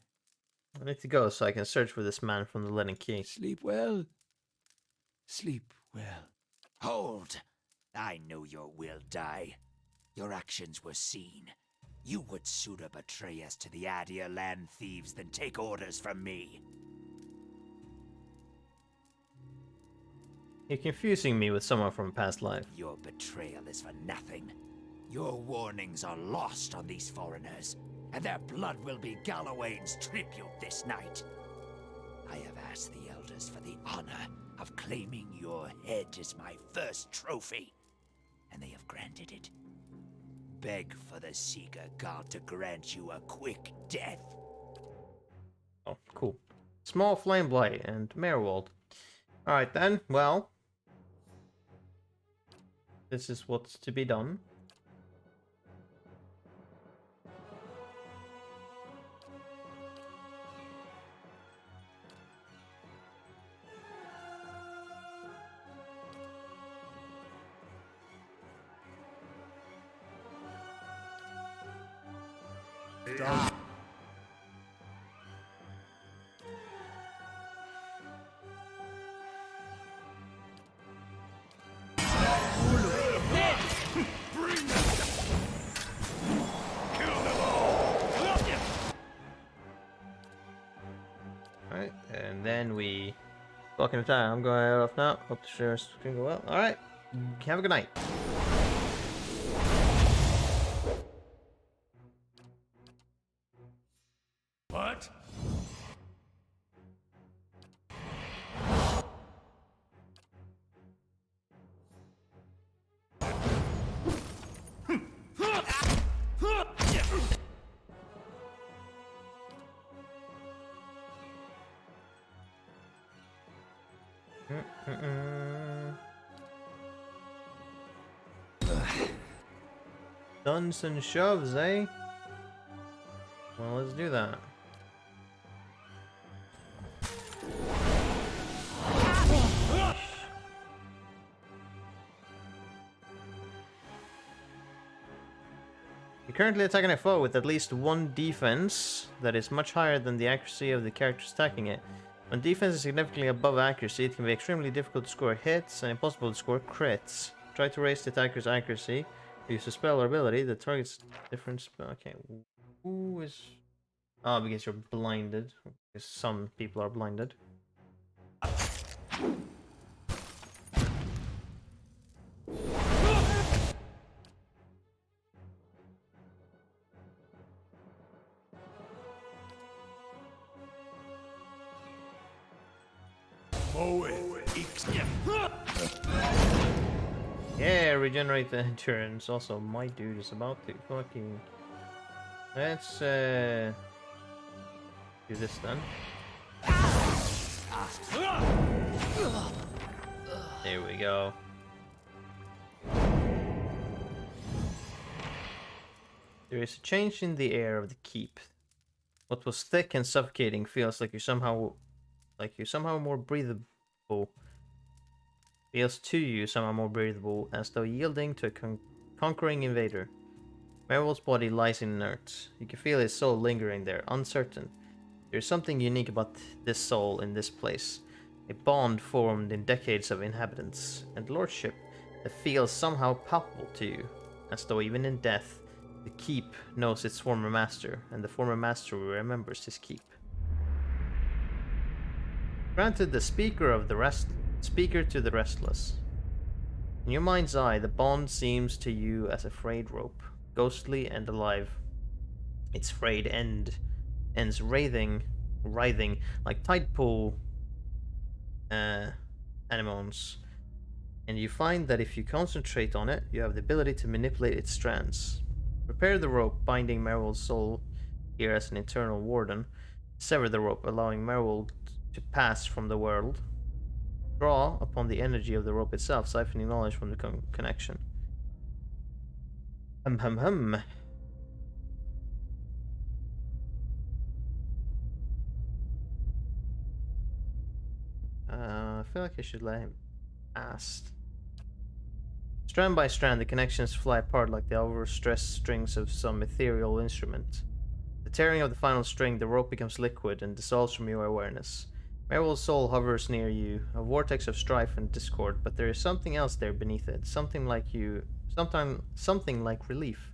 I need to go so I can search for this man from the Litten Key. Sleep well. Sleep well. Hold! I know your will die. Your actions were seen. You would sooner betray us to the Adir land thieves than take orders from me. You're confusing me with someone from a past life. Your betrayal is for nothing. Your warnings are lost on these foreigners, and their blood will be Gallowayne's tribute this night. I have asked the elders for the honor of claiming your head as my first trophy, and they have granted it. Beg for the Seeker God to grant you a quick death. Oh, cool. Small Flame Blight and Merewald. Alright then, well. This is what's to be done. Alright, and then we blocking the time. I'm going off now. Hope the shares can go well. Alright. Have a good night. What? Duns and shoves, eh? Well, let's do that. You're currently attacking a foe with at least one defense that is much higher than the accuracy of the characters attacking it. When defense is significantly above accuracy, it can be extremely difficult to score hits and impossible to score crits. Try to raise the attacker's accuracy. Use a spell or ability that targets different spell. Okay, who is... Oh, because you're blinded. Because some people are blinded. Yeah, regenerate the endurance. Also, my dude is about to fucking... Let's do this then. There we go. There is a change in the air of the keep. What was thick and suffocating feels like you're somehow more breathable. Feels to you somehow more breathable, as though yielding to a conquering invader. Meryl's body lies inert. You can feel his soul lingering there, uncertain. There's something unique about this soul in this place. A bond formed in decades of inhabitants and lordship that feels somehow palpable to you, as though even in death, the keep knows its former master, and the former master remembers his keep. Granted, the speaker to the restless. In your mind's eye, the bond seems to you as a frayed rope, ghostly and alive. Its frayed ends writhing like tide pool anemones, and you find that if you concentrate on it, you have the ability to manipulate its strands. Prepare the rope binding Meryl's soul here as an internal warden. Sever the rope, allowing Meryl to pass from the world. Draw upon the energy of the rope itself, siphoning knowledge from the connection. I feel like I should let him pass. Strand by strand, the connections fly apart like the overstressed strings of some ethereal instrument. The tearing of the final string, the rope becomes liquid and dissolves from your awareness. Meryl's soul hovers near you, a vortex of strife and discord, but there is something else there beneath it, something like relief.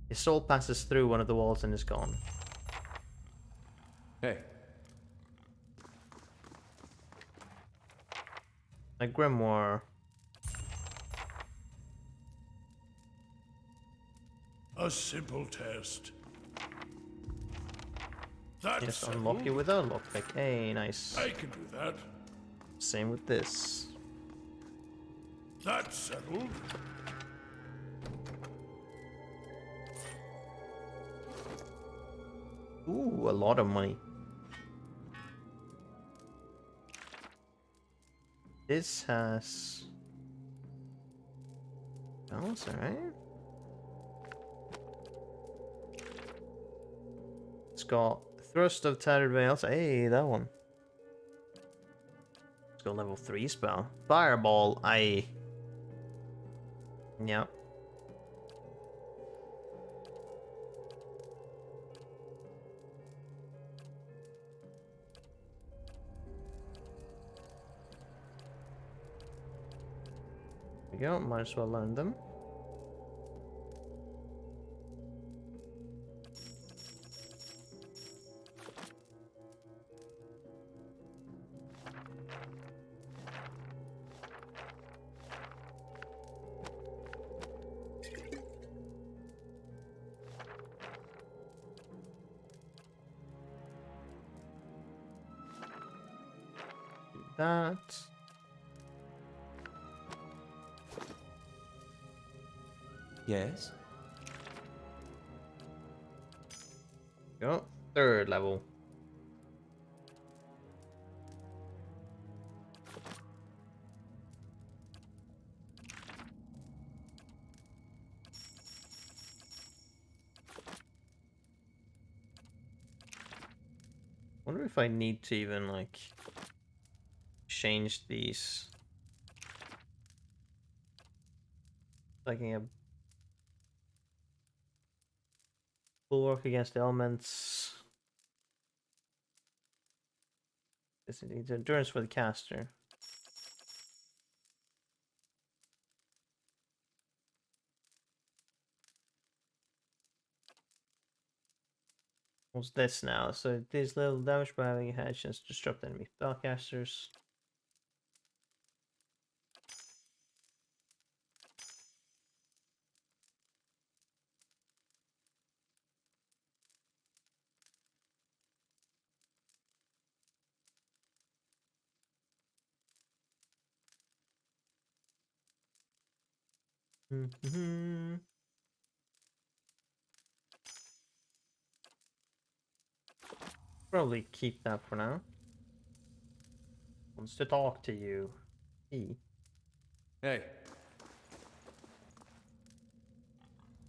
His soul passes through one of the walls and is gone. Hey. A grimoire. A simple test. That's Just unlock you with a lockpick. Hey, nice. I can do that. Same with this. That's settled. Ooh, a lot of money. This has... balance, alright. It's got Thrust of Tattered Veils. Hey, that one. It's got level 3 spell. Fireball, aye. Yep. There we go, might as well learn them. That. Yes? Go. Third level. Wonder if I need to even like change these. Liking a bulwark against the elements. This needs endurance for the caster. What's this now? So it deals little damage by having a head chance to disrupt enemy spellcasters. Mm-hmm. Probably keep that for now. Wants to talk to you. He Hey.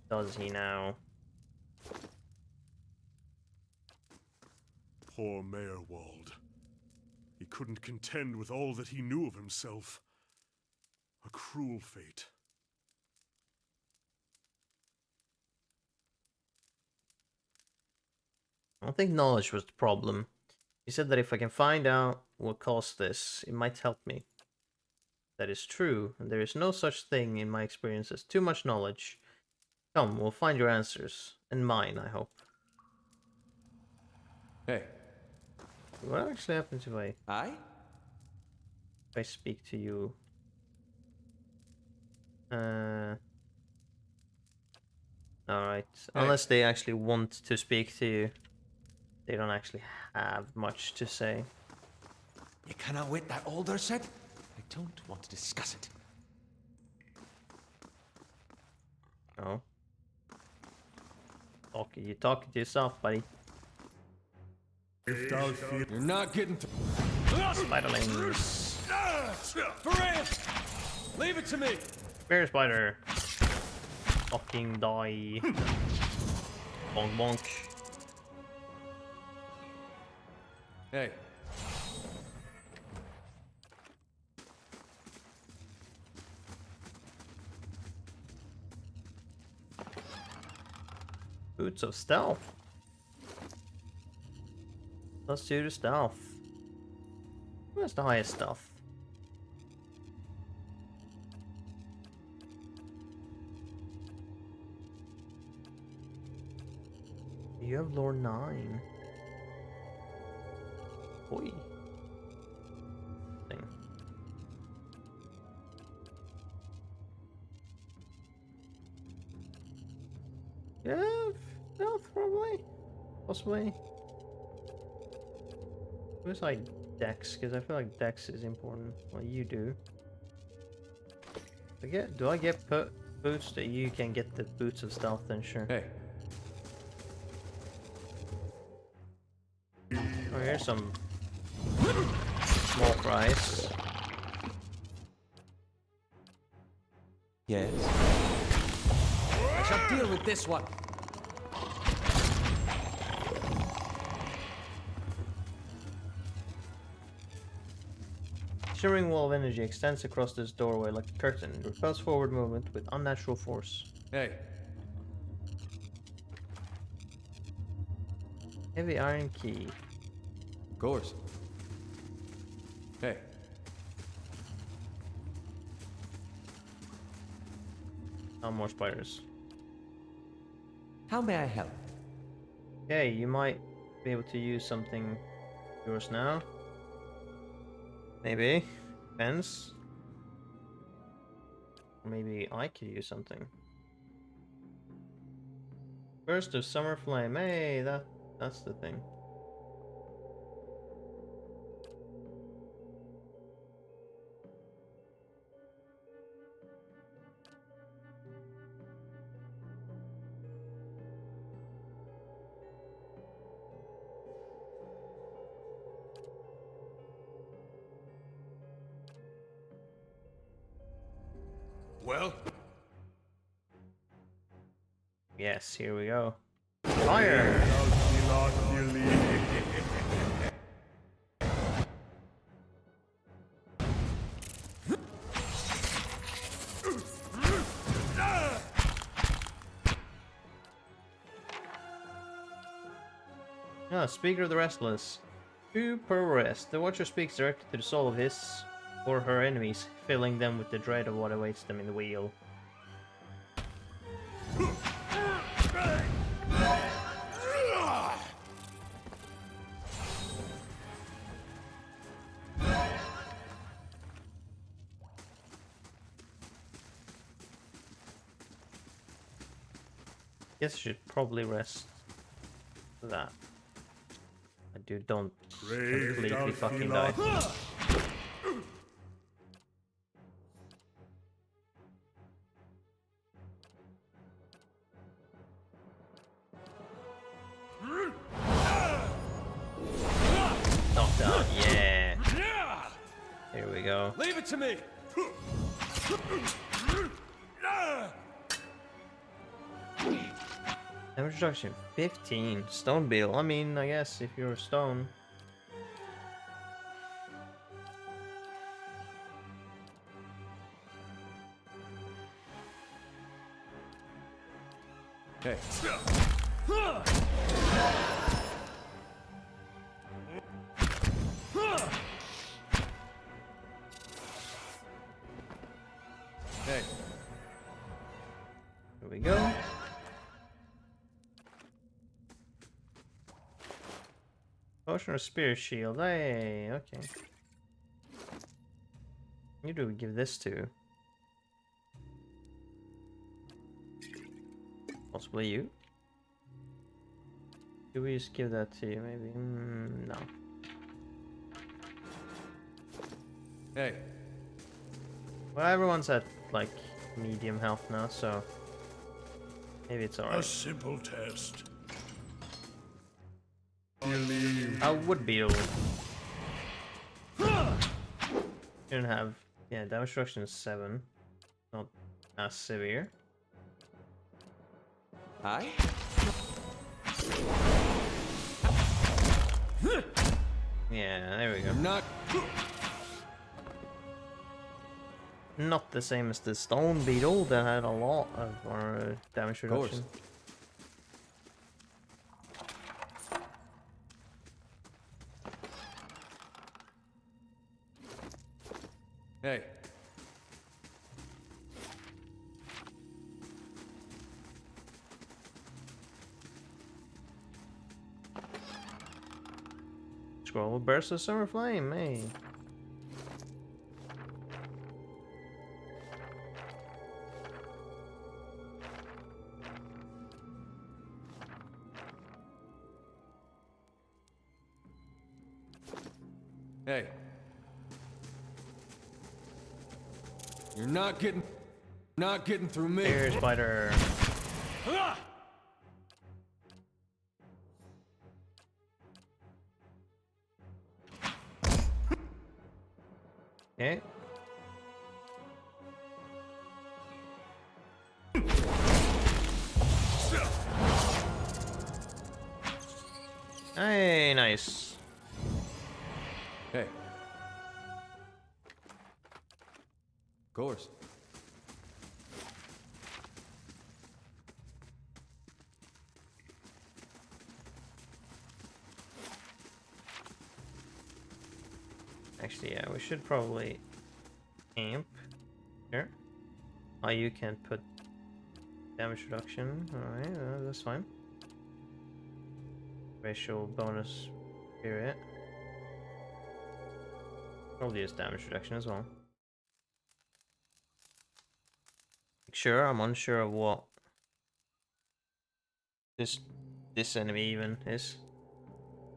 does he now? Poor Meyerwald. He couldn't contend with all that he knew of himself. A cruel fate. I don't think knowledge was the problem. He said that if I can find out what caused this, it might help me. That is true, and there is no such thing in my experience as too much knowledge. Come, we'll find your answers. And mine, I hope. Hey. What actually happens if I? I speak to you? Alright. Unless they actually want to speak to you. They don't actually have much to say. You cannot wait that older said? I don't want to discuss it. Oh. You talking to yourself, buddy. You're not getting to... Spiderlings. Ferris! Leave it to me! Bear spider. Fucking die. Bonk bonk. Hey. Boots of stealth. Let's do the stealth. Where's the highest stealth? You have lore 9. Boy. Thing. Yeah, stealth probably. Possibly. Who's like Dex? Because I feel like Dex is important. Well, you do. Do I get boots that you can get the boots of stealth? Then sure. Hey. Oh, here's some small fries. Yes. I shall deal with this one. Shimmering wall of energy extends across this doorway like a curtain. It repels forward movement with unnatural force. Hey. Heavy iron key. Of course. Hey. Oh, more spiders. How may I help? Okay, you might be able to use something yours now. Maybe. Depends. Maybe I could use something. Burst of summer flame. Hey, that's the thing. Well? Yes, here we go. Fire! Ah, Speaker of the Restless. 2 per rest. The Watcher speaks directly to the soul of his or her enemies, filling them with the dread of what awaits them in the wheel. Guess I should probably rest for that. I don't completely fucking die. Knocked out, yeah. Here we go. Leave it to me. Damage reduction 15. Stone beetle. I mean, I guess if you're a stone. Hey. Hey. Here we go. Potion or spear shield. Hey, okay. Who do we give this to? Possibly you? Do we just give that to you, maybe? No. Hey. Well, everyone's at, like, medium health now, so... maybe it's A alright. simple test. I would be able... Shouldn't have... yeah, damage reduction is 7. Not as severe. Hi. Yeah, there we go. Not. Not the same as the stone beetle that had a lot of damage reduction. Hey. Scroll burst of summer flame, hey. Hey. You're not getting through me. Here, spider. Okay. Hey, nice. Hey. Of course. Actually, yeah, we should probably camp here. Oh, you can put damage reduction. Alright, that's fine. Racial bonus period. Probably use damage reduction as well. Sure, I'm unsure of what this enemy even is.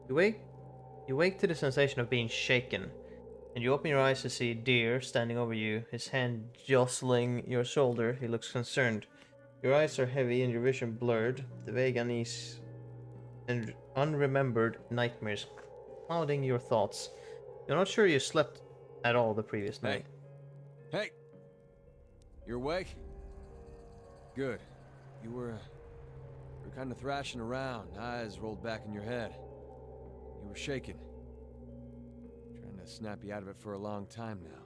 You wake to the sensation of being shaken, and you open your eyes to see a deer standing over you, his hand jostling your shoulder. He looks concerned. Your eyes are heavy and your vision blurred, the vague unease and unremembered nightmares clouding your thoughts. You're not sure you slept at all the previous night. Hey! You're awake? Good. You were kind of thrashing around, eyes rolled back in your head. You were shaking. Trying to snap you out of it for a long time now.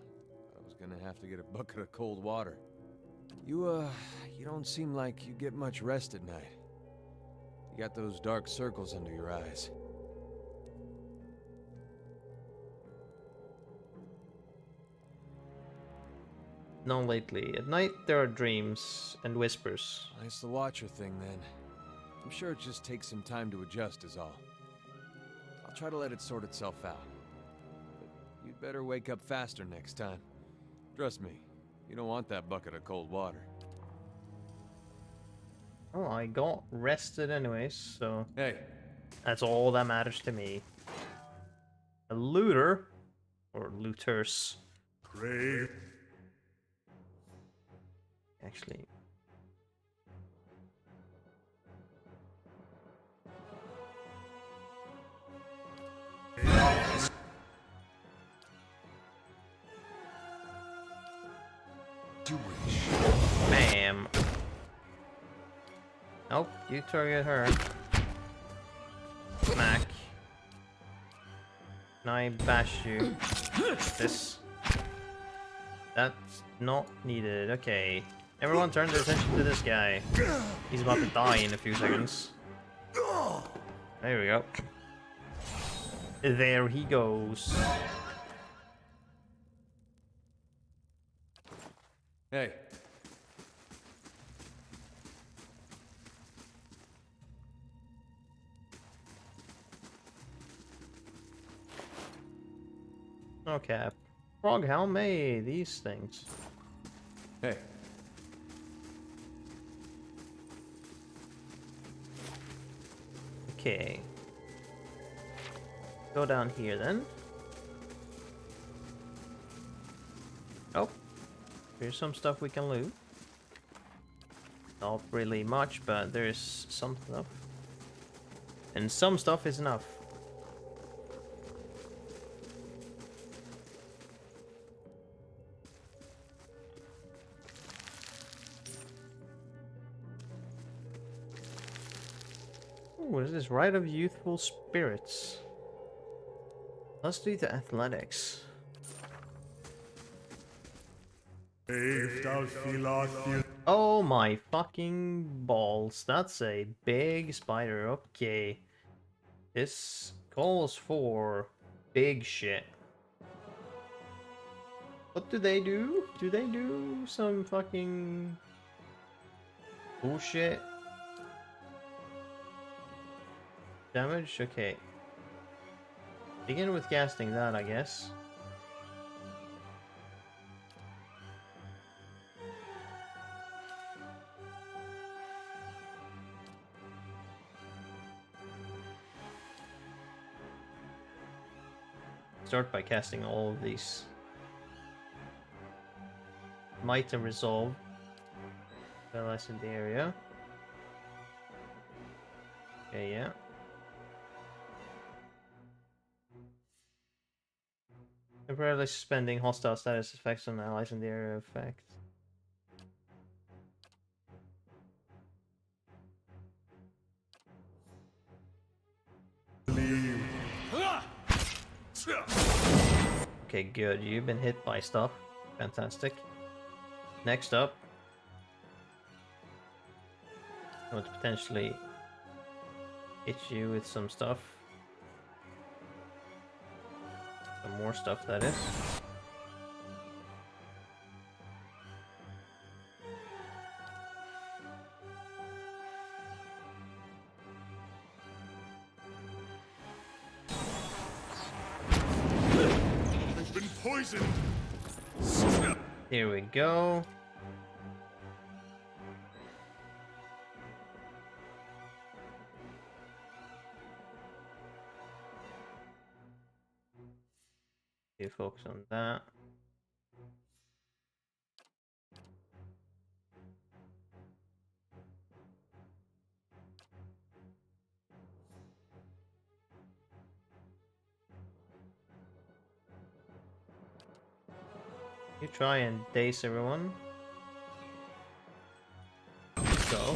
I was gonna have to get a bucket of cold water. You don't seem like you get much rest at night. You got those dark circles under your eyes. Not lately. At night there are dreams and whispers. It's the Watcher thing then. I'm sure it just takes some time to adjust is all. I'll try to let it sort itself out. But you'd better wake up faster next time. Trust me, you don't want that bucket of cold water. Oh, I got rested anyways, so Hey. that's all that matters to me. A looter, or looters. Grave. Actually, bam. Nope, you target her. Smack. Can I bash you? This. That's not needed. Okay. Everyone turn their attention to this guy. He's about to die in a few seconds. There we go. There he goes. Hey. Okay. Frog helm, hey, these things. Hey. Okay. Go down here then. Oh. Here's some stuff we can loot. Not really much, but there's some stuff. And some stuff is enough. What is this? Rite of Youthful Spirits. Let's do the athletics. Oh my fucking balls. That's a big spider. Okay. This calls for big shit. What do they do? Do they do some fucking bullshit damage? Okay. Begin with casting that, I guess. Start by casting all of these. Might and Resolve. Paralyze in the area. Okay, yeah. Temporarily suspending hostile status effects on allies in the area of effect. Okay, good. You've been hit by stuff. Fantastic. Next up, I want to potentially hit you with some stuff. Some more stuff, that is. I've been poisoned. Here we go. You focus on that. You try and daze everyone. Go.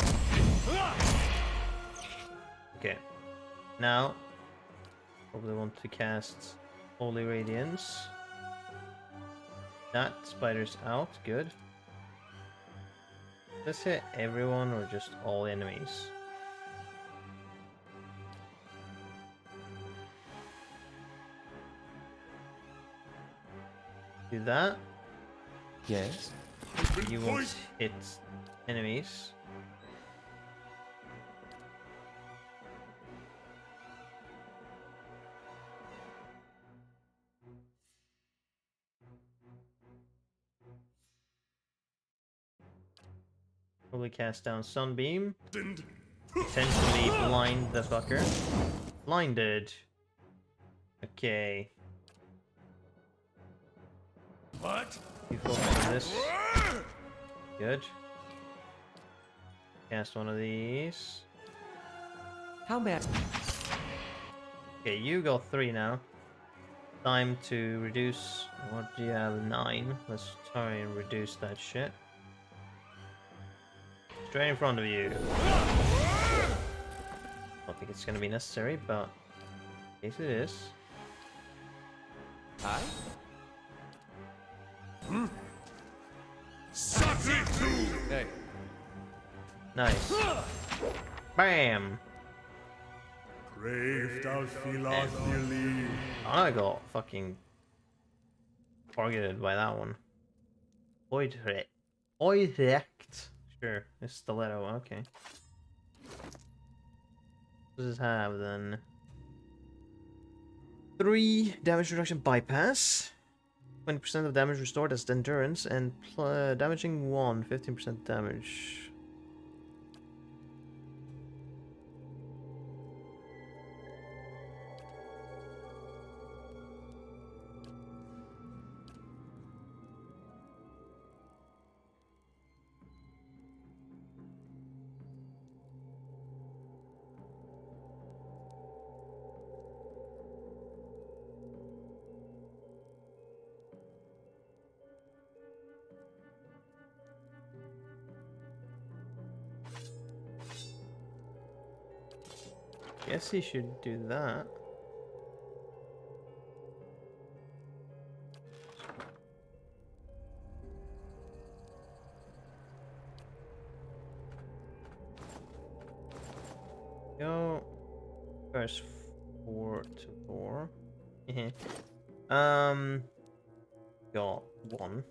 Okay. Now, probably want to cast Holy Radiance. That spider's out. Good. Let's hit everyone or just all enemies. Do that. Yes? You won't hit enemies. Probably cast down Sunbeam. Essentially blind the fucker. Blinded. Okay. What? You focus on this. Good. Cast one of these. How bad? Okay, you got 3 now. Time to reduce. What do you have? 9. Let's try and reduce that shit. Straight in front of you. Don't think it's gonna be necessary, but in case it is. Hi? Hey, Nice. Bam! I got fucking targeted by that one. Oidrect. Sure, it's stiletto, okay. What does this have then? 3 damage reduction bypass. 20% of damage restored as endurance, and damaging 1, 15% damage. Guess he should do that. Go. First 4 to 4. got one.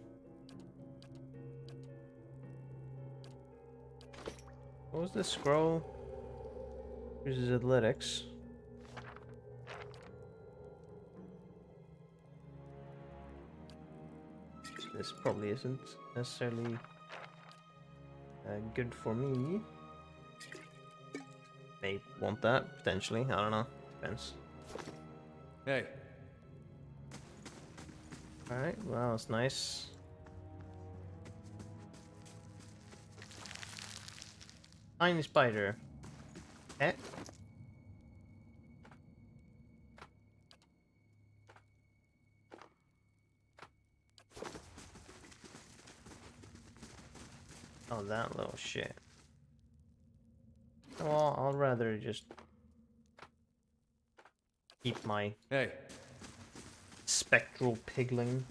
What was this scroll? Uses athletics. This probably isn't necessarily good for me. May want that, potentially. I don't know. Depends. Hey. Alright, well, that's nice. Tiny spider. Eh? Oh, that little shit. Well, I'll rather just keep my Hey. spectral pigling.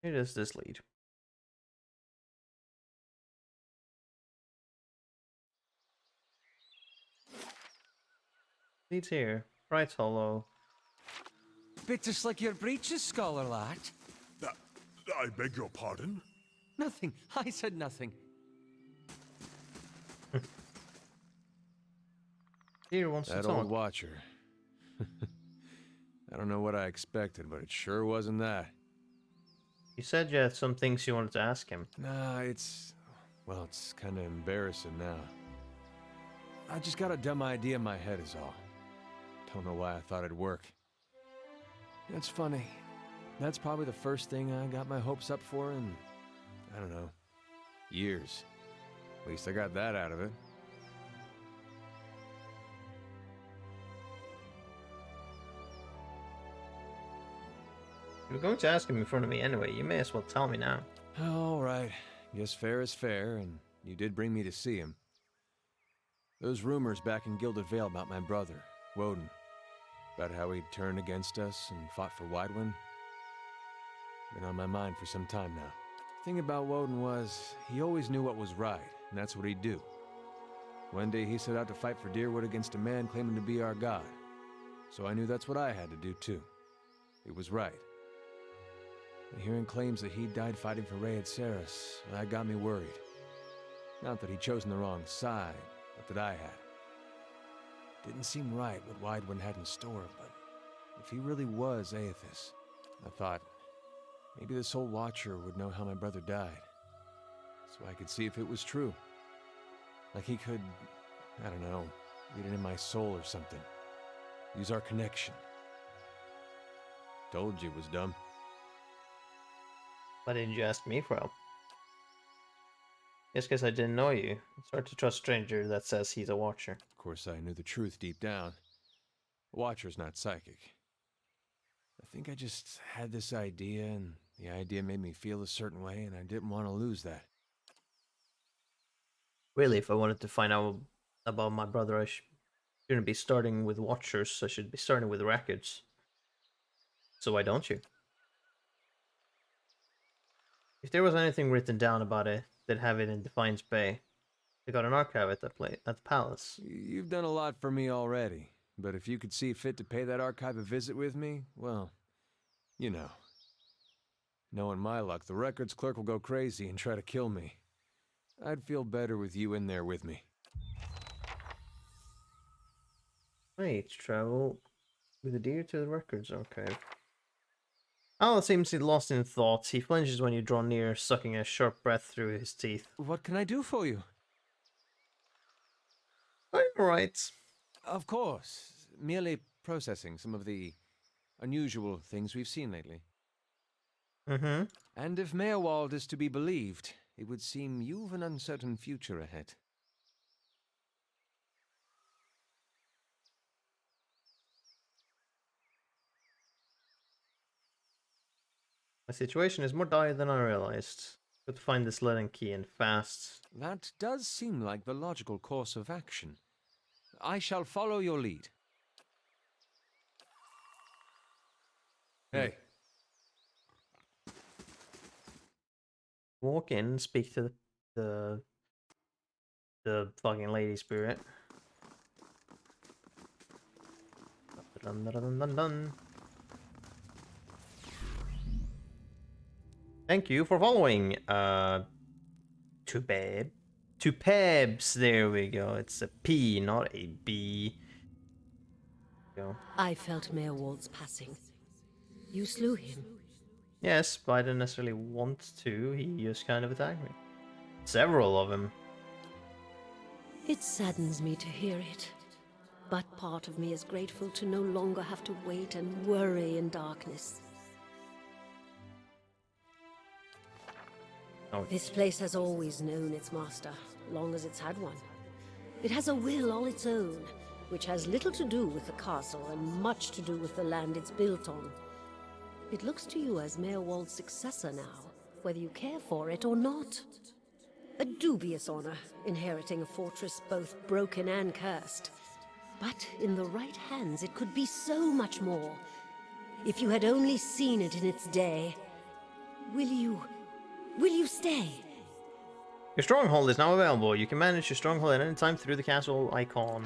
Where does this lead? Leads here. Bright Hollow. Bit to slick your breeches, scholar lad. I beg your pardon? Nothing. I said nothing. Here wants That to old talk. watcher. I don't know what I expected, but it sure wasn't that. You said you had some things you wanted to ask him. Nah, well, it's kind of embarrassing now. I just got a dumb idea in my head is all. Don't know why I thought it'd work. That's funny. That's probably the first thing I got my hopes up for in, I don't know, years. At least I got that out of it. You're going to ask him in front of me anyway. You may as well tell me now. All right. Guess fair is fair, and you did bring me to see him. Those rumors back in Gilded Vale about my brother, Woden, about how he'd turned against us and fought for Widewind, been on my mind for some time now. The thing about Woden was, he always knew what was right, and that's what he'd do. One day he set out to fight for Deerwood against a man claiming to be our god. So I knew that's what I had to do too. It was right. And hearing claims that he died fighting for Rey at Saris, that got me worried. Not that he'd chosen the wrong side, but that I had. Didn't seem right what Widewind had in store, but if he really was Aethys, I thought maybe this old Watcher would know how my brother died, so I could see if it was true. Like he could, I don't know, read it in my soul or something. Use our connection. Told you it was dumb. Why didn't you ask me for help? Just because I didn't know you. It's hard to trust a stranger that says he's a watcher. Of course, I knew the truth deep down. A Watcher's not psychic. I think I just had this idea, and the idea made me feel a certain way, and I didn't want to lose that. Really, if I wanted to find out about my brother, I shouldn't be starting with watchers. I should be starting with records. So why don't you? If there was anything written down about it, they'd have it in Defiance Bay. They got an archive at the palace. You've done a lot for me already, but if you could see fit to pay that archive a visit with me, well, you know. Knowing my luck, the records clerk will go crazy and try to kill me. I'd feel better with you in there with me. Wait, travel with the deer to the records archive. Al seems lost in thought. He flinches when you draw near, sucking a sharp breath through his teeth. What can I do for you? I'm right. Of course. Merely processing some of the unusual things we've seen lately. Mm-hmm. And if Meerwald is to be believed, it would seem you've an uncertain future ahead. My situation is more dire than I realized. Got to find this leaden key and fast. That does seem like the logical course of action. I shall follow your lead. Hey. Walk in and speak to the the fucking lady spirit. Dun, dun, dun, dun, dun. Thank you for following. To babe. To Pebs. There we go. It's a P, not a B. Go. I felt Mayor Wald's passing. You slew him. Yes, but I didn't necessarily want to. He just kind of attacked me. Several of them. It saddens me to hear it. But part of me is grateful to no longer have to wait and worry in darkness. Oh. This place has always known its master, long as it's had one. It has a will all its own, which has little to do with the castle and much to do with the land it's built on. It looks to you as Mayor Wald's successor now, whether you care for it or not. A dubious honor, inheriting a fortress both broken and cursed. But in the right hands, it could be so much more. If you had only seen it in its day. Will you stay? Your stronghold is now available. You can manage your stronghold at any time through the castle icon.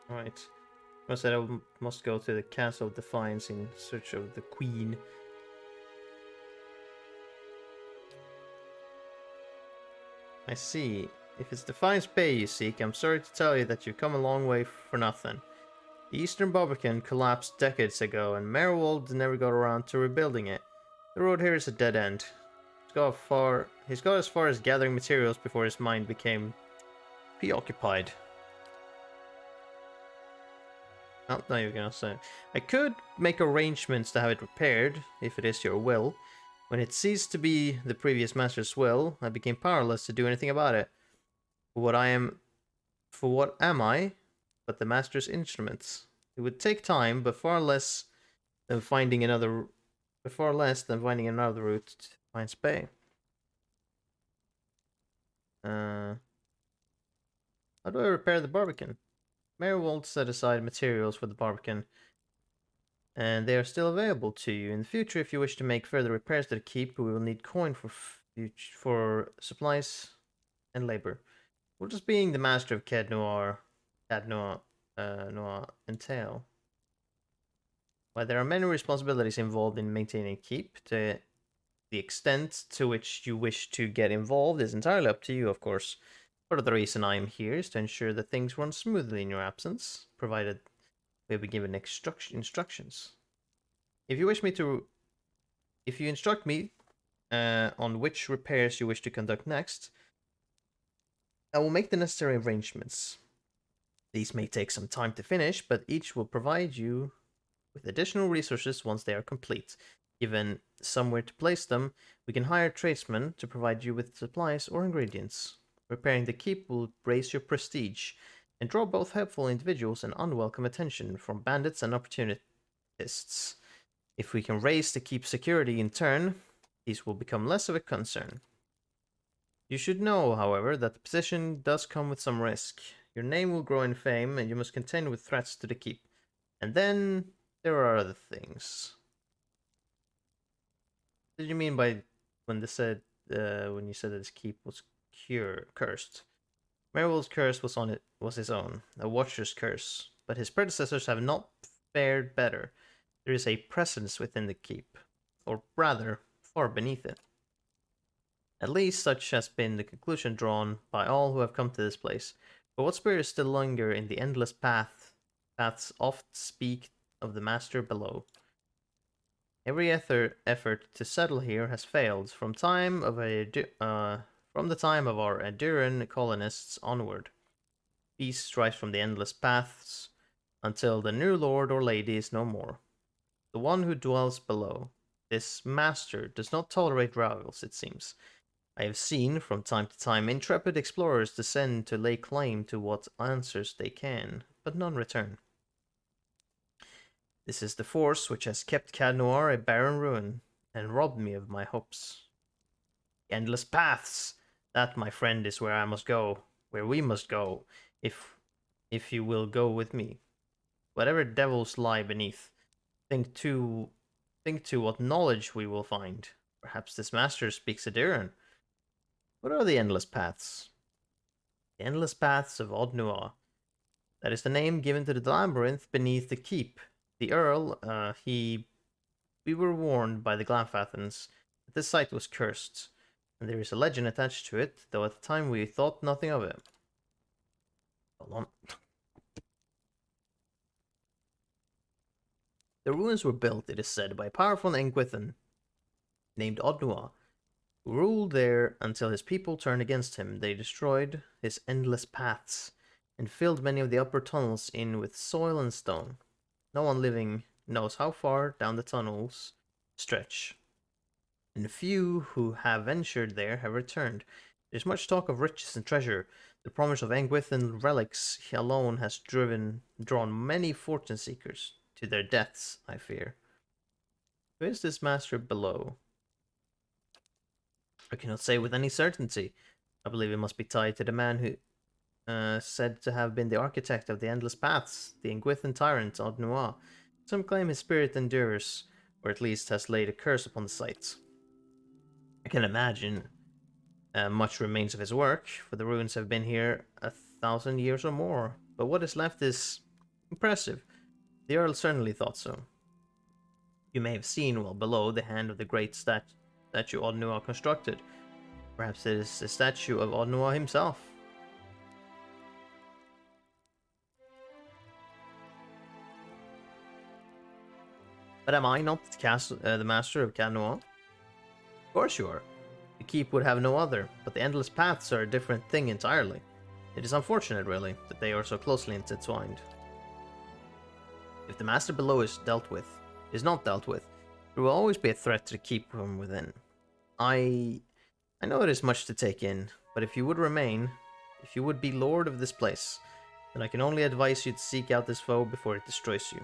Right. I said I must go to the Castle of Defiance in search of the Queen. I see. If it's Defiance Bay you seek, I'm sorry to tell you that you've come a long way for nothing. The Eastern Barbican collapsed decades ago, and Mayor Wald never got around to rebuilding it. The road here is a dead end. He's got as far as gathering materials before his mind became preoccupied. Oh, now you're gonna say. I could make arrangements to have it repaired, if it is your will. When it ceased to be the previous master's will, I became powerless to do anything about it. For what am I but the master's instruments? It would take time, but far less than finding another route to Defiance Bay. How do I repair the Barbican? Mayor Wald set aside materials for the Barbican, and they are still available to you. In the future, if you wish to make further repairs to the keep, we will need coin for supplies and labor. What does being the master of Cad Noir entail? While there are many responsibilities involved in maintaining a keep, the extent to which you wish to get involved is entirely up to you, of course. Part of the reason I am here is to ensure that things run smoothly in your absence, provided we have been given instructions. If you instruct me on which repairs you wish to conduct next, I will make the necessary arrangements. These may take some time to finish, but each will provide you with additional resources once they are complete. Given somewhere to place them, we can hire tradesmen to provide you with supplies or ingredients. Repairing the keep will raise your prestige and draw both helpful individuals and unwelcome attention from bandits and opportunists. If we can raise the keep's security in turn, these will become less of a concern. You should know, however, that the position does come with some risk. Your name will grow in fame, and you must contend with threats to the keep. And then there are other things. What did you mean by when you said that his keep was cursed? Meryl's curse was his own, a watcher's curse, but his predecessors have not fared better. There is a presence within the keep, or rather, far beneath it. At least such has been the conclusion drawn by all who have come to this place. But what spirits still linger in the endless paths oft speak of the master below. Every effort to settle here has failed from the time of our Aduran colonists onward. Peace strives from the endless paths until the new lord or lady is no more. The one who dwells below, this master, does not tolerate rivals, it seems. I have seen, from time to time, intrepid explorers descend to lay claim to what answers they can, but none return. This is the force which has kept Cad Noir a barren ruin, and robbed me of my hopes. The endless paths! That, my friend, is where I must go, where we must go, if you will go with me. Whatever devils lie beneath, think to what knowledge we will find. Perhaps this master speaks Aduran. What are the Endless Paths? The Endless Paths of Odd Noir. That is the name given to the labyrinth beneath the keep. The Earl, we were warned by the Glanfathans that this site was cursed, and there is a legend attached to it, though at the time we thought nothing of it. Hold on. The ruins were built, it is said, by a powerful Engwithan named Odd Noir, who ruled there until his people turned against him. They destroyed his endless paths and filled many of the upper tunnels in with soil and stone. No one living knows how far down the tunnels stretch, and few who have ventured there have returned. There's much talk of riches and treasure. The promise of Engwithan relics alone has drawn many fortune seekers to their deaths, I fear. Who is this master below? I cannot say with any certainty. I believe it must be tied to the man who said to have been the architect of the Endless Paths, the Engwithan tyrant Odd Noir. Some claim his spirit endures, or at least has laid a curse upon the site. I can imagine much remains of his work, for the ruins have been here 1,000 years or more, but what is left is impressive. The Earl certainly thought so. You may have seen well below the hand of the great statue Odd Noir constructed. Perhaps it is a statue of Odd Noir himself. But am I not the master of Cat Noir? Of course you are. The keep would have no other, but the Endless Paths are a different thing entirely. It is unfortunate, really, that they are so closely intertwined. If the master below is not dealt with, there will always be a threat to the keep from within. I know it is much to take in, but if you would be lord of this place, then I can only advise you to seek out this foe before it destroys you.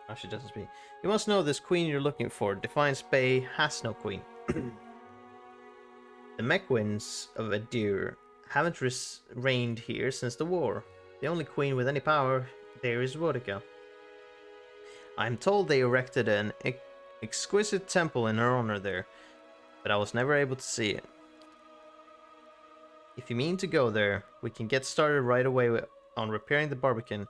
Oh, she doesn't speak. You must know this queen you're looking for. Defiance Bay has no queen. The Mechwins of Adir haven't reigned here since the war. The only queen with any power there is Vodika. I'm told they erected an exquisite temple in her honor there, but I was never able to see it. If you mean to go there, we can get started right away on repairing the Barbican.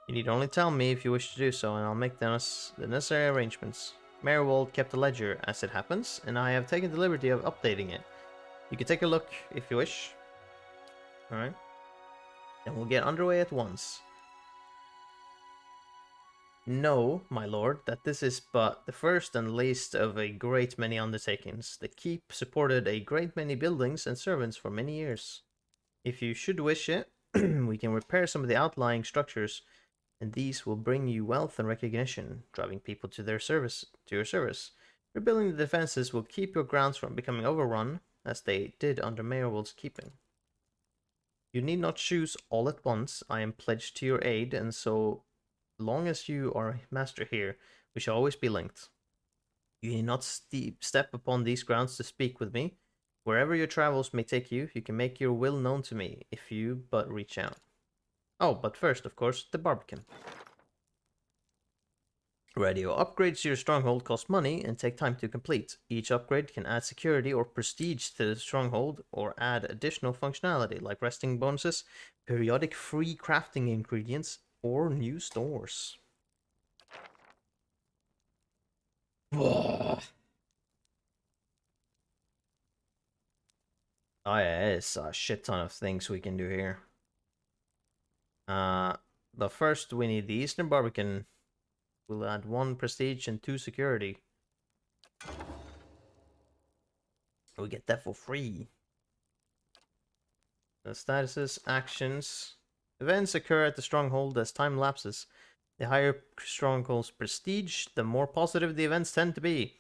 You need only tell me if you wish to do so, and I'll make the necessary arrangements. Merwold kept a ledger, as it happens, and I have taken the liberty of updating it. You can take a look if you wish. Alright. Then we'll get underway at once. Know, my lord, that this is but the first and least of a great many undertakings. The keep supported a great many buildings and servants for many years. If you should wish it, we can repair some of the outlying structures, and these will bring you wealth and recognition, driving people to your service. Rebuilding the defenses will keep your grounds from becoming overrun, as they did under Merwold's keeping. You need not choose all at once. I am pledged to your aid, and so long as you are master here, we shall always be linked. You need not step upon these grounds to speak with me. Wherever your travels may take you, you can make your will known to me, if you but reach out. Oh, but first, of course, the Barbican. Radio upgrades to your stronghold cost money and take time to complete. Each upgrade can add security or prestige to the stronghold, or add additional functionality like resting bonuses, periodic free crafting ingredients, or new stores. Oh yeah, it's a shit ton of things we can do here. But first we need the Eastern Barbican. We'll add 1 prestige and 2 security. We get that for free. The statuses, actions. Events occur at the stronghold as time lapses. The higher stronghold's prestige, the more positive the events tend to be.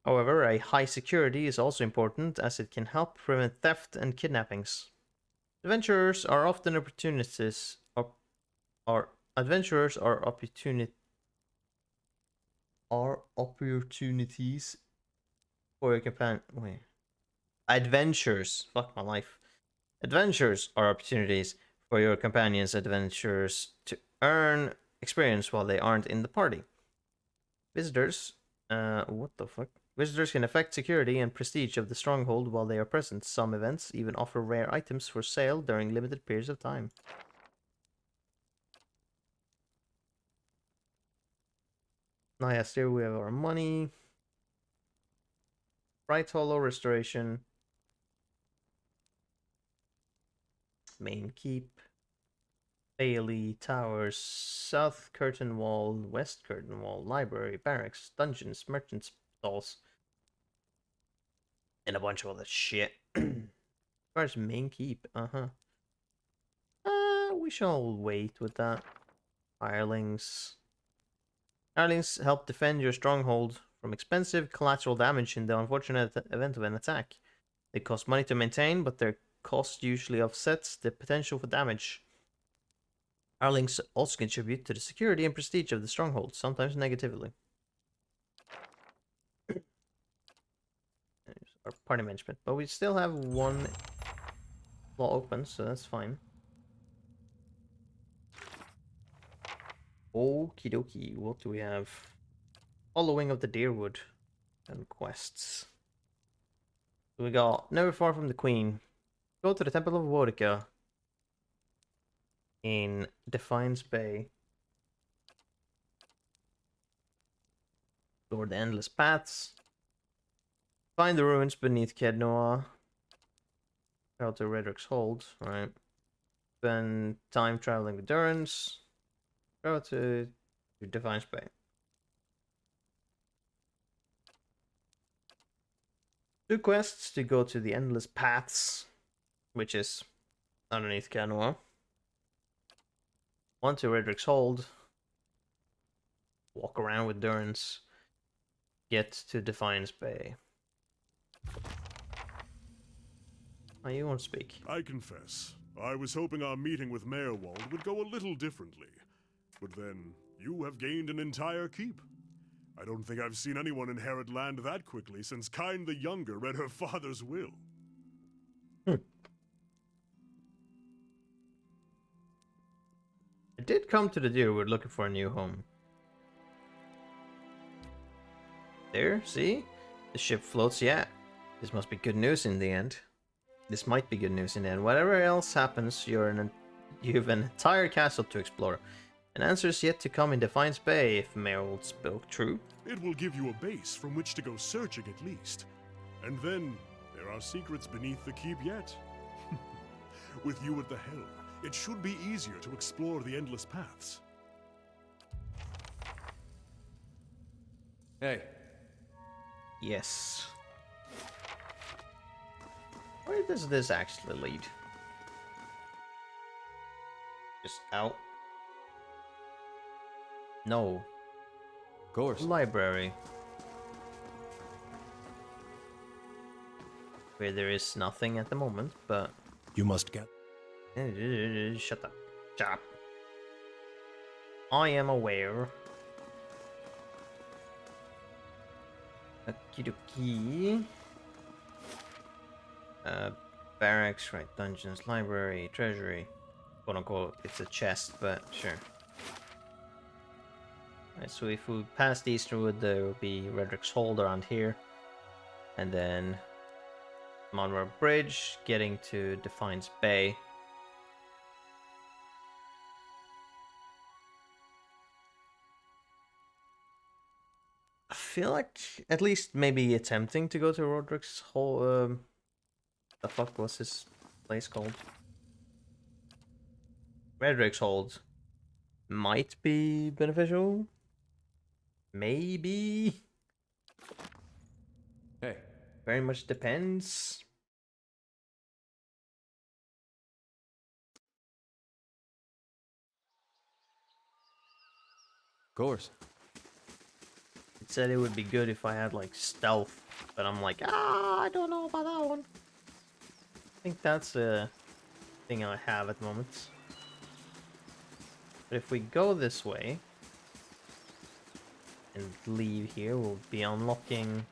However, a high security is also important, as it can help prevent theft and kidnappings. Adventurers are often opportunities. Adventurers are opportunities for your companion. Wait. Adventures. Fuck my life. Adventures are opportunities for your companions' adventurers to earn experience while they aren't in the party. Visitors. What the fuck? Visitors can affect security and prestige of the stronghold while they are present. Some events even offer rare items for sale during limited periods of time. Now, yes, here we have our money. Bright Hollow Restoration. Main Keep. Bailey, Towers, South Curtain Wall, West Curtain Wall, Library, Barracks, Dungeons, Merchant Stalls. And a bunch of other shit. Where's Main Keep? We shall wait with that. Hirelings. Hirelings help defend your stronghold from expensive collateral damage in the unfortunate event of an attack. They cost money to maintain, but their cost usually offsets the potential for damage. Hirelings also contribute to the security and prestige of the stronghold, sometimes negatively. Our party management, but we still have one law open, so that's fine. Okie dokie, what do we have? Following of the Deerwood and quests. So we got Never Far from the Queen. Go to the Temple of Wodica in Defiance Bay. Explore the endless paths. Find the ruins beneath Kednoa. Travel to Redrick's Hold, right? Spend time traveling with Durrance. Travel to Defiance Bay. Two quests to go to the Endless Paths, which is underneath Kednoa. One to Redrick's Hold. Walk around with Durrance. Get to Defiance Bay. Oh, you won't speak. I confess, I was hoping our meeting with Mayor Wald would go a little differently. But then, you have gained an entire keep. I don't think I've seen anyone inherit land that quickly since Kyne the Younger read her father's will. I did come to the Deerwood looking for a new home. There, see? The ship floats yet. This must be good news in the end. This might be good news in the end. Whatever else happens, you have an entire castle to explore. An answer is yet to come in Defiance Bay, if Merrill spoke true. It will give you a base from which to go searching at least. And then, there are secrets beneath the keep yet. With you at the helm, it should be easier to explore the endless paths. Hey. Yes. Where does this actually lead? Just out? No. Of course. Library. Where there is nothing at the moment, but... You must get... Shut up. Shut up. I am aware. Okie dokie. Barracks, right, dungeons, library, treasury. Quote unquote, it's a chest, but sure. Alright, so if we pass the Easternwood, there will be Redrick's Hold around here. And then Monroe Bridge, getting to Defiance Bay. I feel like at least maybe attempting to go to Roderick's Hold. The fuck was this place called? Redrick's Hold might be beneficial. Maybe. Hey. Very much depends. Of course. It said it would be good if I had like stealth, but I'm like, I don't know about that one. I think that's a thing I have at the moment. But if we go this way and leave here, we'll be unlocking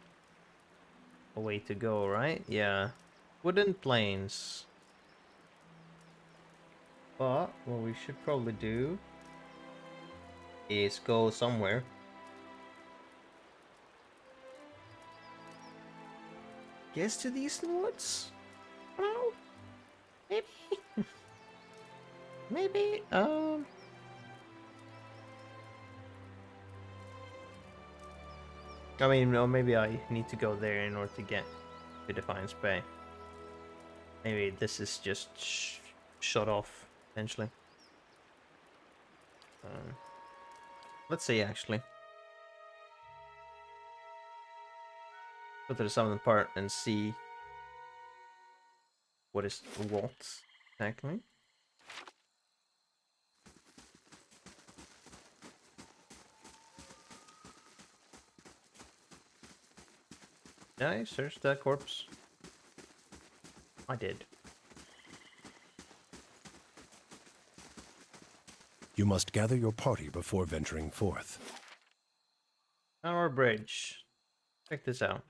a way to go, right? Yeah. Wooden plains. But what we should probably do is go somewhere. guess to the eastern woods? Well, maybe. Maybe, I mean, no, maybe I need to go there in order to get to Defiance Bay. Maybe this is just shut off eventually. Let's see, actually. Go to the southern part and see what is what exactly. Did I search that corpse? I did. You must gather your party before venturing forth. Our bridge. Check this out.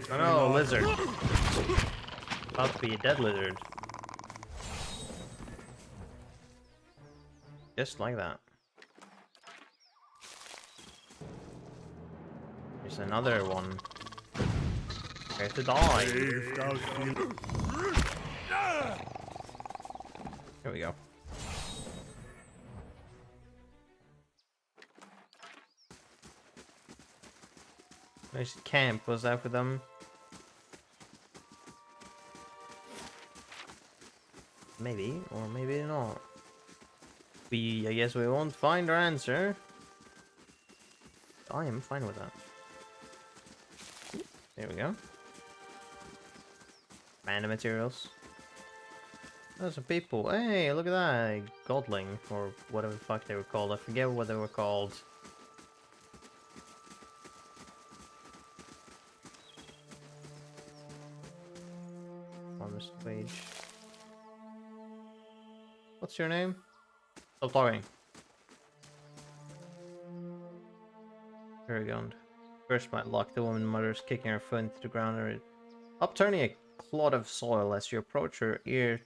Oh no, lizard. About to be a dead lizard. Just like that. There's another one. Prepare to die. Here we go. There's camp. Was that for them? Maybe, or maybe not. I guess we won't find our answer. I am fine with that. There we go. Random materials. There's some people. Hey, look at that. Godling, or whatever the fuck they were called. I forget what they were called. Honest wage. What's your name? Stop talking. Here we go. First my luck, the woman mutters, kicking her foot into the ground, upturning a clod of soil. As you approach her, ears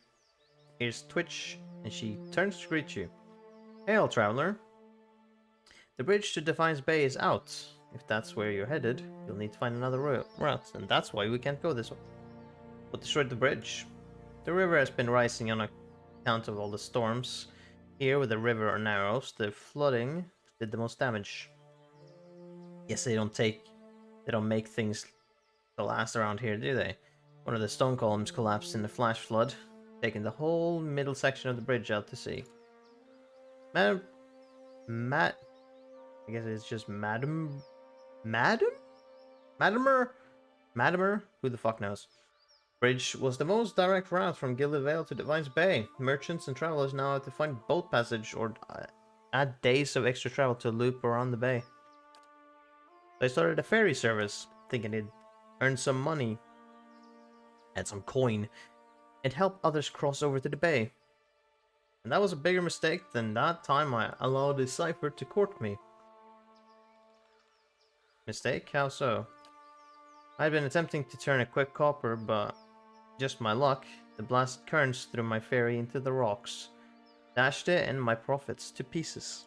twitch, and she turns to greet you. Hail, traveler. The bridge to Defiance Bay is out. If that's where you're headed, you'll need to find another route, and that's why we can't go this way. What destroyed the bridge? The river has been rising on account of all the storms. Here, where the river narrows, the flooding did the most damage. Guess they don't make things to last around here, do they? One of the stone columns collapsed in the flash flood, taking the whole middle section of the bridge out to sea. I guess it's just Madimer? Who the fuck knows? Bridge was the most direct route from Gilded Vale to Defiance Bay. Merchants and travelers now have to find boat passage or add days of extra travel to loop around the bay. So I started a ferry service, thinking it'd earn some money and some coin and help others cross over to the bay. And that was a bigger mistake than that time I allowed the cipher to court me. Mistake? How so? I'd been attempting to turn a quick copper, but just my luck, the blast currents threw my ferry into the rocks, dashed it and my profits to pieces.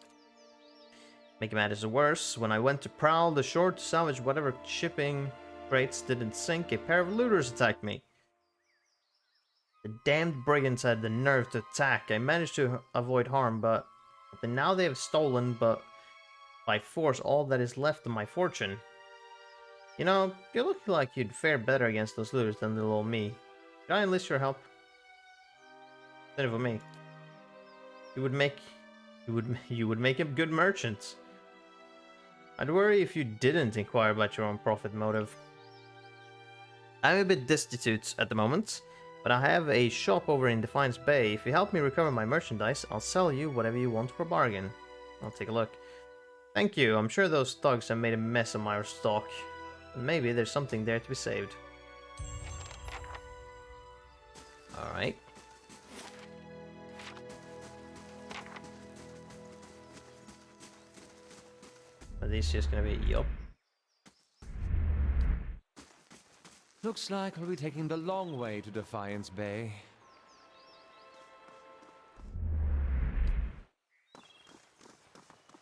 Making matters worse, when I went to prowl the shore to salvage whatever shipping crates didn't sink, a pair of looters attacked me. The damned brigands had the nerve to attack. I managed to avoid harm, but now they have stolen, but by force, all that is left of my fortune. You know, you look like you'd fare better against those looters than little old me. Could I enlist your help? Instead of me. You would make a good merchant. I'd worry if you didn't inquire about your own profit motive. I'm a bit destitute at the moment, but I have a shop over in Defiance Bay. If you help me recover my merchandise, I'll sell you whatever you want for a bargain. I'll take a look. Thank you. I'm sure those thugs have made a mess of my stock. But maybe there's something there to be saved. Alright. these just gonna be yup. Looks like we'll be taking the long way to Defiance Bay.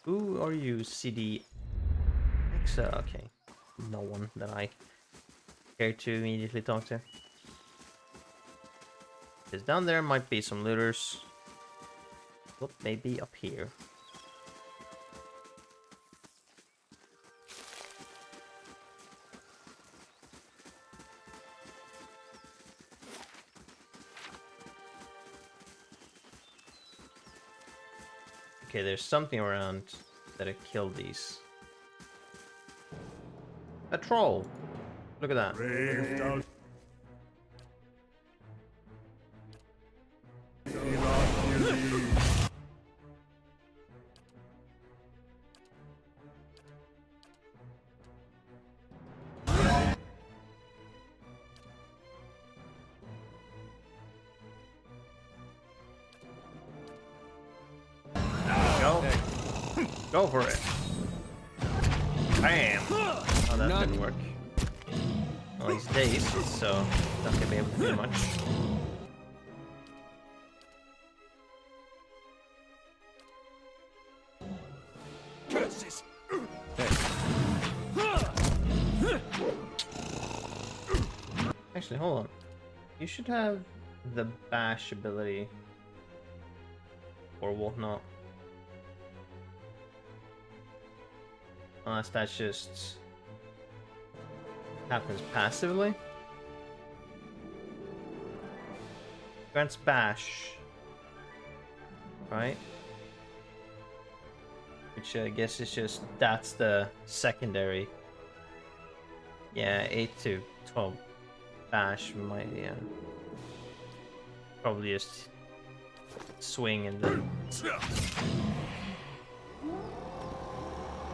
Who are you, CD? Okay. No one that I care to immediately talk to. Because down there might be some looters. What may be up here? Okay, there's something around that I killed these. A troll! Look at that. Go for it. Bam! Oh, that didn't work. Well, he's dazed, so not gonna be able to do much. Curses! Actually, hold on. You should have the bash ability. Or whatnot. Unless that just happens passively. Grants bash. Right? Which I guess is just, that's the secondary. Yeah, 8 to 12 bash might, yeah. Probably just swing and then...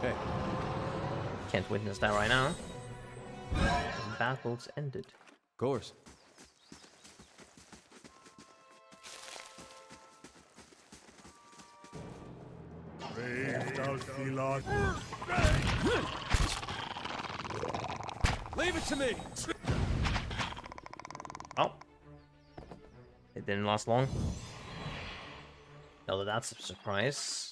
Hey. Can't witness that right now. Battle's ended. Of course. Leave it to me. Oh. It didn't last long. Although that's a surprise.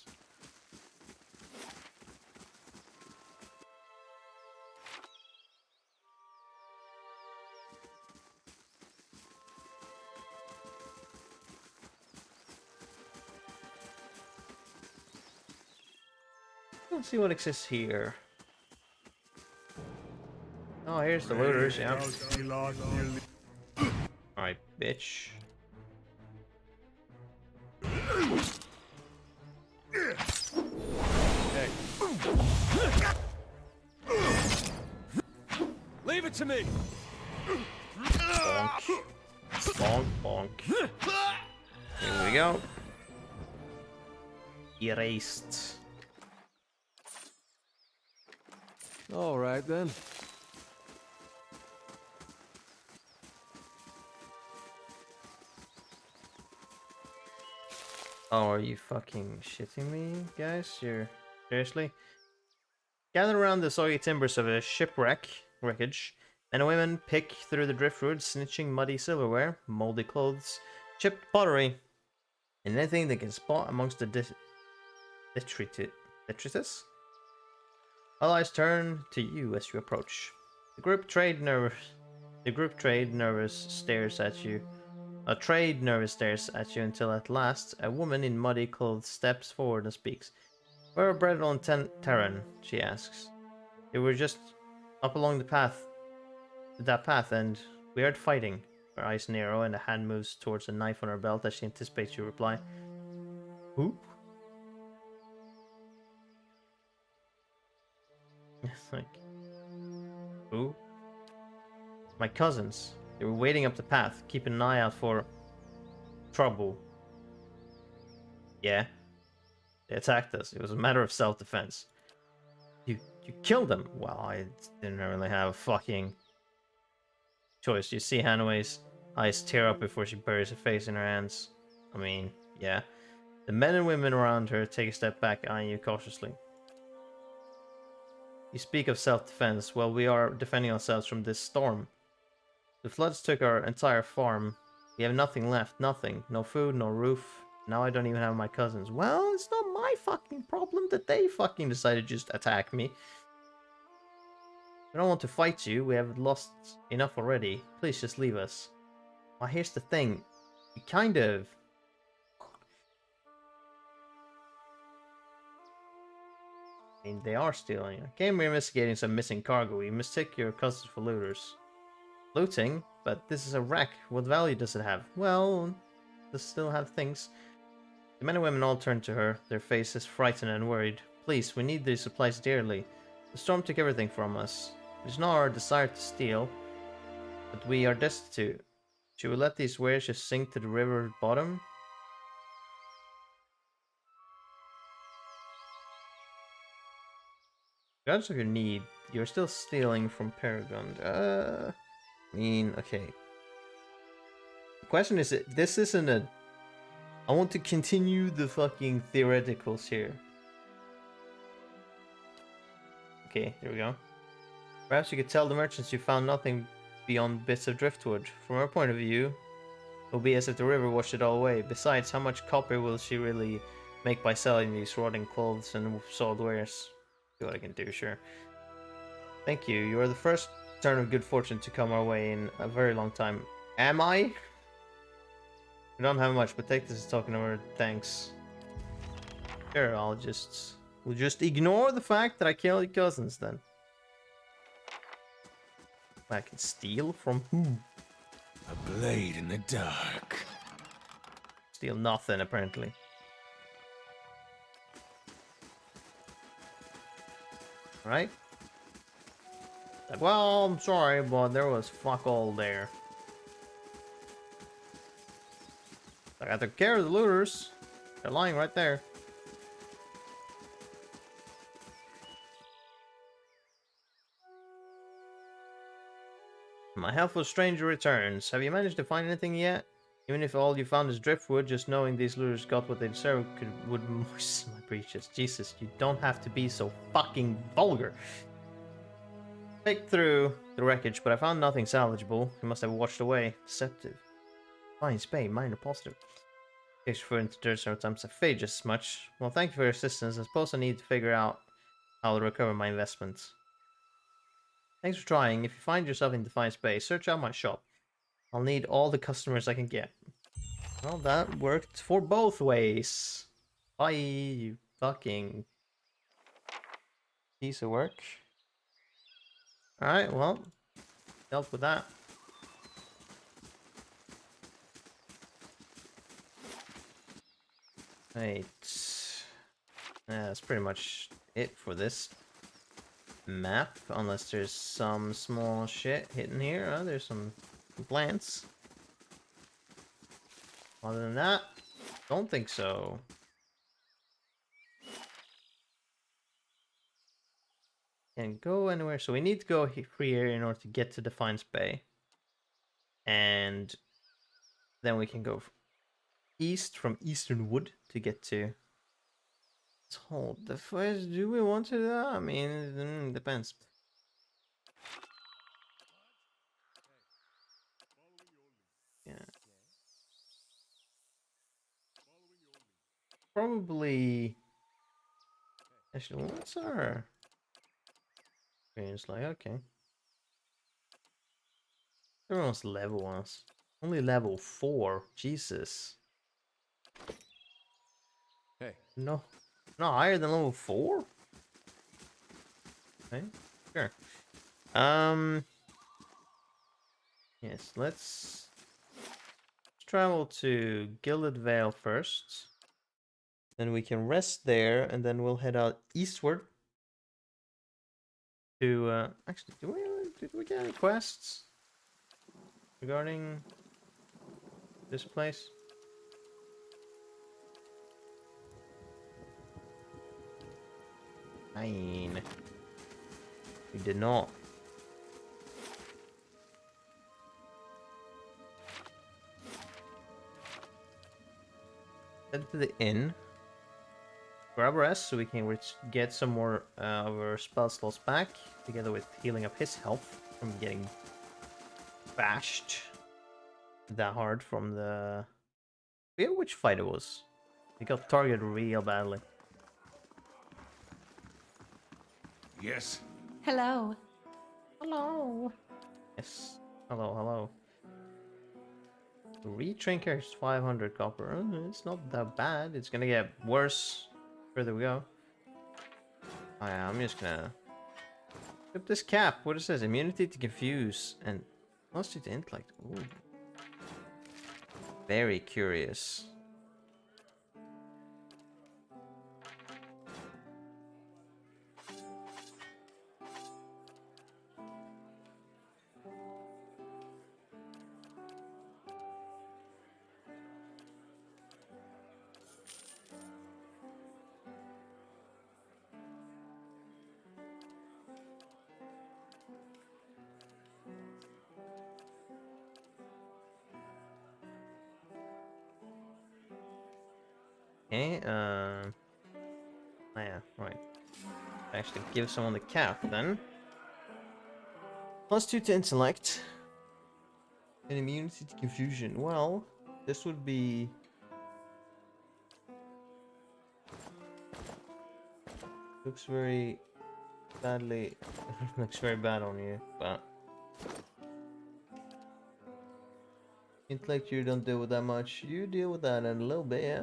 Let's see what exists here. Oh, here's the looters, yeah. Alright, bitch. Hey. Leave it to me. Bonk. Bonk, bonk. Here we go. Erased. All right then. Oh, are you fucking shitting me, guys? You're seriously? Gather around the soggy timbers of a wreckage. Men and women pick through the driftwood, snitching muddy silverware, moldy clothes, chipped pottery, and anything they can spot amongst the detritus. All eyes turn to you as you approach. The group trade nervous stares at you. A trade nervous stares at you until at last a woman in muddy clothes steps forward and speaks. "Where are bred on Terran?" she asks. "They were just up along that path, and we heard fighting." Her eyes narrow and a hand moves towards a knife on her belt as she anticipates your reply. Who? Like, who? My cousins. They were waiting up the path, keeping an eye out for trouble. Yeah. They attacked us. It was a matter of self-defense. You killed them? Well, I didn't really have a fucking choice. You see Hanaway's eyes tear up before she buries her face in her hands. I mean, yeah. The men and women around her take a step back, eyeing you cautiously. You speak of self-defense. Well, we are defending ourselves from this storm. The floods took our entire farm. We have nothing left. Nothing. No food, no roof. Now I don't even have my cousins. Well, it's not my fucking problem that they fucking decided to just attack me. I don't want to fight you. We have lost enough already. Please just leave us. Well, here's the thing. You kind of... I mean, they are stealing. I came here investigating some missing cargo. You mistook your cousins for looters. Looting? But this is a wreck. What value does it have? Well, does still have things. The men and women all turned to her, their faces frightened and worried. Please, we need these supplies dearly. The storm took everything from us. It is not our desire to steal, but we are destitute. Should we let these wares just sink to the river bottom? Regardless of your need, you're still stealing from Paragon. I mean, okay. The question is, this isn't a... I want to continue the fucking theoreticals here. Okay, there we go. Perhaps you could tell the merchants you found nothing beyond bits of driftwood. From her point of view, it will be as if the river washed it all away. Besides, how much copper will she really make by selling these rotting clothes and soiled wares? See what I can do, sure. Thank you. You are the first turn of good fortune to come our way in a very long time. Am I? We don't have much, but take this as token of our thanks. Sure, we'll just ignore the fact that I killed your cousins then. I can steal from who? A blade in the dark. Steal nothing, apparently. Right? Like, well, I'm sorry, but there was fuck all there. I took care of the looters. They're lying right there. My helpful stranger returns. Have you managed to find anything yet? Even if all you found is driftwood, just knowing these looters got what they deserve would moisten my breeches. Jesus, you don't have to be so fucking vulgar. Picked through the wreckage, but I found nothing salvageable. You must have washed away. Deceptive. Fine, Spade, minor positive. Takes for into dirt sometimes I fade just as much. Well, thank you for your assistance. I suppose I need to figure out how to recover my investments. Thanks for trying. If you find yourself in Defiance Bay, search out my shop. I'll need all the customers I can get. Well, that worked for both ways. Bye, you fucking piece of work. Alright, well, dealt with that. Right. That's pretty much it for this map, unless there's some small shit hidden here. Oh, there's some plants. Other than that, don't think so. Can't go anywhere, so we need to go here in order to get to Defiance Bay. And then we can go east from Eastern Wood to get to Hold the first. Do we want to do that? I mean, it depends. Yeah. Probably. Actually, what's our experience like? Okay. Everyone's level ones. Only level 4. Jesus. Hey. No. Not higher than level 4? Okay. Sure. Yes, let's travel to Gilded Vale first. Then we can rest there, and then we'll head out eastward to actually did we get any quests regarding this place? Fine. We did not. Head to the inn. grab our S so we can get some more of our spell slots back, together with healing up his health from getting bashed that hard from the... I forget which fight it was. We got targeted real badly. Yes. Hello. Hello. Yes. Hello, hello. Retrain characters 500 copper. It's not that bad. It's gonna get worse the further we go. Oh yeah, I'm just gonna flip this cap. What it says? Immunity to confuse and mostly to intellect. Ooh. Very curious. Okay, oh yeah, right. Actually give someone the cap then. +2 to intellect. And immunity to confusion. Well, this would be... Looks very badly... looks very bad on you, but... Intellect you don't deal with that much. You deal with that in a little bit, yeah?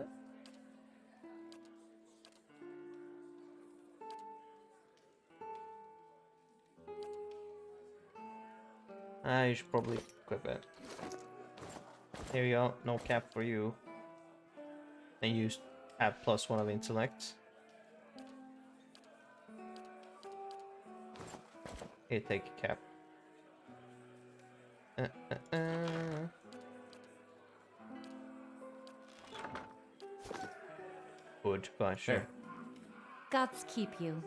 You should probably equip it. Here you go, no cap for you. And you have +1 of intellect. Here, take a cap. Would, but sure. Gods keep you.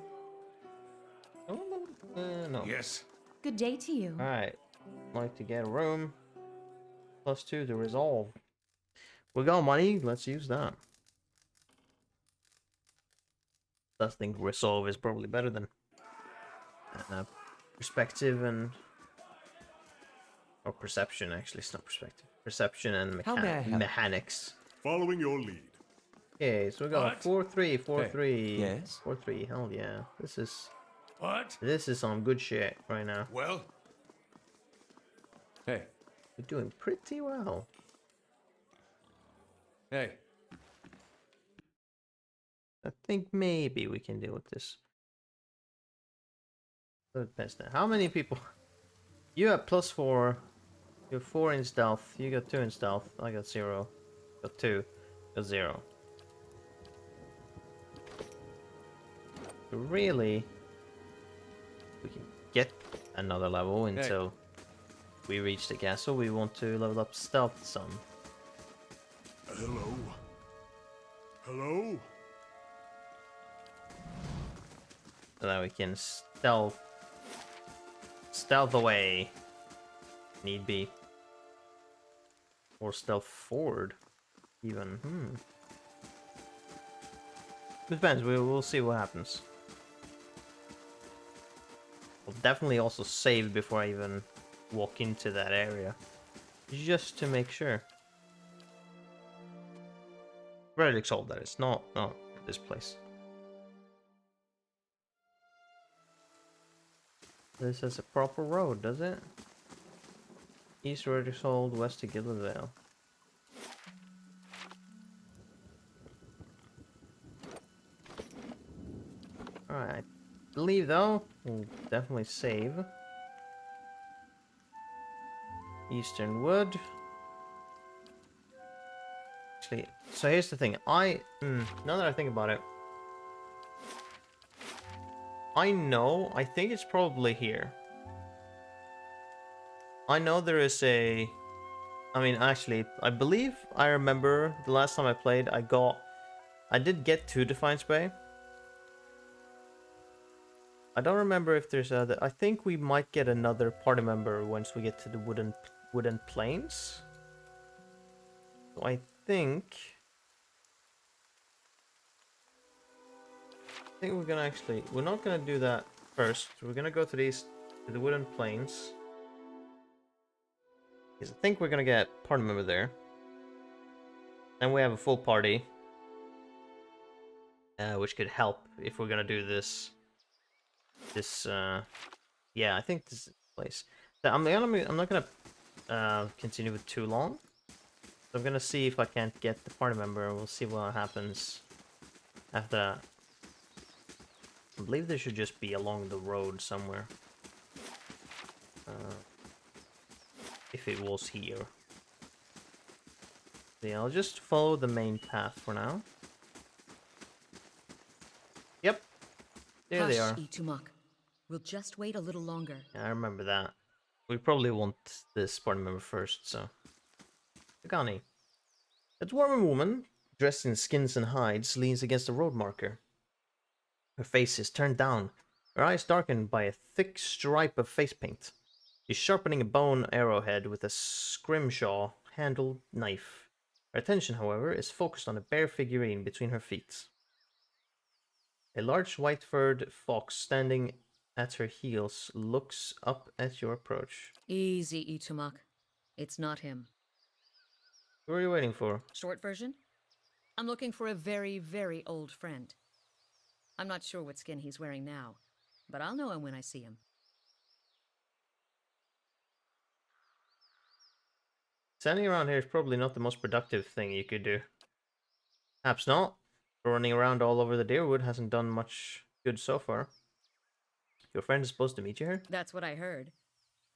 No. Yes. Good day to you. Alright. Like to get a room. +2 to resolve. We got money, let's use that. I think resolve is probably better than perspective and... or perception, actually, it's not perspective. Perception and How may I help? mechanics. Following your lead. Okay, so we got 4-3, 4-3. Yes? 4-3, hell yeah. This is What? some good shit right now. Well? Hey, We're doing pretty well. hey. I think maybe we can deal with this. So it depends now. How many people? You have +4. You have 4 in stealth. You got 2 in stealth. I got 0. Got 2. Got 0. So really, we can get another level until we reach the castle. We want to level up stealth some. Hello? Hello? So that we can stealth away, need be, or stealth forward, even. Depends. We'll see what happens. We'll definitely also save before I even walk into that area, just to make sure. Relic Soul, that is, not this place. This is a proper road, does it? East Relic Soul, west to Gillenvale. Alright. Believe though, we'll definitely save. Eastern Wood. Actually, so here's the thing. Now that I think about it, I think it's probably here. I know there is a... I mean, actually, I believe I remember the last time I played, I did get to Defiance Bay. I don't remember if there's other... I think we might get another party member once we get to the wooden plains. So I think... I think we're gonna actually... We're not gonna do that first. We're gonna go to these... to the wooden plains. Because I think we're gonna get party member there. Then we have a full party. Which could help if we're gonna do this. Yeah, I think this is the place. So I'm not gonna continue with too long. So I'm gonna see if I can't get the party member, and we'll see what happens after that. I believe they should just be along the road somewhere. If it was here. Yeah, I'll just follow the main path for now. Yep. There they are. Itumok. We'll just wait a little longer. Yeah, I remember that. We probably want this party member first, so... Agani. A dwarven woman, dressed in skins and hides, leans against a road marker. Her face is turned down, her eyes darkened by a thick stripe of face paint. She's sharpening a bone arrowhead with a scrimshaw-handled knife. Her attention, however, is focused on a bare figurine between her feet. A large white-furred fox standing at her heels looks up at your approach. Easy, Itumok. It's not him. Who are you waiting for? Short version? I'm looking for a very, very old friend. I'm not sure what skin he's wearing now, but I'll know him when I see him. Standing around here is probably not the most productive thing you could do. Perhaps not. Running around all over the Deerwood hasn't done much good so far. Your friend is supposed to meet you here? That's what I heard.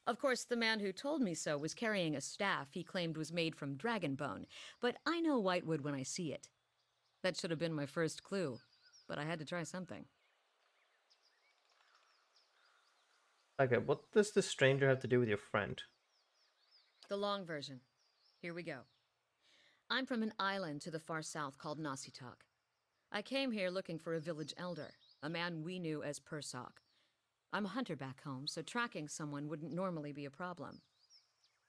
Of course, the man who told me so was carrying a staff he claimed was made from dragon bone, but I know Whitewood when I see it. That should have been my first clue, but I had to try something. Okay, what does this stranger have to do with your friend? The long version. Here we go. I'm from an island to the far south called Nasitok. I came here looking for a village elder, a man we knew as Persok. I'm a hunter back home, so tracking someone wouldn't normally be a problem.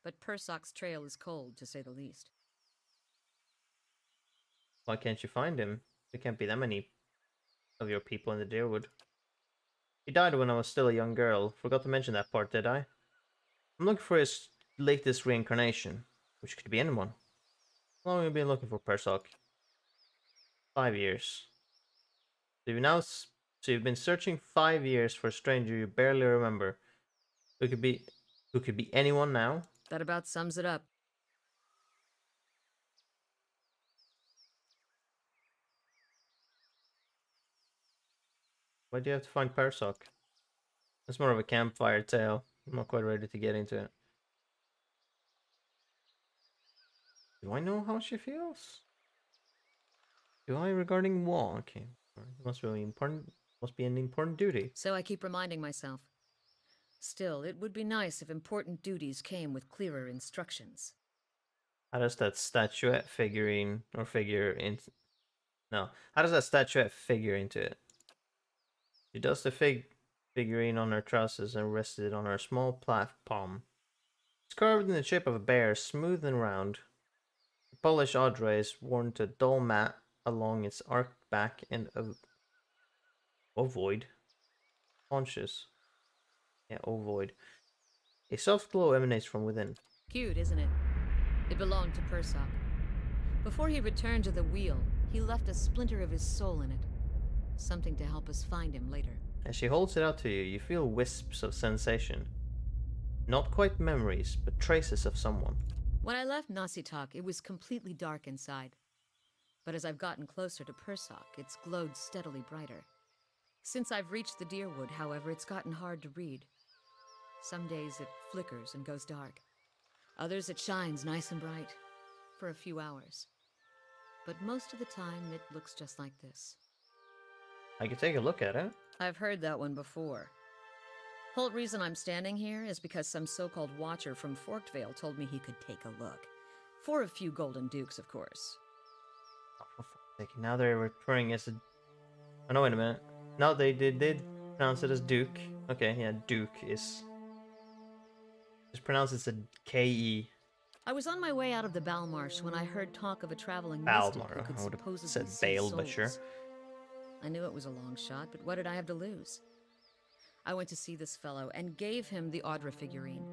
But Persok's trail is cold, to say the least. Why can't you find him? There can't be that many of your people in the Deerwood. He died when I was still a young girl. Forgot to mention that part, did I? I'm looking for his latest reincarnation, which could be anyone. How long have you been looking for Persok? 5 years. So you've been searching 5 years for a stranger you barely remember. Who could be anyone now? That about sums it up. Why do you have to find Persok? It's more of a campfire tale. I'm not quite ready to get into it. Do I know how she feels? Do I regarding what? Okay. It must be important. Must be an important duty. So I keep reminding myself. Still, it would be nice if important duties came with clearer instructions. How does that statuette figurine or figure in? No. How does that statuette figure into it? She does the figurine on her trousers and rested it on her small palm. It's carved in the shape of a bear, smooth and round. The polished audre is worn to a dull mat along its arched back and ovoid haunches. Yeah, ovoid. A soft glow emanates from within. Cute, isn't it? It belonged to Persok. Before he returned to the wheel, he left a splinter of his soul in it. Something to help us find him later. As she holds it out to you, you feel wisps of sensation. Not quite memories, but traces of someone. When I left Nasitok, it was completely dark inside. But as I've gotten closer to Persok, it's glowed steadily brighter. Since I've reached the Deerwood, however, it's gotten hard to read. Some days it flickers and goes dark. Others it shines nice and bright, for a few hours. But most of the time it looks just like this. I could take a look at it. I've heard that one before. Whole reason I'm standing here is because some so-called watcher from Forkvale told me he could take a look. For a few golden dukes, of course. Oh, for fuck's sake. Now they're referring as a... Oh, no, wait a minute. No, they did pronounce it as Duke. Okay, yeah, Duke is... Just pronounce it as a K-E. I was on my way out of the Balmarsh when I heard talk of a traveling mystic who Balmar. could I would have supposedly said see Bale, but sure. souls. I knew it was a long shot, but what did I have to lose? I went to see this fellow and gave him the Audra figurine.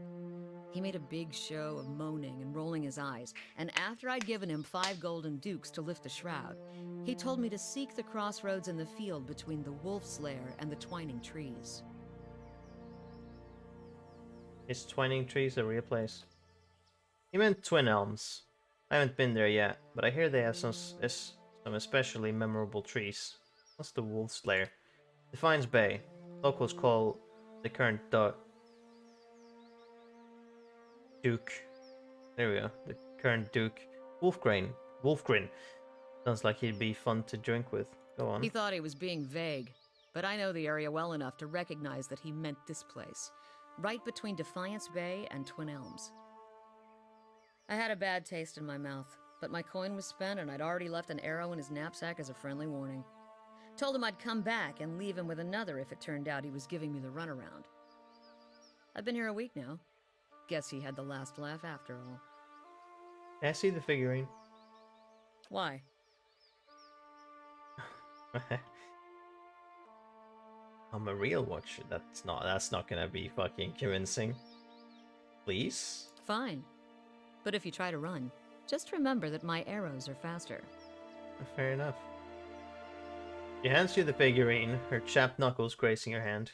He made a big show of moaning and rolling his eyes, and after I'd given him 5 golden dukes to lift the shroud, he told me to seek the crossroads in the field between the wolf's lair and the twining trees. Is Twining Trees a real place? He meant Twin Elms. I haven't been there yet, but I hear they have some especially memorable trees. What's the Wolf's Lair? Defiance Bay. Locals call the current Duke. There we go. The current Duke. Wolfgrain. Wolfgrin. Sounds like he'd be fun to drink with. Go on. He thought he was being vague, but I know the area well enough to recognize that he meant this place, right between Defiance Bay and Twin Elms. I had a bad taste in my mouth, but my coin was spent and I'd already left an arrow in his knapsack as a friendly warning. Told him I'd come back and leave him with another if it turned out he was giving me the runaround. I've been here a week now. Guess he had the last laugh after all. I see the figurine. Why? I'm a real watcher. That's not gonna be fucking convincing. Please? Fine. But if you try to run, just remember that my arrows are faster. Fair enough. She hands you the figurine, her chapped knuckles grazing her hand.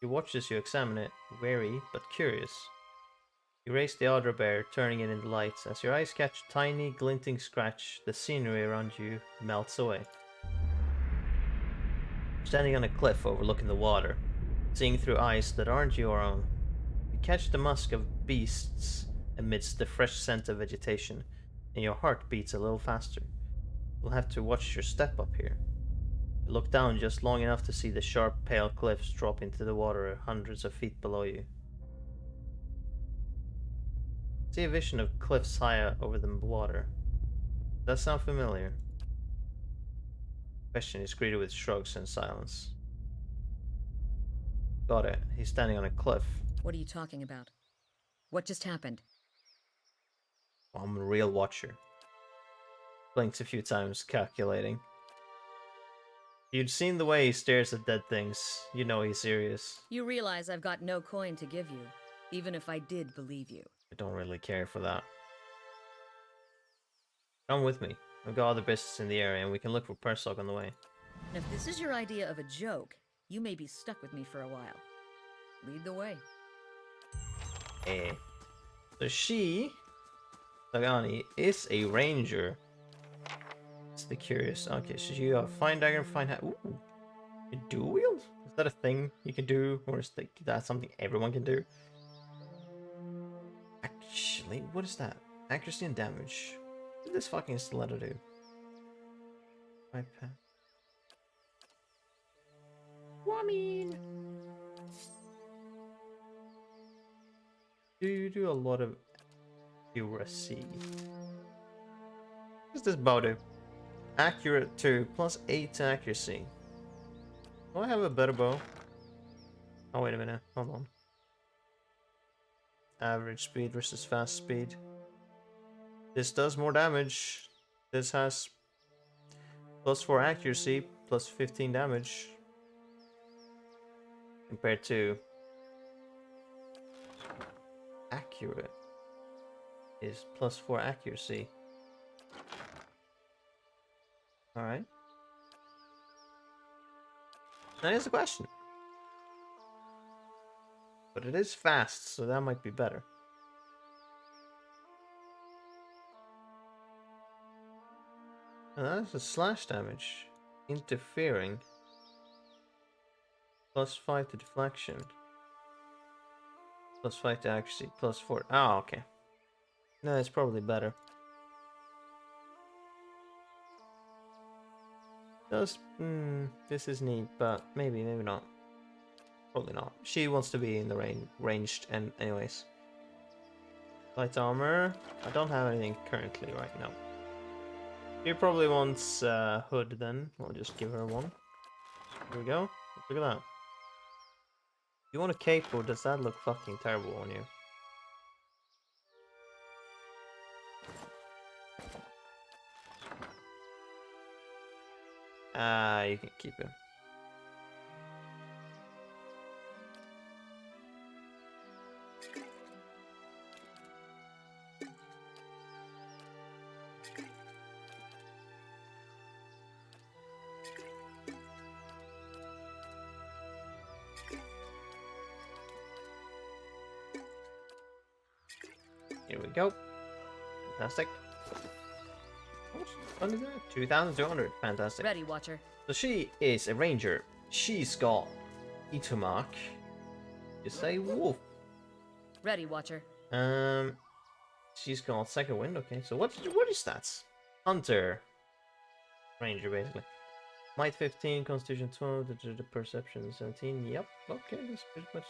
You watch as you examine it, wary but curious. You raise the Audra bear, turning it in the lights. As your eyes catch a tiny, glinting scratch, the scenery around you melts away. Standing on a cliff overlooking the water, seeing through eyes that aren't your own. You catch the musk of beasts amidst the fresh scent of vegetation, and your heart beats a little faster. You'll have to watch your step up here. You look down just long enough to see the sharp, pale cliffs drop into the water hundreds of feet below you. See a vision of cliffs high over the water. Does that sound familiar? Question is greeted with shrugs and silence. Got it. He's standing on a cliff. What are you talking about? What just happened? I'm a real watcher. Blinks a few times, calculating. You'd seen the way he stares at dead things. You know he's serious. You realize I've got no coin to give you, even if I did believe you. I don't really care for that. Come with me. I've got other business in the area and we can look for Persog on the way. And if this is your idea of a joke, you may be stuck with me for a while. Lead the way. So she, Sagani, is a ranger. It's the curious. Okay, so you have find dagger, find hat. Ooh, you dual wield? Is that a thing you can do, or is that something everyone can do? Actually, what is that? Accuracy and damage. What did this fucking stiletto do? Woman. Do you do a lot of accuracy? What does this bow do? Accurate 2, plus 8 to accuracy. Do I have a better bow? Oh, wait a minute. Hold on. Average speed versus fast speed. This does more damage. This has plus 4 accuracy, plus 15 damage. Compared to accurate is plus 4 accuracy. Alright. That is a question. But it is fast, so that might be better. And that is a slash damage. Interfering. Plus 5 to deflection. Plus 5 to accuracy. Plus 4. Oh, okay. No, it's probably better. This is neat, but maybe not. Probably not. She wants to be in the ranged, and anyways. Light armor. I don't have anything currently right now. She probably wants hood then. We'll just give her one. Here we go. Look at that. You want a cape, or does that look fucking terrible on you? You can keep it. Here we go. Fantastic. What is that? 2,200. Fantastic. Ready, Watcher. So she is a ranger. She's got Itomark. You say wolf. Ready, Watcher. She's got second wind. Okay, so what is stats? Hunter. Ranger, basically. Might 15, Constitution 12, the Perception 17. Yep, okay, that's pretty much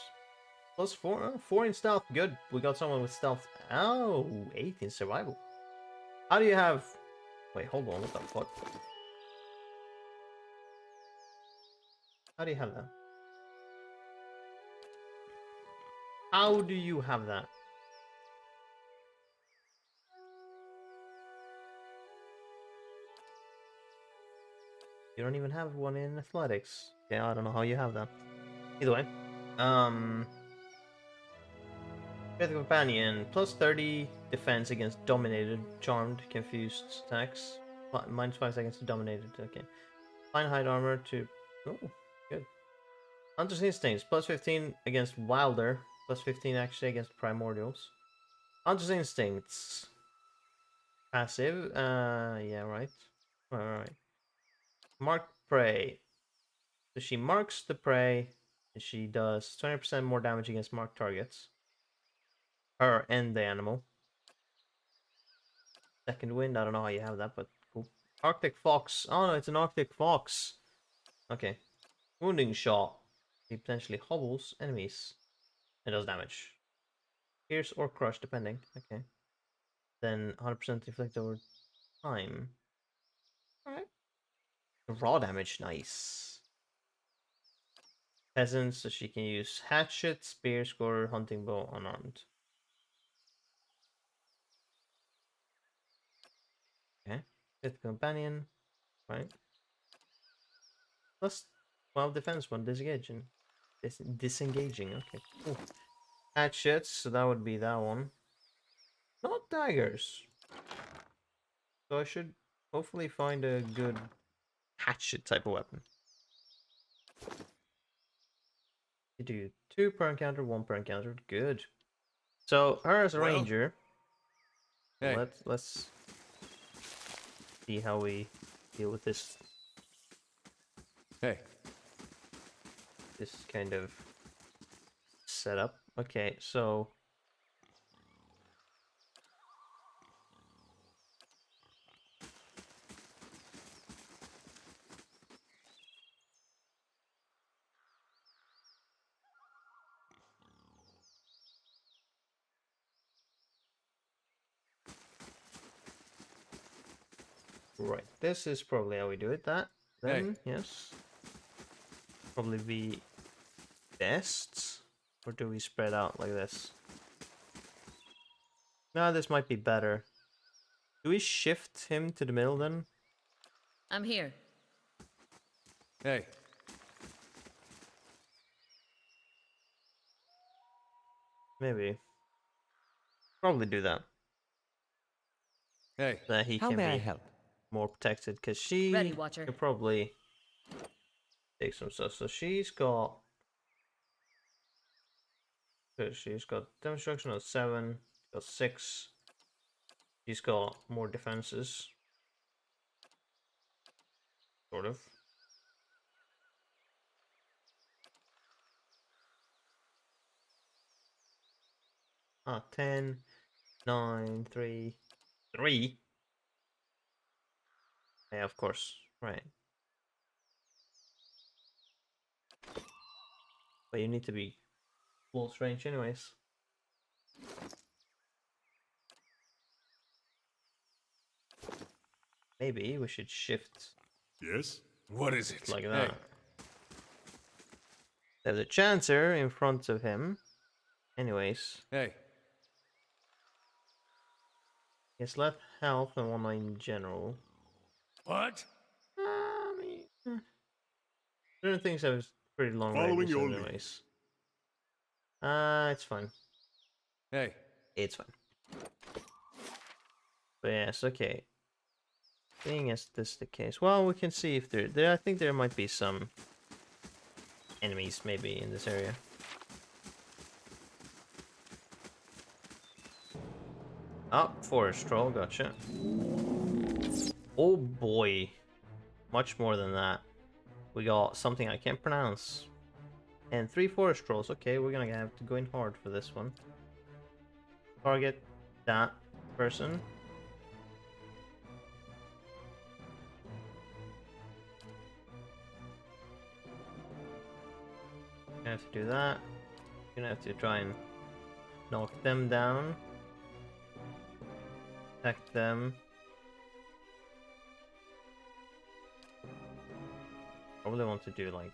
plus 4. 4 in stealth, good. We got someone with stealth. Oh, 8 in survival. How do you have... Wait, hold on, what the fuck? How do you have that? How do you have that? You don't even have one in athletics. Yeah, I don't know how you have that. Either way. With companion, plus 30 defense against dominated, charmed, confused attacks. Minus 5 seconds to dominated, okay. Fine hide armor to... Oh, good. Hunter's Instincts, plus 15 against Wilder, plus 15 actually against Primordials. Hunter's Instincts. Passive, yeah, right. Alright. Mark prey. So she marks the prey, and she does 20% more damage against marked targets. Her and the animal. Second wind, I don't know how you have that, but cool. Arctic Fox. Oh no, it's an Arctic Fox. Okay. Wounding shot. He potentially hobbles enemies. It does damage. Pierce or crush, depending. Okay. Then 100% inflict over time. Alright. Raw damage, nice. Peasants, so she can use hatchet, spear, scorer, hunting bow, unarmed. Okay. Fifth companion. Right. Plus 12 defense, 1 disengaging. Disengaging, okay, cool. Hatchets, so that would be that one. Not daggers. So I should hopefully find a good hatchet type of weapon. You do 2 per encounter, 1 per encounter. Good. So her as a ranger. Hey. Let's see how we deal with this. Hey. This kind of setup. Okay, so right, this is probably how we do it. Then, yes. Probably be best. Or do we spread out like this? No, this might be better. Do we shift him to the middle then? I'm here. Hey. Maybe. Probably do that. Hey. So that he How can may be I help? more protected, because she Ready, Watcher. could probably take some stuff. So she's got... She's got demonstration of 7, got 6. She's got more defenses. Sort of. Ah, 10, 9, 3, 3. Yeah, of course. Right. But you need to be close range anyways. Maybe we should shift Yes? What is it? like that. There's a chancer in front of him. Anyways. Hey. He has left health and 1 in general. What? I mean, Certain things have pretty long Following ranges your lead. anyways. It's fine. Hey, It's fine. But yes, okay. Being as this the case, well, we can see if there. I think there might be some enemies maybe in this area. Oh, forest troll, gotcha. Oh boy, much more than that. We got something I can't pronounce. And 3 forest trolls. Okay, we're gonna have to go in hard for this one. Target that person. Gonna have to do that. Gonna have to try and knock them down. Attack them. Probably want to do like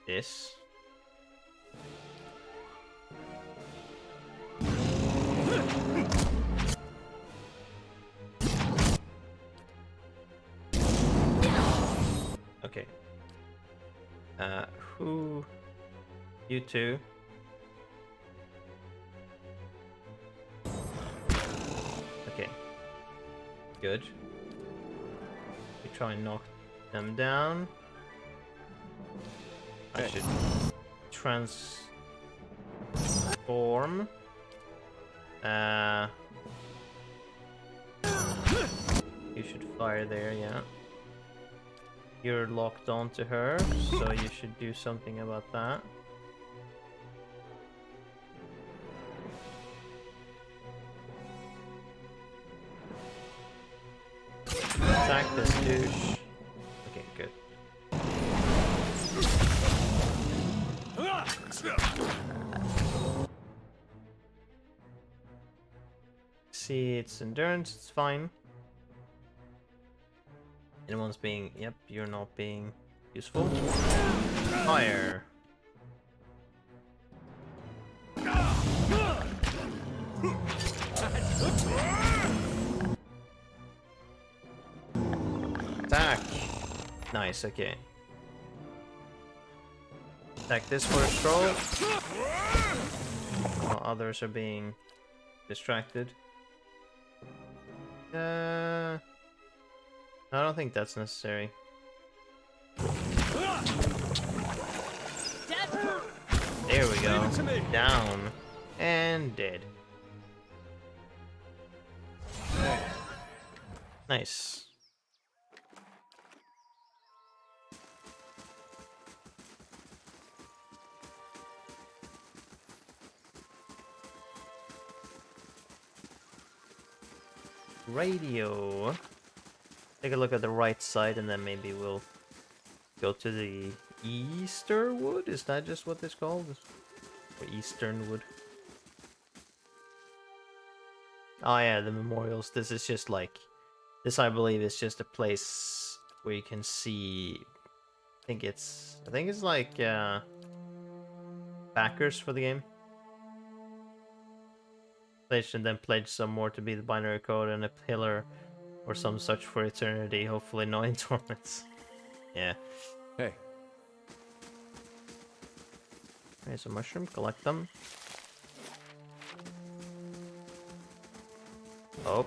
this. Okay. Who? You two. Okay. Good. We try and knock them down. I should transform. You should fire there, yeah. You're locked onto her, so you should do something about that. Attack this douche. Okay, good. See, it's endurance, it's fine. Anyone's being... Yep, you're not being useful. Fire! Attack! Nice, okay. Attack this first troll. While others are being distracted. I don't think that's necessary. There we go. Down. And dead. Nice. Radio. Take a look at the right side and then maybe we'll go to the Easterwood? Is that just what it's called? Or Easternwood? Oh yeah, the memorials. This is just like... This I believe is just a place where you can see... I think it's like backers for the game. Pledge and then pledge some more to be the binary code and a pillar or some such for eternity, hopefully not in torments. Yeah. Hey. There's a mushroom, collect them. Oh.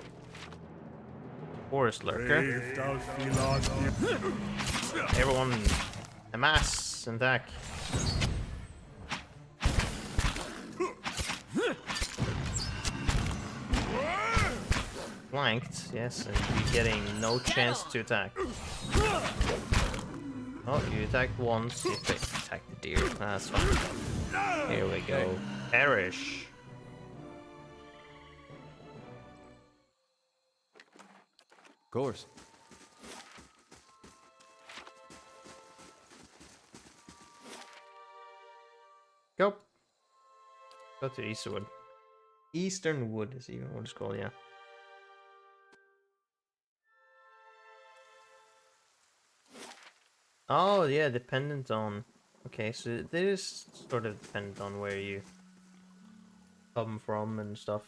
Forest lurker. Everyone amass and attack. Flanked, yes, and you're getting no chance to attack. Oh, you attacked once, you attack the deer. That's fine. Here we go. Perish. Of course. Go. Go to Eastwood. Easternwood is even what it's called, yeah. Oh, yeah, dependent on... Okay, so it is sort of dependent on where you come from and stuff.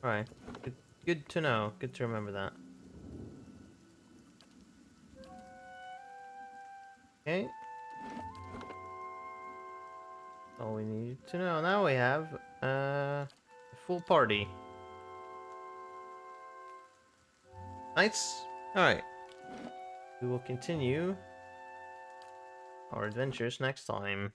Alright, good to know. Good to remember that. Okay. All we need to know. Now we have a full party. Nice. Alright. We will continue our adventures next time.